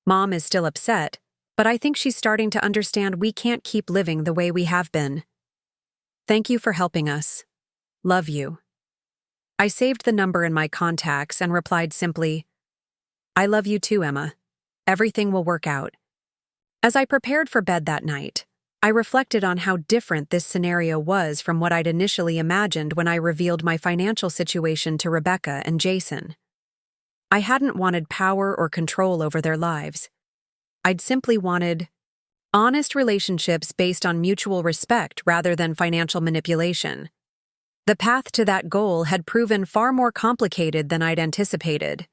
Speaker 1: Mom is still upset, but I think she's starting to understand we can't keep living the way we have been. Thank you for helping us. Love you." I saved the number in my contacts and replied simply, "I love you too, Emma. Everything will work out." As I prepared for bed that night, I reflected on how different this scenario was from what I'd initially imagined when I revealed my financial situation to Rebecca and Jason. I hadn't wanted power or control over their lives. I'd simply wanted honest relationships based on mutual respect rather than financial manipulation. The path to that goal had proven far more complicated than I'd anticipated,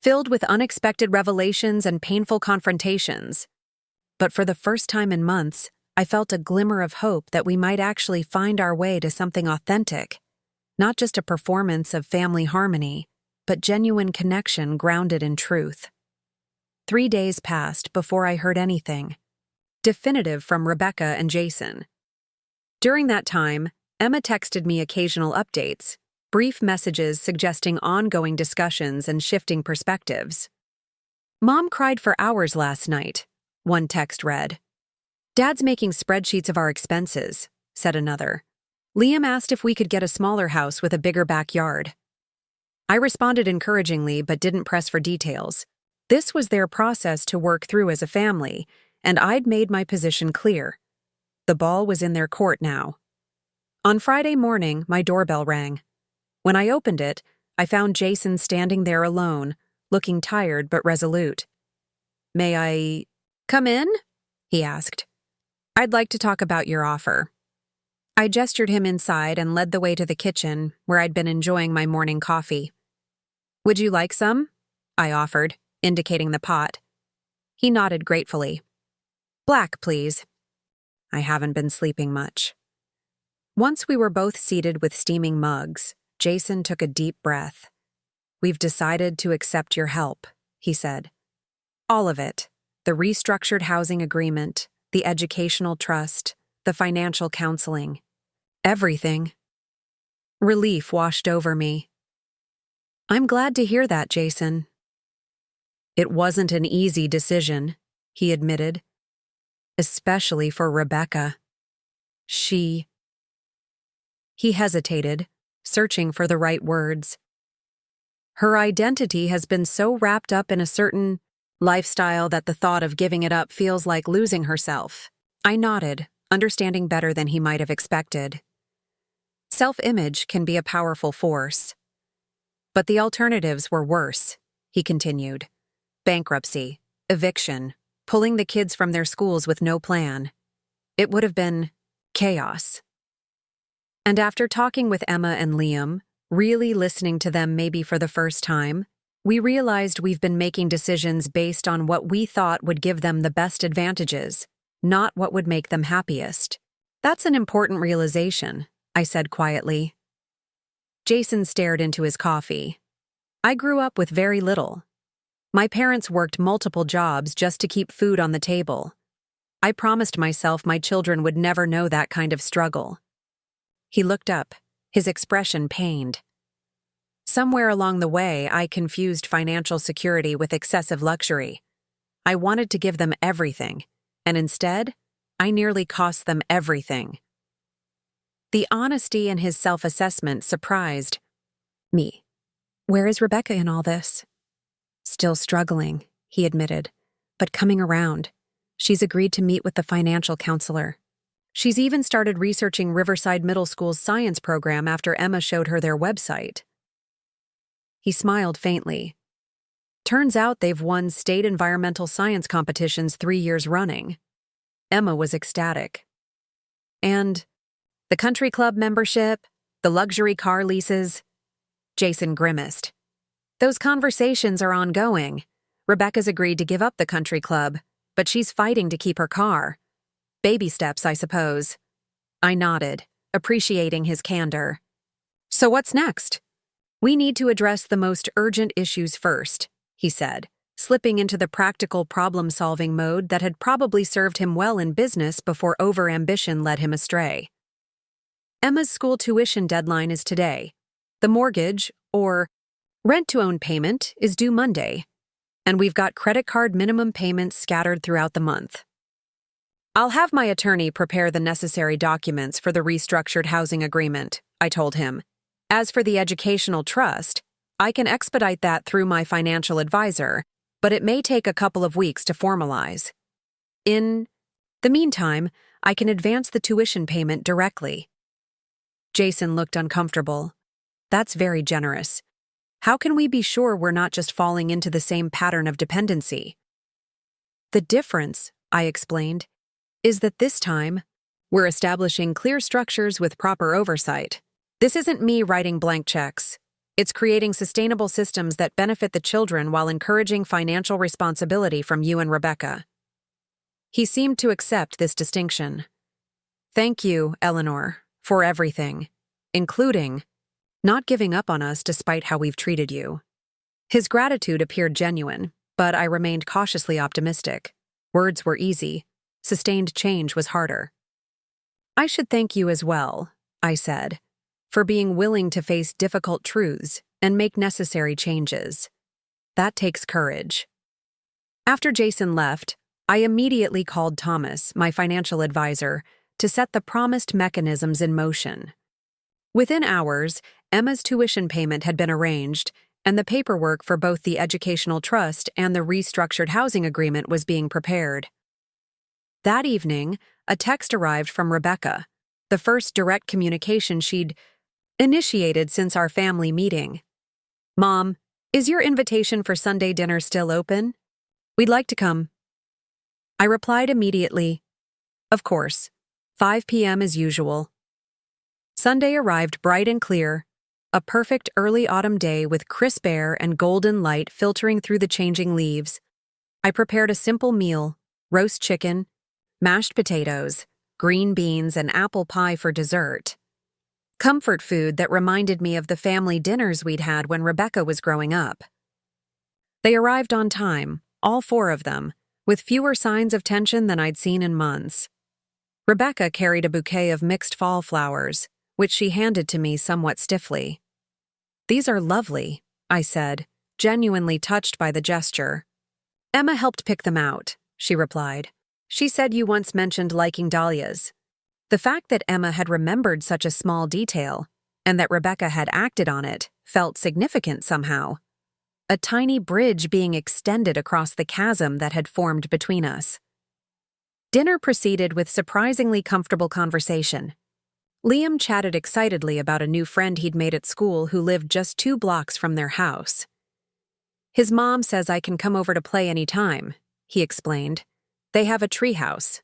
Speaker 1: filled with unexpected revelations and painful confrontations. But for the first time in months, I felt a glimmer of hope that we might actually find our way to something authentic, not just a performance of family harmony, but genuine connection grounded in truth. 3 days passed before I heard anything definitive from Rebecca and Jason. During that time, Emma texted me occasional updates, brief messages suggesting ongoing discussions and shifting perspectives. "Mom cried for hours last night," one text read. "Dad's making spreadsheets of our expenses," said another. "Liam asked if we could get a smaller house with a bigger backyard." I responded encouragingly but didn't press for details. This was their process to work through as a family, and I'd made my position clear. The ball was in their court now. On Friday morning, my doorbell rang. When I opened it, I found Jason standing there alone, looking tired but resolute. "May I come in?" he asked. "I'd like to talk about your offer." I gestured him inside and led the way to the kitchen, where I'd been enjoying my morning coffee. "Would you like some?" I offered, indicating the pot. He nodded gratefully. "Black, please." I haven't been sleeping much. Once we were both seated with steaming mugs, Jason took a deep breath. "We've decided to accept your help," he said. "All of it. The restructured housing agreement, the educational trust, the financial counseling. Everything." Relief washed over me. "I'm glad to hear that, Jason." "It wasn't an easy decision," he admitted. "Especially for Rebecca. He hesitated, searching for the right words. "Her identity has been so wrapped up in a certain lifestyle that the thought of giving it up feels like losing herself." I nodded, understanding better than he might have expected. Self-image can be a powerful force. "But the alternatives were worse," he continued. "Bankruptcy, eviction, pulling the kids from their schools with no plan. It would have been chaos." And after talking with Emma and Liam, really listening to them maybe for the first time, we realized we've been making decisions based on what we thought would give them the best advantages, not what would make them happiest. "That's an important realization," I said quietly. Jason stared into his coffee. "I grew up with very little. My parents worked multiple jobs just to keep food on the table. I promised myself my children would never know that kind of struggle." He looked up, his expression pained. "Somewhere along the way, I confused financial security with excessive luxury. I wanted to give them everything, and instead, I nearly cost them everything." The honesty in his self-assessment surprised me. "Where is Rebecca in all this?" "Still struggling," he admitted, "but coming around. She's agreed to meet with the financial counselor. She's even started researching Riverside Middle School's science program after Emma showed her their website." He smiled faintly. Turns out they've won state environmental science competitions 3 years running. Emma was ecstatic. And the country club membership, the luxury car leases? Jason grimaced. Those conversations are ongoing. Rebecca's agreed to give up the country club, but she's fighting to keep her car. Baby steps, I suppose. I nodded, appreciating his candor. So what's next? We need to address the most urgent issues first, he said, slipping into the practical problem-solving mode that had probably served him well in business before over-ambition led him astray. Emma's school tuition deadline is today. The mortgage, or rent-to-own payment, is due Monday, and we've got credit card minimum payments scattered throughout the month. I'll have my attorney prepare the necessary documents for the restructured housing agreement, I told him. As for the educational trust, I can expedite that through my financial advisor, but it may take a couple of weeks to formalize. In the meantime, I can advance the tuition payment directly. Jason looked uncomfortable. That's very generous. How can we be sure we're not just falling into the same pattern of dependency? The difference, I explained, is that this time, we're establishing clear structures with proper oversight. This isn't me writing blank checks. It's creating sustainable systems that benefit the children while encouraging financial responsibility from you and Rebecca. He seemed to accept this distinction. Thank you, Eleanor, for everything, including not giving up on us despite how we've treated you. His gratitude appeared genuine, but I remained cautiously optimistic. Words were easy. Sustained change was harder. I should thank you as well, I said, for being willing to face difficult truths and make necessary changes. That takes courage. After Jason left, I immediately called Thomas, my financial advisor, to set the promised mechanisms in motion. Within hours, Emma's tuition payment had been arranged, and the paperwork for both the educational trust and the restructured housing agreement was being prepared. That evening, a text arrived from Rebecca, the first direct communication she'd initiated since our family meeting. Mom, is your invitation for Sunday dinner still open? We'd like to come. I replied immediately, of course, 5 p.m. as usual. Sunday arrived bright and clear, a perfect early autumn day with crisp air and golden light filtering through the changing leaves. I prepared a simple meal, roast chicken, mashed potatoes, green beans, and apple pie for dessert. Comfort food that reminded me of the family dinners we'd had when Rebecca was growing up. They arrived on time, all 4 of them, with fewer signs of tension than I'd seen in months. Rebecca carried a bouquet of mixed fall flowers, which she handed to me somewhat stiffly. These are lovely, I said, genuinely touched by the gesture. Emma helped pick them out, she replied. She said you once mentioned liking dahlias. The fact that Emma had remembered such a small detail, and that Rebecca had acted on it, felt significant somehow. A tiny bridge being extended across the chasm that had formed between us. Dinner proceeded with surprisingly comfortable conversation. Liam chatted excitedly about a new friend he'd made at school who lived just 2 blocks from their house. His mom says I can come over to play any time, he explained. They have a treehouse.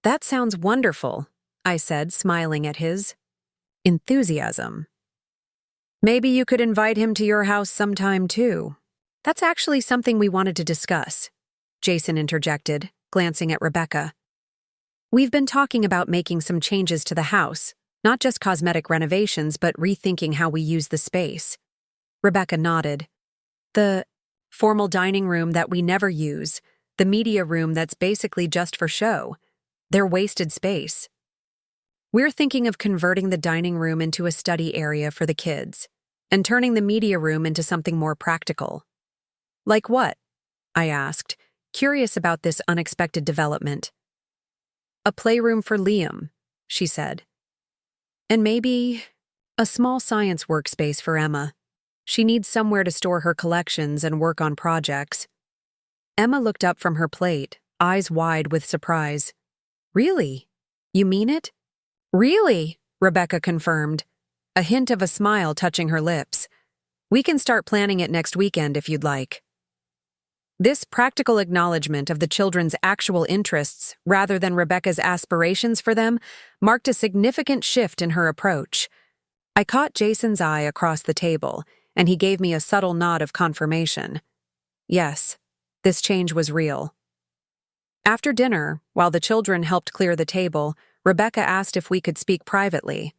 Speaker 1: That sounds wonderful, I said, smiling at his enthusiasm. Maybe you could invite him to your house sometime too. That's actually something we wanted to discuss, Jason interjected, glancing at Rebecca. We've been talking about making some changes to the house, not just cosmetic renovations, but rethinking how we use the space. Rebecca nodded. The formal dining room that we never use, the media room that's basically just for show. They're wasted space. We're thinking of converting the dining room into a study area for the kids, and turning the media room into something more practical. Like what? I asked, curious about this unexpected development. A playroom for Liam, she said. And maybe a small science workspace for Emma. She needs somewhere to store her collections and work on projects. Emma looked up from her plate, eyes wide with surprise. Really? You mean it? Really? Rebecca confirmed, a hint of a smile touching her lips. We can start planning it next weekend if you'd like. This practical acknowledgement of the children's actual interests rather than Rebecca's aspirations for them marked a significant shift in her approach. I caught Jason's eye across the table, and he gave me a subtle nod of confirmation. Yes, this change was real. After dinner, while the children helped clear the table, Rebecca asked if we could speak privately.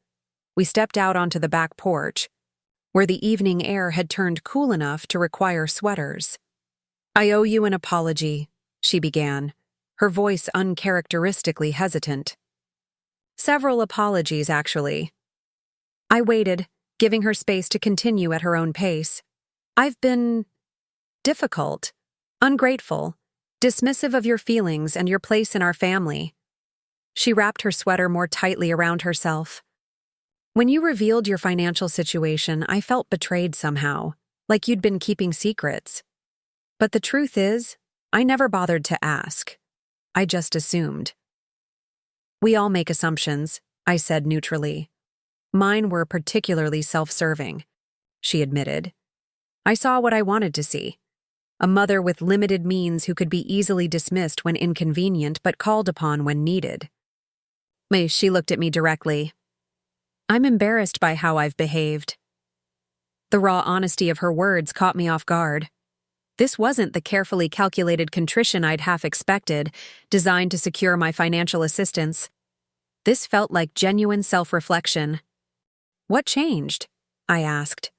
Speaker 1: We stepped out onto the back porch, where the evening air had turned cool enough to require sweaters. "I owe you an apology," she began, her voice uncharacteristically hesitant. "Several apologies, actually." I waited, giving her space to continue at her own pace. "I've been difficult, ungrateful, dismissive of your feelings and your place in our family." She wrapped her sweater more tightly around herself. "When you revealed your financial situation, I felt betrayed somehow, like you'd been keeping secrets. But the truth is, I never bothered to ask. I just assumed." "We all make assumptions," I said neutrally. "Mine were particularly self-serving," she admitted. "I saw what I wanted to see. A mother with limited means who could be easily dismissed when inconvenient but called upon when needed." She looked at me directly. "I'm embarrassed by how I've behaved." The raw honesty of her words caught me off guard. This wasn't the carefully calculated contrition I'd half expected, designed to secure my financial assistance. This felt like genuine self-reflection. "What changed?" I asked.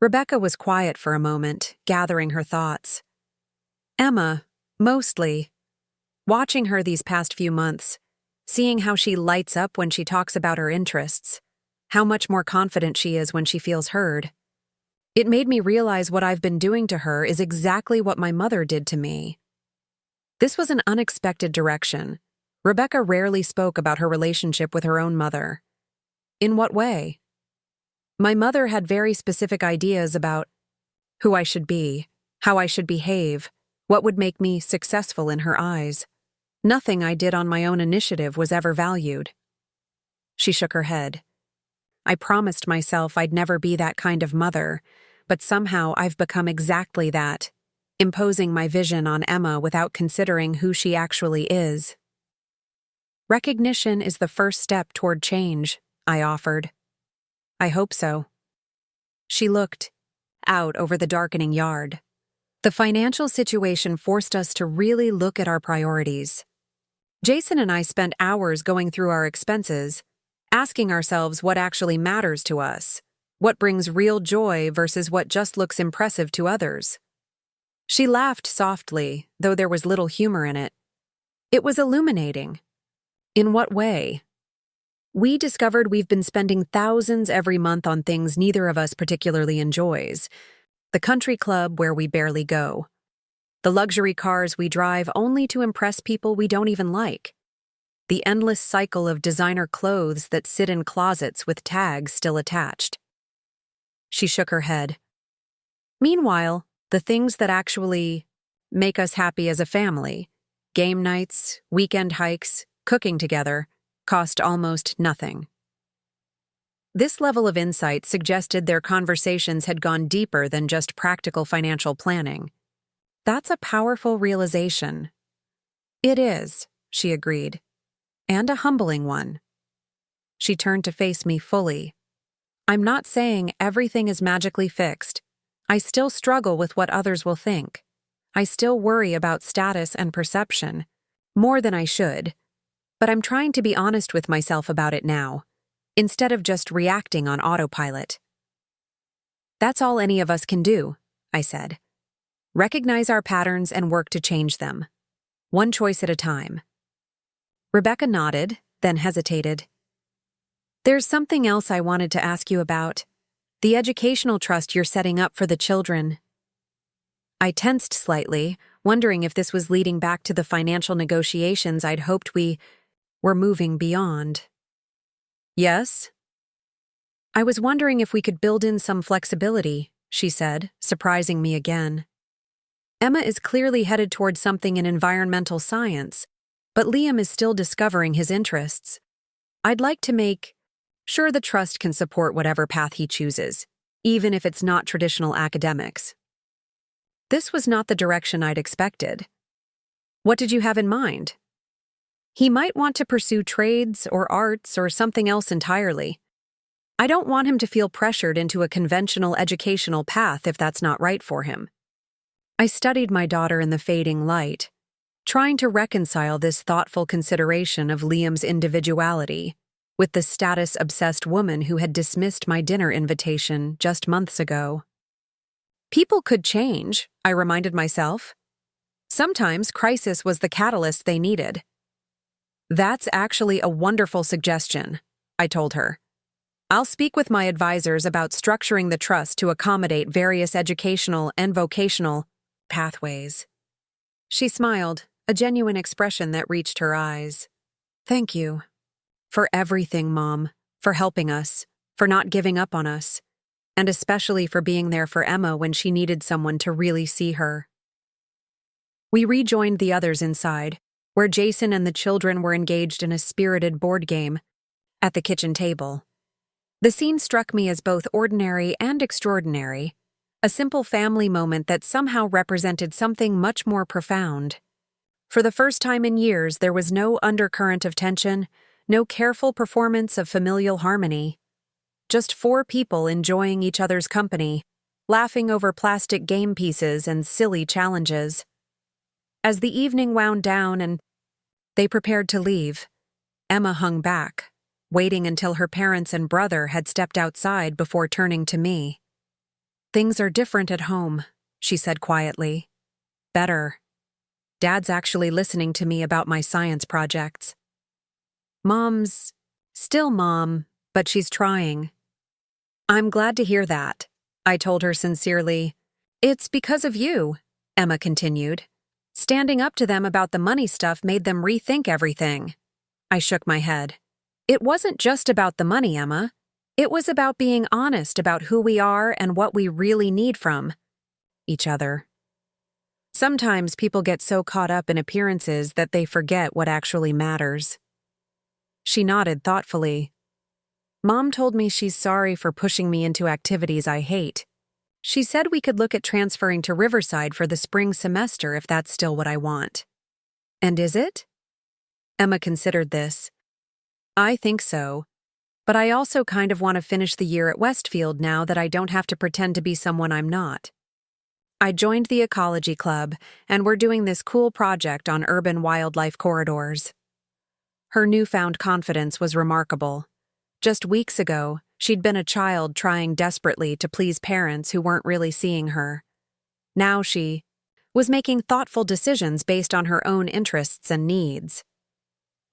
Speaker 1: Rebecca was quiet for a moment, gathering her thoughts. "Emma, mostly. Watching her these past few months, seeing how she lights up when she talks about her interests, how much more confident she is when she feels heard. It made me realize what I've been doing to her is exactly what my mother did to me." This was an unexpected direction. Rebecca rarely spoke about her relationship with her own mother. "In what way?" "My mother had very specific ideas about who I should be, how I should behave, what would make me successful in her eyes. Nothing I did on my own initiative was ever valued." She shook her head. "I promised myself I'd never be that kind of mother, but somehow I've become exactly that, imposing my vision on Emma without considering who she actually is." "Recognition is the first step toward change," I offered. "I hope so." She looked out over the darkening yard. The financial situation forced us to really look at our priorities. Jason and I spent hours going through our expenses, asking ourselves what actually matters to us, what brings real joy versus what just looks impressive to others. She laughed softly, though there was little humor in it. It was illuminating. "In what way?" "We discovered we've been spending thousands every month on things neither of us particularly enjoys. The country club where we barely go. The luxury cars we drive only to impress people we don't even like. The endless cycle of designer clothes that sit in closets with tags still attached." She shook her head. "Meanwhile, the things that actually make us happy as a family, game nights, weekend hikes, cooking together, cost almost nothing." This level of insight suggested their conversations had gone deeper than just practical financial planning. That's a powerful realization. "It is," she agreed, "and a humbling one." She turned to face me fully. "I'm not saying everything is magically fixed. I still struggle with what others will think. I still worry about status and perception, more than I should. But I'm trying to be honest with myself about it now, instead of just reacting on autopilot." "That's all any of us can do," I said. "Recognize our patterns and work to change them. One choice at a time." Rebecca nodded, then hesitated. "There's something else I wanted to ask you about. The educational trust you're setting up for the children." I tensed slightly, wondering if this was leading back to the financial negotiations I'd hoped we were moving beyond. "Yes?" "I was wondering if we could build in some flexibility," she said, surprising me again. "Emma is clearly headed toward something in environmental science, but Liam is still discovering his interests. I'd like to make sure the trust can support whatever path he chooses, even if it's not traditional academics." This was not the direction I'd expected. What did you have in mind? He might want to pursue trades or arts or something else entirely. I don't want him to feel pressured into a conventional educational path if that's not right for him. I studied my daughter in the fading light, trying to reconcile this thoughtful consideration of Liam's individuality with the status-obsessed woman who had dismissed my dinner invitation just months ago. People could change, I reminded myself. Sometimes crisis was the catalyst they needed. That's actually a wonderful suggestion, I told her. I'll speak with my advisors about structuring the trust to accommodate various educational and vocational pathways. She smiled, a genuine expression that reached her eyes. Thank you. For everything, Mom. For helping us. For not giving up on us. And especially for being there for Emma when she needed someone to really see her. We rejoined the others inside, where Jason and the children were engaged in a spirited board game at the kitchen table. The scene struck me as both ordinary and extraordinary, a simple family moment that somehow represented something much more profound. For the first time in years, there was no undercurrent of tension, no careful performance of familial harmony. Just 4 people enjoying each other's company, laughing over plastic game pieces and silly challenges. As the evening wound down and they prepared to leave, Emma hung back, waiting until her parents and brother had stepped outside before turning to me. Things are different at home, she said quietly. Better. Dad's actually listening to me about my science projects. Mom's still Mom, but she's trying. I'm glad to hear that, I told her sincerely. It's because of you, Emma continued. Standing up to them about the money stuff made them rethink everything. I shook my head. It wasn't just about the money, Emma. It was about being honest about who we are and what we really need from each other. Sometimes people get so caught up in appearances that they forget what actually matters. She nodded thoughtfully. Mom told me she's sorry for pushing me into activities I hate. She said we could look at transferring to Riverside for the spring semester if that's still what I want. And is it? Emma considered this. I think so. But I also kind of want to finish the year at Westfield now that I don't have to pretend to be someone I'm not. I joined the ecology club, and we're doing this cool project on urban wildlife corridors. Her newfound confidence was remarkable. Just weeks ago, she'd been a child trying desperately to please parents who weren't really seeing her. Now she was making thoughtful decisions based on her own interests and needs.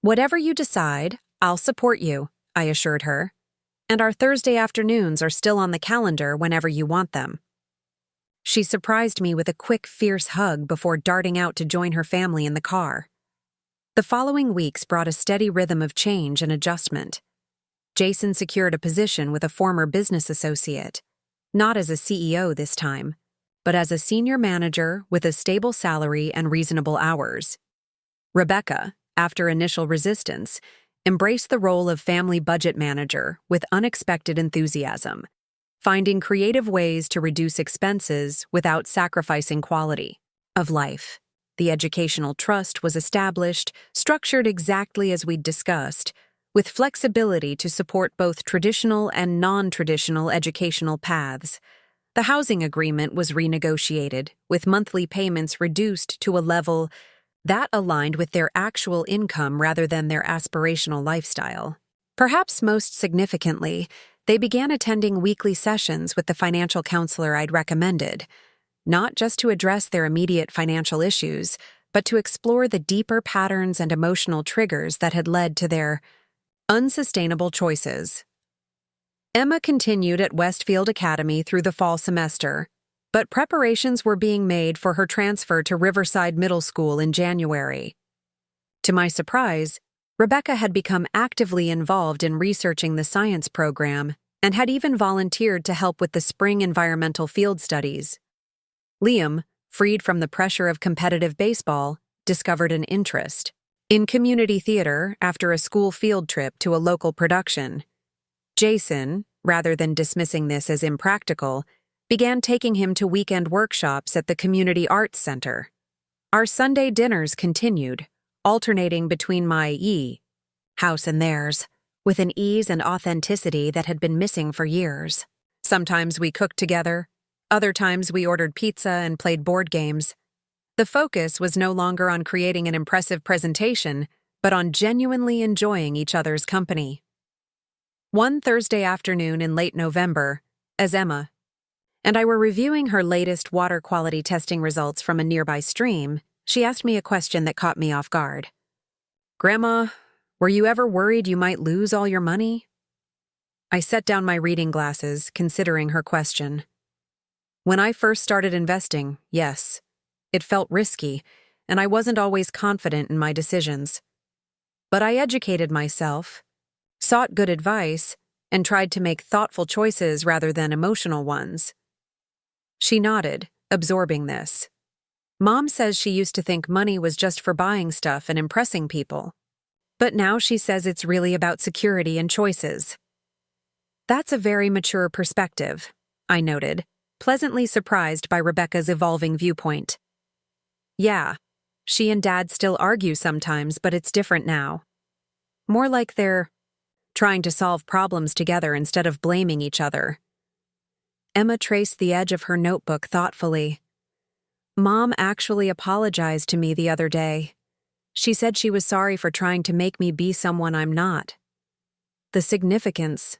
Speaker 1: Whatever you decide, I'll support you, I assured her. And our Thursday afternoons are still on the calendar whenever you want them. She surprised me with a quick, fierce hug before darting out to join her family in the car. The following weeks brought a steady rhythm of change and adjustment. Jason secured a position with a former business associate, not as a CEO this time, but as a senior manager with a stable salary and reasonable hours. Rebecca, after initial resistance, embraced the role of family budget manager with unexpected enthusiasm, finding creative ways to reduce expenses without sacrificing quality of life. The educational trust was established, structured exactly as we'd discussed, with flexibility to support both traditional and non-traditional educational paths. The housing agreement was renegotiated, with monthly payments reduced to a level that aligned with their actual income rather than their aspirational lifestyle. Perhaps most significantly, they began attending weekly sessions with the financial counselor I'd recommended, not just to address their immediate financial issues, but to explore the deeper patterns and emotional triggers that had led to their unsustainable choices. Emma continued at Westfield Academy through the fall semester, but preparations were being made for her transfer to Riverside Middle School in January. To my surprise, Rebecca had become actively involved in researching the science program and had even volunteered to help with the spring environmental field studies. Liam, freed from the pressure of competitive baseball, discovered an interest in community theater after a school field trip to a local production. Jason, rather than dismissing this as impractical, began taking him to weekend workshops at the Community Arts Center. Our Sunday dinners continued, alternating between my house and theirs, with an ease and authenticity that had been missing for years. Sometimes we cooked together, other times we ordered pizza and played board games. The focus was no longer on creating an impressive presentation, but on genuinely enjoying each other's company. One Thursday afternoon in late November, as Emma and I were reviewing her latest water quality testing results from a nearby stream, she asked me a question that caught me off guard. "Grandma, were you ever worried you might lose all your money?" I set down my reading glasses, considering her question. When I first started investing, yes, it felt risky, and I wasn't always confident in my decisions. But I educated myself, sought good advice, and tried to make thoughtful choices rather than emotional ones. She nodded, absorbing this. Mom says she used to think money was just for buying stuff and impressing people. But now she says it's really about security and choices. That's a very mature perspective, I noted, pleasantly surprised by Rebecca's evolving viewpoint. Yeah, she and Dad still argue sometimes, but it's different now. More like they're trying to solve problems together instead of blaming each other. Emma traced the edge of her notebook thoughtfully. Mom actually apologized to me the other day. She said she was sorry for trying to make me be someone I'm not. The significance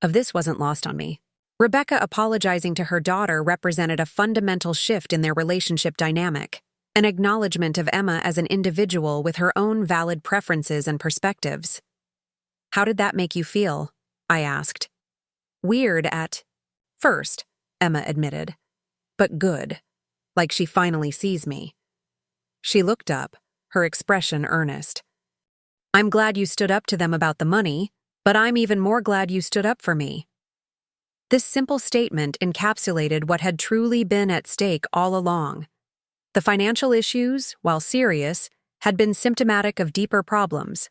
Speaker 1: of this wasn't lost on me. Rebecca apologizing to her daughter represented a fundamental shift in their relationship dynamic, an acknowledgement of Emma as an individual with her own valid preferences and perspectives. "How did that make you feel?" I asked. "Weird at first," Emma admitted, "but good, like she finally sees me." She looked up, her expression earnest. "I'm glad you stood up to them about the money, but I'm even more glad you stood up for me." This simple statement encapsulated what had truly been at stake all along. The financial issues, while serious, had been symptomatic of deeper problems.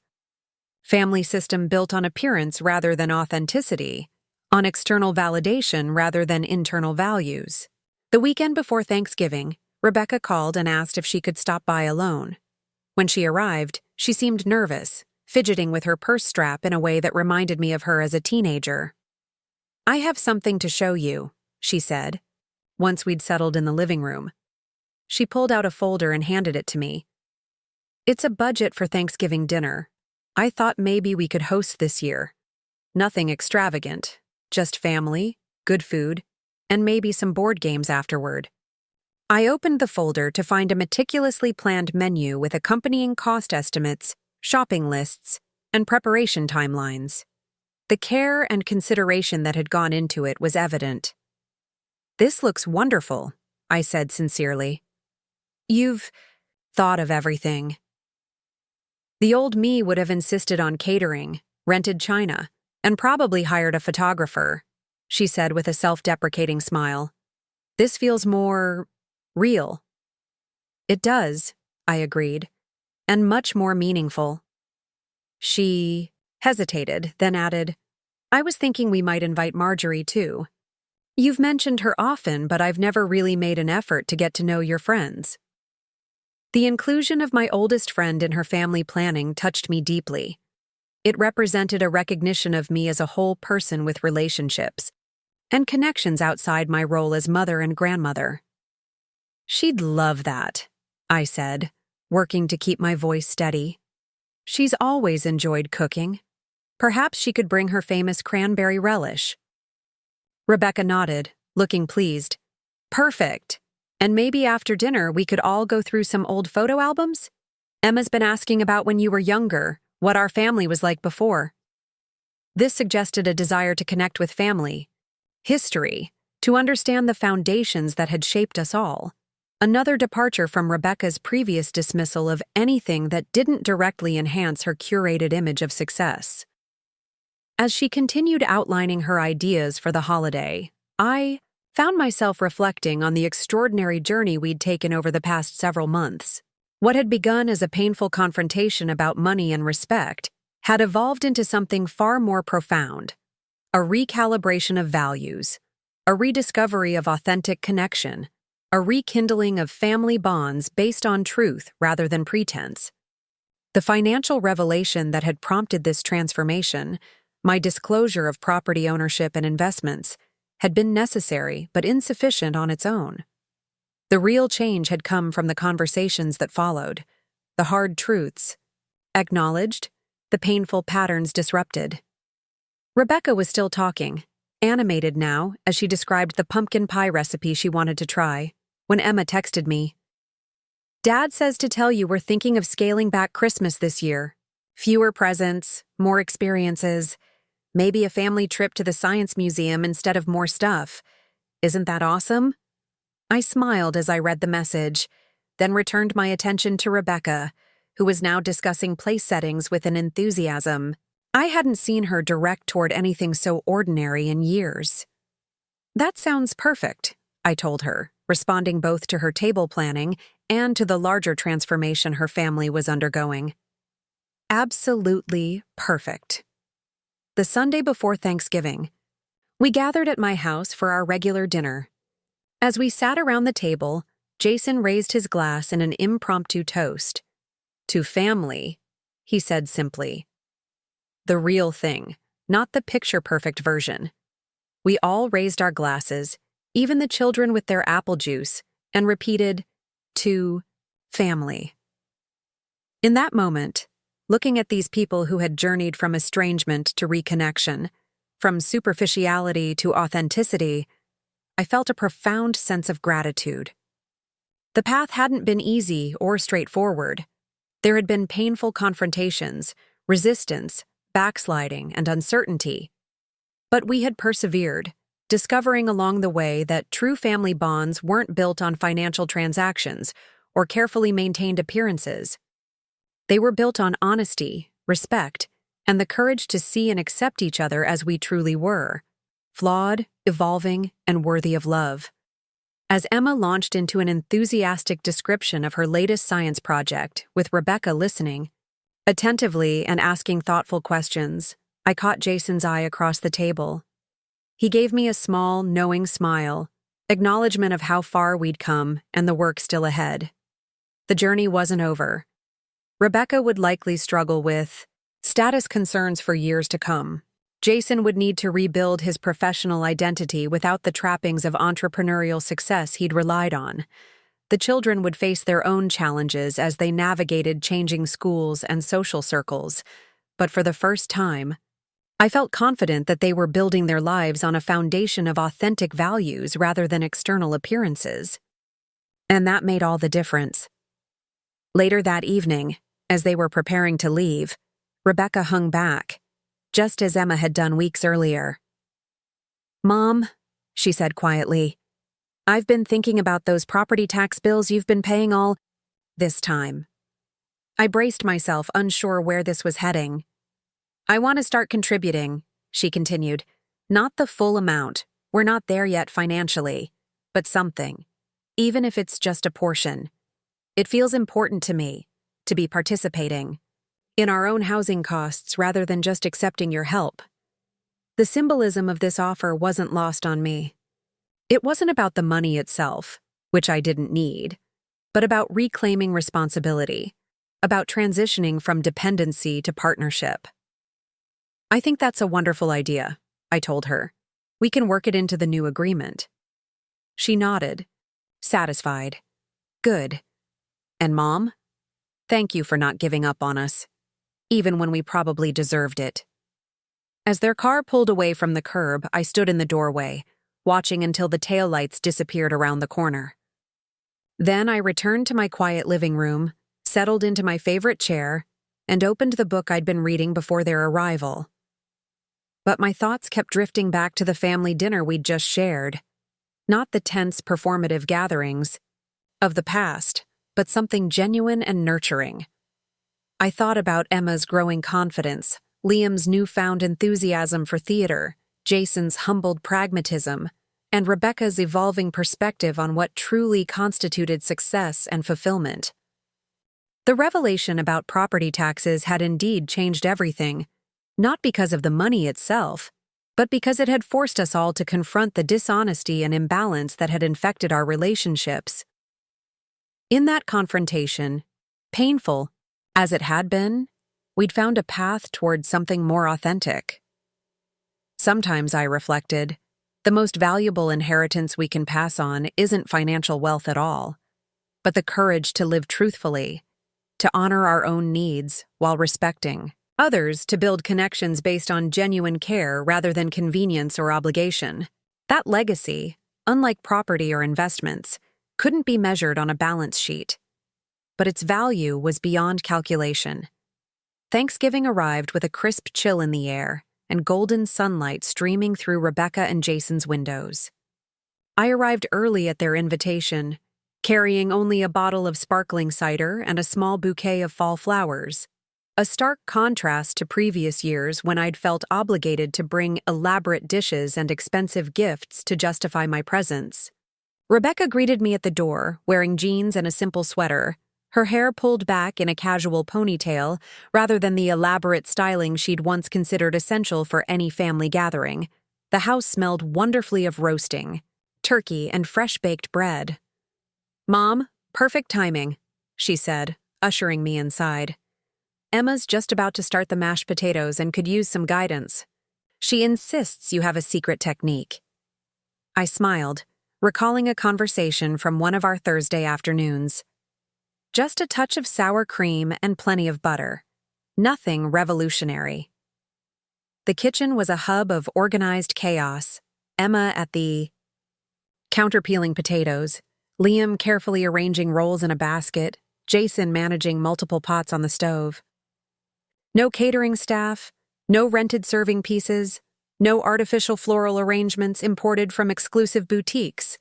Speaker 1: Family system built on appearance rather than authenticity, on external validation rather than internal values. The weekend before Thanksgiving, Rebecca called and asked if she could stop by alone. When she arrived, she seemed nervous, fidgeting with her purse strap in a way that reminded me of her as a teenager. "I have something to show you," she said, once we'd settled in the living room. She pulled out a folder and handed it to me. "It's a budget for Thanksgiving dinner. I thought maybe we could host this year. Nothing extravagant, just family, good food, and maybe some board games afterward." I opened the folder to find a meticulously planned menu with accompanying cost estimates, shopping lists, and preparation timelines. The care and consideration that had gone into it was evident. "This looks wonderful," I said sincerely. "You've thought of everything." The old me would have insisted on catering, rented china, and probably hired a photographer, she said with a self-deprecating smile. "This feels more real." "It does," I agreed, "and much more meaningful." She hesitated, then added, "I was thinking we might invite Marjorie too. You've mentioned her often, but I've never really made an effort to get to know your friends." The inclusion of my oldest friend in her family planning touched me deeply. It represented a recognition of me as a whole person with relationships and connections outside my role as mother and grandmother. "She'd love that," I said, working to keep my voice steady. "She's always enjoyed cooking. Perhaps she could bring her famous cranberry relish." Rebecca nodded, looking pleased. "Perfect. And maybe after dinner we could all go through some old photo albums? Emma's been asking about when you were younger, what our family was like before." This suggested a desire to connect with family, history, to understand the foundations that had shaped us all. Another departure from Rebecca's previous dismissal of anything that didn't directly enhance her curated image of success. As she continued outlining her ideas for the holiday, I found myself reflecting on the extraordinary journey we'd taken over the past several months. What had begun as a painful confrontation about money and respect had evolved into something far more profound, a recalibration of values, a rediscovery of authentic connection, a rekindling of family bonds based on truth rather than pretense. The financial revelation that had prompted this transformation, my disclosure of property ownership and investments, had been necessary but insufficient on its own. The real change had come from the conversations that followed, the hard truths acknowledged, the painful patterns disrupted. Rebecca was still talking, animated now as she described the pumpkin pie recipe she wanted to try, when Emma texted me. "Dad says to tell you we're thinking of scaling back Christmas this year. Fewer presents, more experiences, maybe a family trip to the science museum instead of more stuff. Isn't that awesome?" I smiled as I read the message, then returned my attention to Rebecca, who was now discussing place settings with an enthusiasm I hadn't seen her direct toward anything so ordinary in years. "That sounds perfect," I told her, responding both to her table planning and to the larger transformation her family was undergoing. Absolutely perfect. The Sunday before Thanksgiving, we gathered at my house for our regular dinner. As we sat around the table, Jason raised his glass in an impromptu toast. "To family," he said simply. The real thing, not the picture-perfect version. We all raised our glasses, even the children with their apple juice, and repeated, "To family." In that moment, looking at these people who had journeyed from estrangement to reconnection, from superficiality to authenticity, I felt a profound sense of gratitude. The path hadn't been easy or straightforward. There had been painful confrontations, resistance, backsliding, and uncertainty. But we had persevered, discovering along the way that true family bonds weren't built on financial transactions or carefully maintained appearances. They were built on honesty, respect, and the courage to see and accept each other as we truly were, flawed, evolving, and worthy of love. As Emma launched into an enthusiastic description of her latest science project, with Rebecca listening, attentively and asking thoughtful questions, I caught Jason's eye across the table. He gave me a small, knowing smile, acknowledgement of how far we'd come and the work still ahead. The journey wasn't over. Rebecca would likely struggle with status concerns for years to come. Jason would need to rebuild his professional identity without the trappings of entrepreneurial success he'd relied on. The children would face their own challenges as they navigated changing schools and social circles, but for the first time, I felt confident that they were building their lives on a foundation of authentic values rather than external appearances. And that made all the difference. Later that evening, as they were preparing to leave, Rebecca hung back, just as Emma had done weeks earlier. "Mom," she said quietly, "I've been thinking about those property tax bills you've been paying all this time." I braced myself, unsure where this was heading. "I want to start contributing," she continued. "Not the full amount. We're not there yet financially, but something, even if it's just a portion. It feels important to me to be participating in our own housing costs rather than just accepting your help." The symbolism of this offer wasn't lost on me. It wasn't about the money itself, which I didn't need, but about reclaiming responsibility, about transitioning from dependency to partnership. "I think that's a wonderful idea," I told her. "We can work it into the new agreement." She nodded, satisfied. "Good. And Mom, thank you for not giving up on us, even when we probably deserved it." As their car pulled away from the curb, I stood in the doorway, watching until the taillights disappeared around the corner. Then I returned to my quiet living room, settled into my favorite chair, and opened the book I'd been reading before their arrival. But my thoughts kept drifting back to the family dinner we'd just shared. Not the tense, performative gatherings of the past, but something genuine and nurturing. I thought about Emma's growing confidence, Liam's newfound enthusiasm for theater, Jason's humbled pragmatism, and Rebecca's evolving perspective on what truly constituted success and fulfillment. The revelation about property taxes had indeed changed everything, not because of the money itself, but because it had forced us all to confront the dishonesty and imbalance that had infected our relationships. In that confrontation, painful as it had been, we'd found a path toward something more authentic. Sometimes, I reflected, the most valuable inheritance we can pass on isn't financial wealth at all, but the courage to live truthfully, to honor our own needs while respecting others, to build connections based on genuine care rather than convenience or obligation. That legacy, unlike property or investments, couldn't be measured on a balance sheet, but its value was beyond calculation. Thanksgiving arrived with a crisp chill in the air and golden sunlight streaming through Rebecca and Jason's windows. I arrived early at their invitation, carrying only a bottle of sparkling cider and a small bouquet of fall flowers, a stark contrast to previous years when I'd felt obligated to bring elaborate dishes and expensive gifts to justify my presence. Rebecca greeted me at the door, wearing jeans and a simple sweater, her hair pulled back in a casual ponytail rather than the elaborate styling she'd once considered essential for any family gathering. The house smelled wonderfully of roasting, turkey, and fresh-baked bread. "Mom, perfect timing," she said, ushering me inside. "Emma's just about to start the mashed potatoes and could use some guidance. She insists you have a secret technique." I smiled, recalling a conversation from one of our Thursday afternoons. Just a touch of sour cream and plenty of butter. Nothing revolutionary. The kitchen was a hub of organized chaos. Emma at the counter peeling potatoes, Liam carefully arranging rolls in a basket, Jason managing multiple pots on the stove. No catering staff, no rented serving pieces, no artificial floral arrangements imported from exclusive boutiques,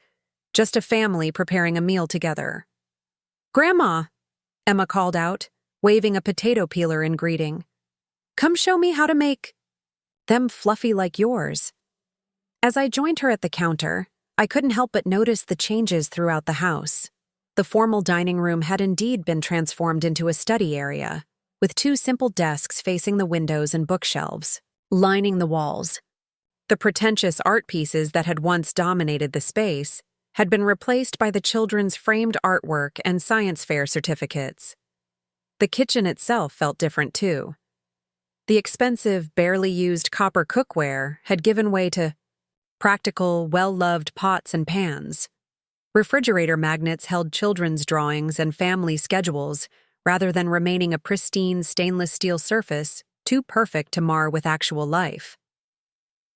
Speaker 1: just a family preparing a meal together. "Grandma," Emma called out, waving a potato peeler in greeting. "Come show me how to make them fluffy like yours." As I joined her at the counter, I couldn't help but notice the changes throughout the house. The formal dining room had indeed been transformed into a study area, with two simple desks facing the windows and bookshelves, lining the walls. The pretentious art pieces that had once dominated the space had been replaced by the children's framed artwork and science fair certificates. The kitchen itself felt different too. The expensive, barely used copper cookware had given way to practical, well-loved pots and pans. Refrigerator magnets held children's drawings and family schedules, rather than remaining a pristine stainless steel surface too perfect to mar with actual life.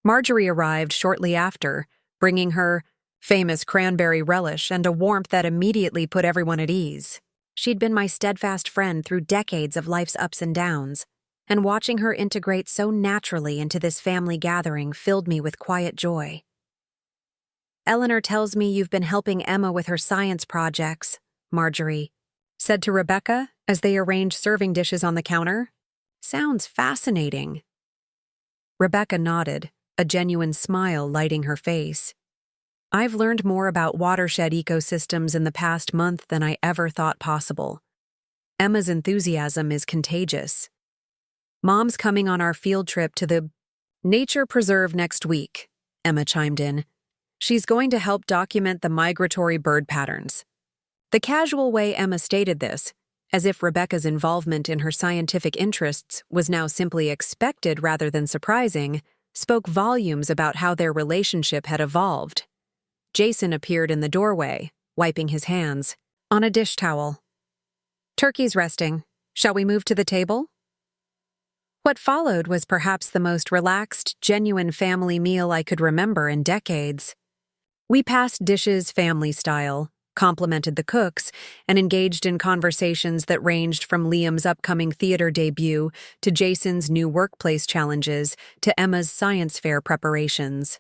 Speaker 1: Marjorie arrived shortly after, bringing her famous cranberry relish and a warmth that immediately put everyone at ease. She'd been my steadfast friend through decades of life's ups and downs, and watching her integrate so naturally into this family gathering filled me with quiet joy. "Eleanor tells me you've been helping Emma with her science projects," Marjorie said to Rebecca as they arranged serving dishes on the counter. "Sounds fascinating." Rebecca nodded, a genuine smile lighting her face. "I've learned more about watershed ecosystems in the past month than I ever thought possible. Emma's enthusiasm is contagious. Mom's coming on our field trip to the nature preserve next week," Emma chimed in. "She's going to help document the migratory bird patterns." The casual way Emma stated this, as if Rebecca's involvement in her scientific interests was now simply expected rather than surprising, spoke volumes about how their relationship had evolved. Jason appeared in the doorway, wiping his hands on a dish towel. "Turkey's resting. Shall we move to the table?" What followed was perhaps the most relaxed, genuine family meal I could remember in decades. We passed dishes family style, complimented the cooks, and engaged in conversations that ranged from Liam's upcoming theater debut to Jason's new workplace challenges to Emma's science fair preparations.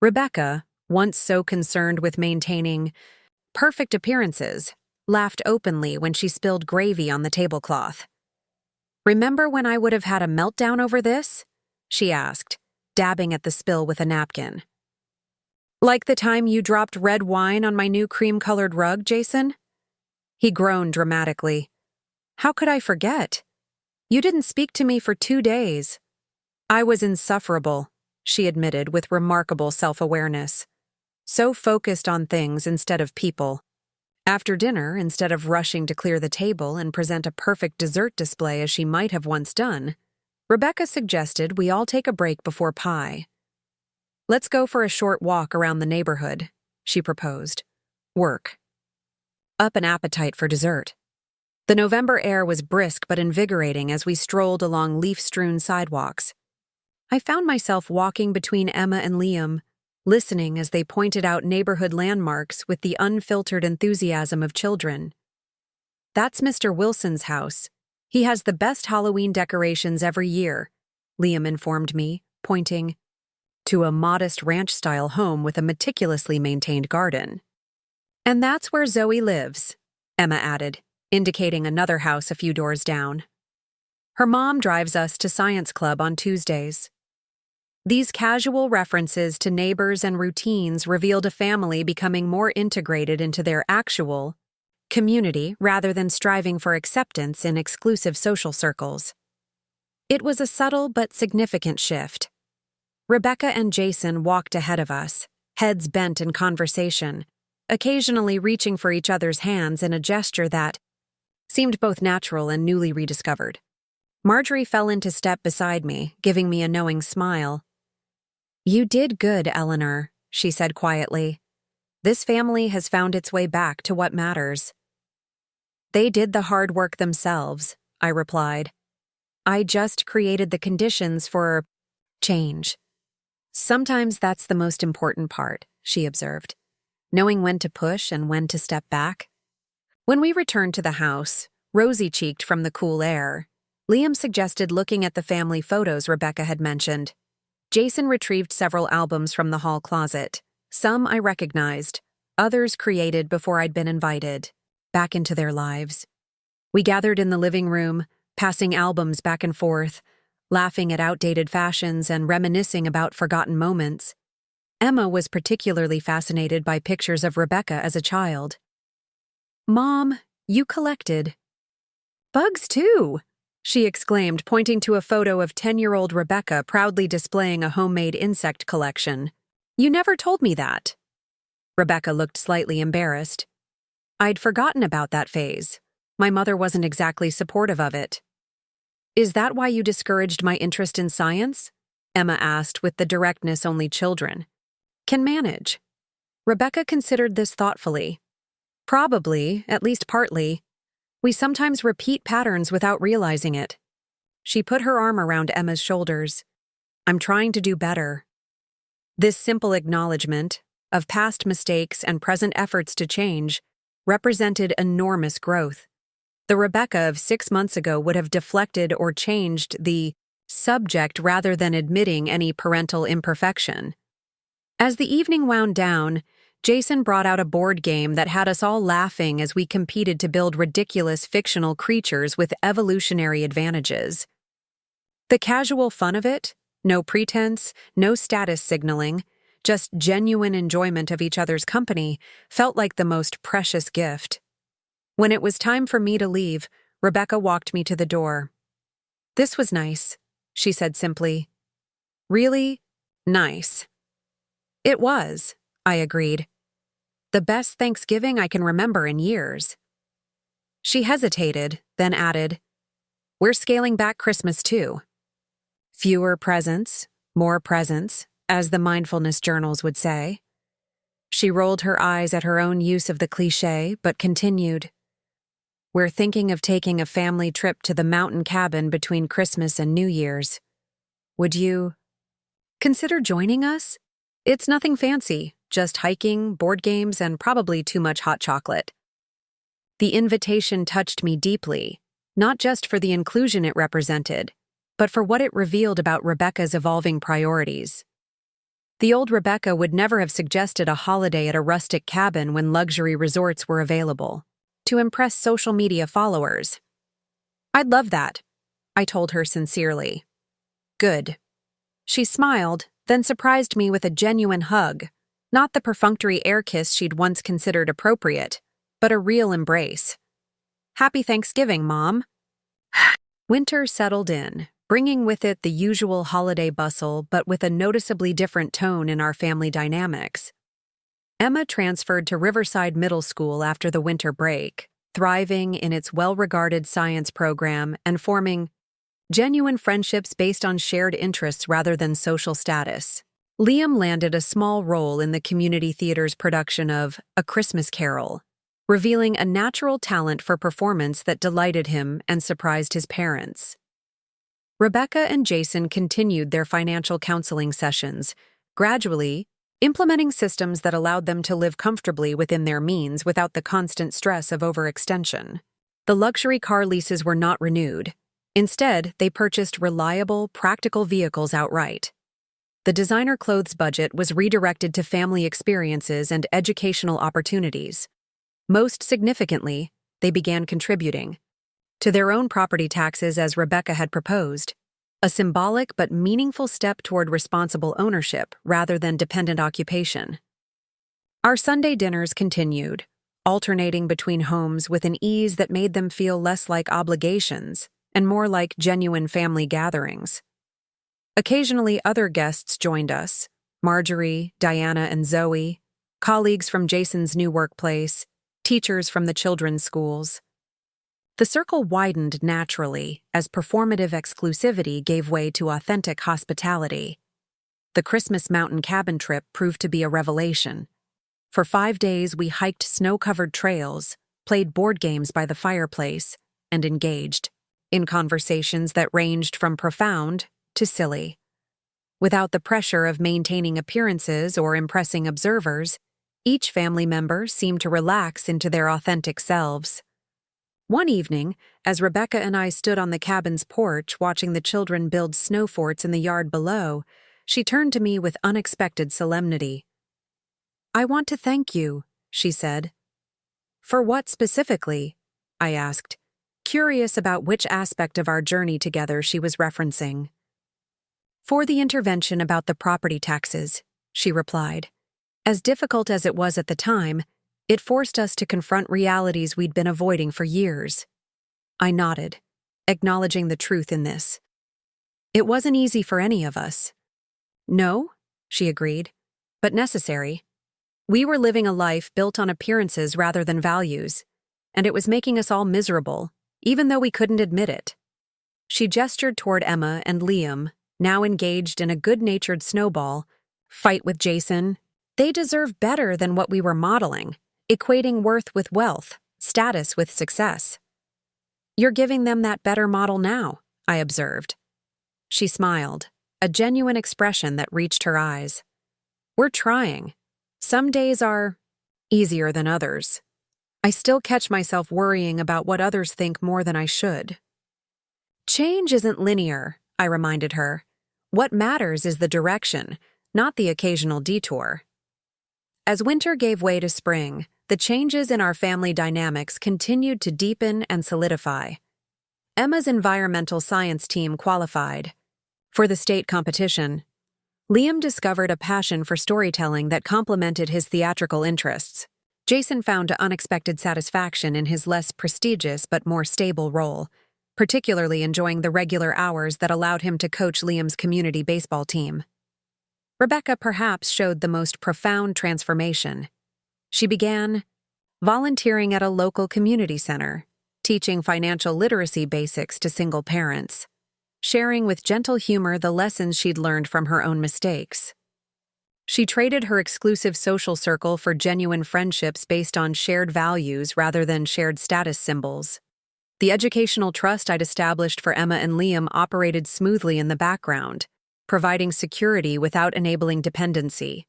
Speaker 1: Rebecca, once so concerned with maintaining perfect appearances, laughed openly when she spilled gravy on the tablecloth. "Remember when I would have had a meltdown over this?" she asked, dabbing at the spill with a napkin. "Like the time you dropped red wine on my new cream-colored rug, Jason?" He groaned dramatically. "How could I forget? You didn't speak to me for 2 days." "I was insufferable," she admitted with remarkable self-awareness. So focused on things instead of people. After dinner, instead of rushing to clear the table and present a perfect dessert display as she might have once done, Rebecca suggested we all take a break before pie. "Let's go for a short walk around the neighborhood," she proposed. Work. Up an appetite for dessert. The November air was brisk but invigorating as we strolled along leaf-strewn sidewalks. I found myself walking between Emma and Liam, listening as they pointed out neighborhood landmarks with the unfiltered enthusiasm of children. "That's Mr. Wilson's house. He has the best Halloween decorations every year," Liam informed me, pointing to a modest ranch-style home with a meticulously maintained garden. "And that's where Zoe lives," Emma added, indicating another house a few doors down. "Her mom drives us to science club on Tuesdays." These casual references to neighbors and routines revealed a family becoming more integrated into their actual community rather than striving for acceptance in exclusive social circles. It was a subtle but significant shift. Rebecca and Jason walked ahead of us, heads bent in conversation, occasionally reaching for each other's hands in a gesture that seemed both natural and newly rediscovered. Marjorie fell into step beside me, giving me a knowing smile. "You did good, Eleanor," she said quietly. "This family has found its way back to what matters." "They did the hard work themselves," I replied. "I just created the conditions for change." "Sometimes that's the most important part," she observed, "knowing when to push and when to step back." When we returned to the house, rosy-cheeked from the cool air, Liam suggested looking at the family photos Rebecca had mentioned. Jason retrieved several albums from the hall closet. Some I recognized, others created before I'd been invited, back into their lives. We gathered in the living room, passing albums back and forth, laughing at outdated fashions and reminiscing about forgotten moments. Emma was particularly fascinated by pictures of Rebecca as a child. "Mom, you collected." "Bugs too," she exclaimed, pointing to a photo of 10-year-old Rebecca proudly displaying a homemade insect collection. "You never told me that." Rebecca looked slightly embarrassed. "I'd forgotten about that phase. My mother wasn't exactly supportive of it." "Is that why you discouraged my interest in science?" Emma asked with the directness only children can manage. Rebecca considered this thoughtfully. "Probably, at least partly. We sometimes repeat patterns without realizing it." She put her arm around Emma's shoulders. "I'm trying to do better." This simple acknowledgement of past mistakes and present efforts to change represented enormous growth. The Rebecca of 6 months ago would have deflected or changed the subject rather than admitting any parental imperfection. As the evening wound down, Jason brought out a board game that had us all laughing as we competed to build ridiculous fictional creatures with evolutionary advantages. The casual fun of it, no pretense, no status signaling, just genuine enjoyment of each other's company, felt like the most precious gift. When it was time for me to leave, Rebecca walked me to the door. "This was nice," she said simply. "Really nice." "It was," I agreed. "The best Thanksgiving I can remember in years." She hesitated, then added, "We're scaling back Christmas too. Fewer presents, more presents, as the mindfulness journals would say." She rolled her eyes at her own use of the cliché, but continued, "We're thinking of taking a family trip to the mountain cabin between Christmas and New Year's. Would you consider joining us? It's nothing fancy, just hiking, board games, and probably too much hot chocolate." The invitation touched me deeply, not just for the inclusion it represented, but for what it revealed about Rebecca's evolving priorities. The old Rebecca would never have suggested a holiday at a rustic cabin when luxury resorts were available, to impress social media followers. "I'd love that," I told her sincerely. "Good." She smiled, then surprised me with a genuine hug, not the perfunctory air kiss she'd once considered appropriate, but a real embrace. "Happy Thanksgiving, Mom." Winter settled in, bringing with it the usual holiday bustle but with a noticeably different tone in our family dynamics. Emma transferred to Riverside Middle School after the winter break, thriving in its well-regarded science program and forming genuine friendships based on shared interests rather than social status. Liam landed a small role in the community theater's production of A Christmas Carol, revealing a natural talent for performance that delighted him and surprised his parents. Rebecca and Jason continued their financial counseling sessions, gradually implementing systems that allowed them to live comfortably within their means without the constant stress of overextension. The luxury car leases were not renewed. Instead, they purchased reliable, practical vehicles outright. The designer clothes budget was redirected to family experiences and educational opportunities. Most significantly, they began contributing to their own property taxes as Rebecca had proposed, a symbolic but meaningful step toward responsible ownership rather than dependent occupation. Our Sunday dinners continued, alternating between homes with an ease that made them feel less like obligations and more like genuine family gatherings. Occasionally, other guests joined us: Marjorie, Diana, and Zoe, colleagues from Jason's new workplace, teachers from the children's schools. The circle widened naturally as performative exclusivity gave way to authentic hospitality. The Christmas mountain cabin trip proved to be a revelation. For 5 days, we hiked snow-covered trails, played board games by the fireplace, and engaged in conversations that ranged from profound to silly. Without the pressure of maintaining appearances or impressing observers, each family member seemed to relax into their authentic selves. One evening, as Rebecca and I stood on the cabin's porch watching the children build snow forts in the yard below, she turned to me with unexpected solemnity. "I want to thank you," she said. "For what specifically?" I asked, curious about which aspect of our journey together she was referencing. "For the intervention about the property taxes," she replied. "As difficult as it was at the time, it forced us to confront realities we'd been avoiding for years." I nodded, acknowledging the truth in this. "It wasn't easy for any of us." "No," she agreed, "but necessary. We were living a life built on appearances rather than values, and it was making us all miserable, even though we couldn't admit it." She gestured toward Emma and Liam, now engaged in a good-natured snowball fight with Jason. They deserve better than what we were modeling, equating worth with wealth, status with success. "You're giving them that better model now," I observed. She smiled, a genuine expression that reached her eyes. "We're trying. Some days are easier than others. I still catch myself worrying about what others think more than I should." "Change isn't linear," I reminded her. "What matters is the direction, not the occasional detour." As winter gave way to spring, the changes in our family dynamics continued to deepen and solidify. Emma's environmental science team qualified for the state competition. Liam discovered a passion for storytelling that complemented his theatrical interests. Jason found unexpected satisfaction in his less prestigious but more stable role, particularly enjoying the regular hours that allowed him to coach Liam's community baseball team. Rebecca perhaps showed the most profound transformation. She began volunteering at a local community center, teaching financial literacy basics to single parents, sharing with gentle humor the lessons she'd learned from her own mistakes. She traded her exclusive social circle for genuine friendships based on shared values rather than shared status symbols. The educational trust I'd established for Emma and Liam operated smoothly in the background, providing security without enabling dependency.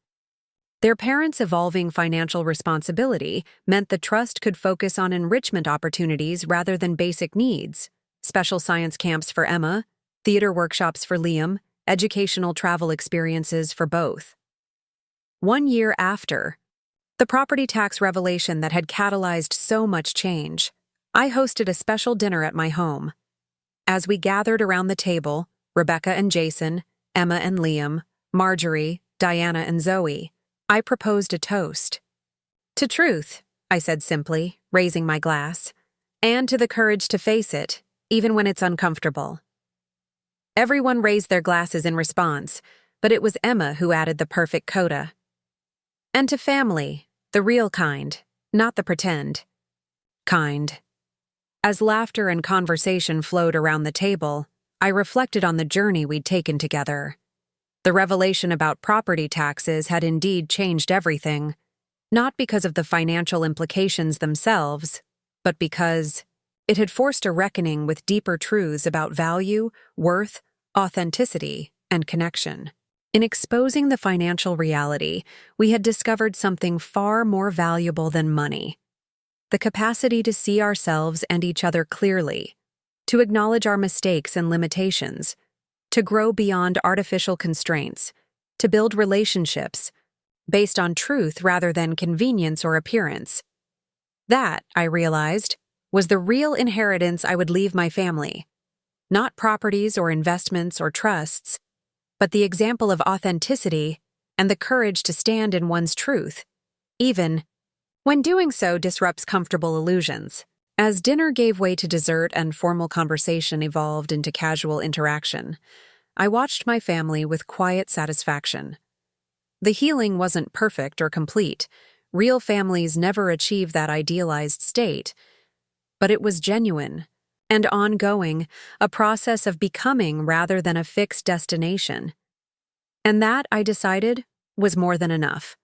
Speaker 1: Their parents' evolving financial responsibility meant the trust could focus on enrichment opportunities rather than basic needs: special science camps for Emma, theater workshops for Liam, educational travel experiences for both. 1 year after the property tax revelation that had catalyzed so much change, I hosted a special dinner at my home. As we gathered around the table, Rebecca and Jason, Emma and Liam, Marjorie, Diana and Zoe, I proposed a toast. "To truth," I said simply, raising my glass, "and to the courage to face it, even when it's uncomfortable." Everyone raised their glasses in response, but it was Emma who added the perfect coda. And to family, the real kind, not the pretend kind. As laughter and conversation flowed around the table, I reflected on the journey we'd taken together. The revelation about property taxes had indeed changed everything, not because of the financial implications themselves, but because it had forced a reckoning with deeper truths about value, worth, authenticity, and connection. In exposing the financial reality, we had discovered something far more valuable than money: the capacity to see ourselves and each other clearly, to acknowledge our mistakes and limitations, to grow beyond artificial constraints, to build relationships based on truth rather than convenience or appearance. That, I realized, was the real inheritance I would leave my family. Not properties or investments or trusts, but the example of authenticity and the courage to stand in one's truth, even when doing so disrupts comfortable illusions. As dinner gave way to dessert and formal conversation evolved into casual interaction, I watched my family with quiet satisfaction. The healing wasn't perfect or complete. Real families never achieve that idealized state. But it was genuine and ongoing, a process of becoming rather than a fixed destination. And that, I decided, was more than enough.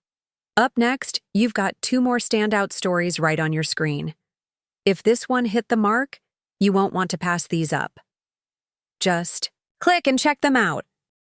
Speaker 1: Up next, you've got 2 more standout stories right on your screen. If this one hit the mark, you won't want to pass these up. Just click and check them out.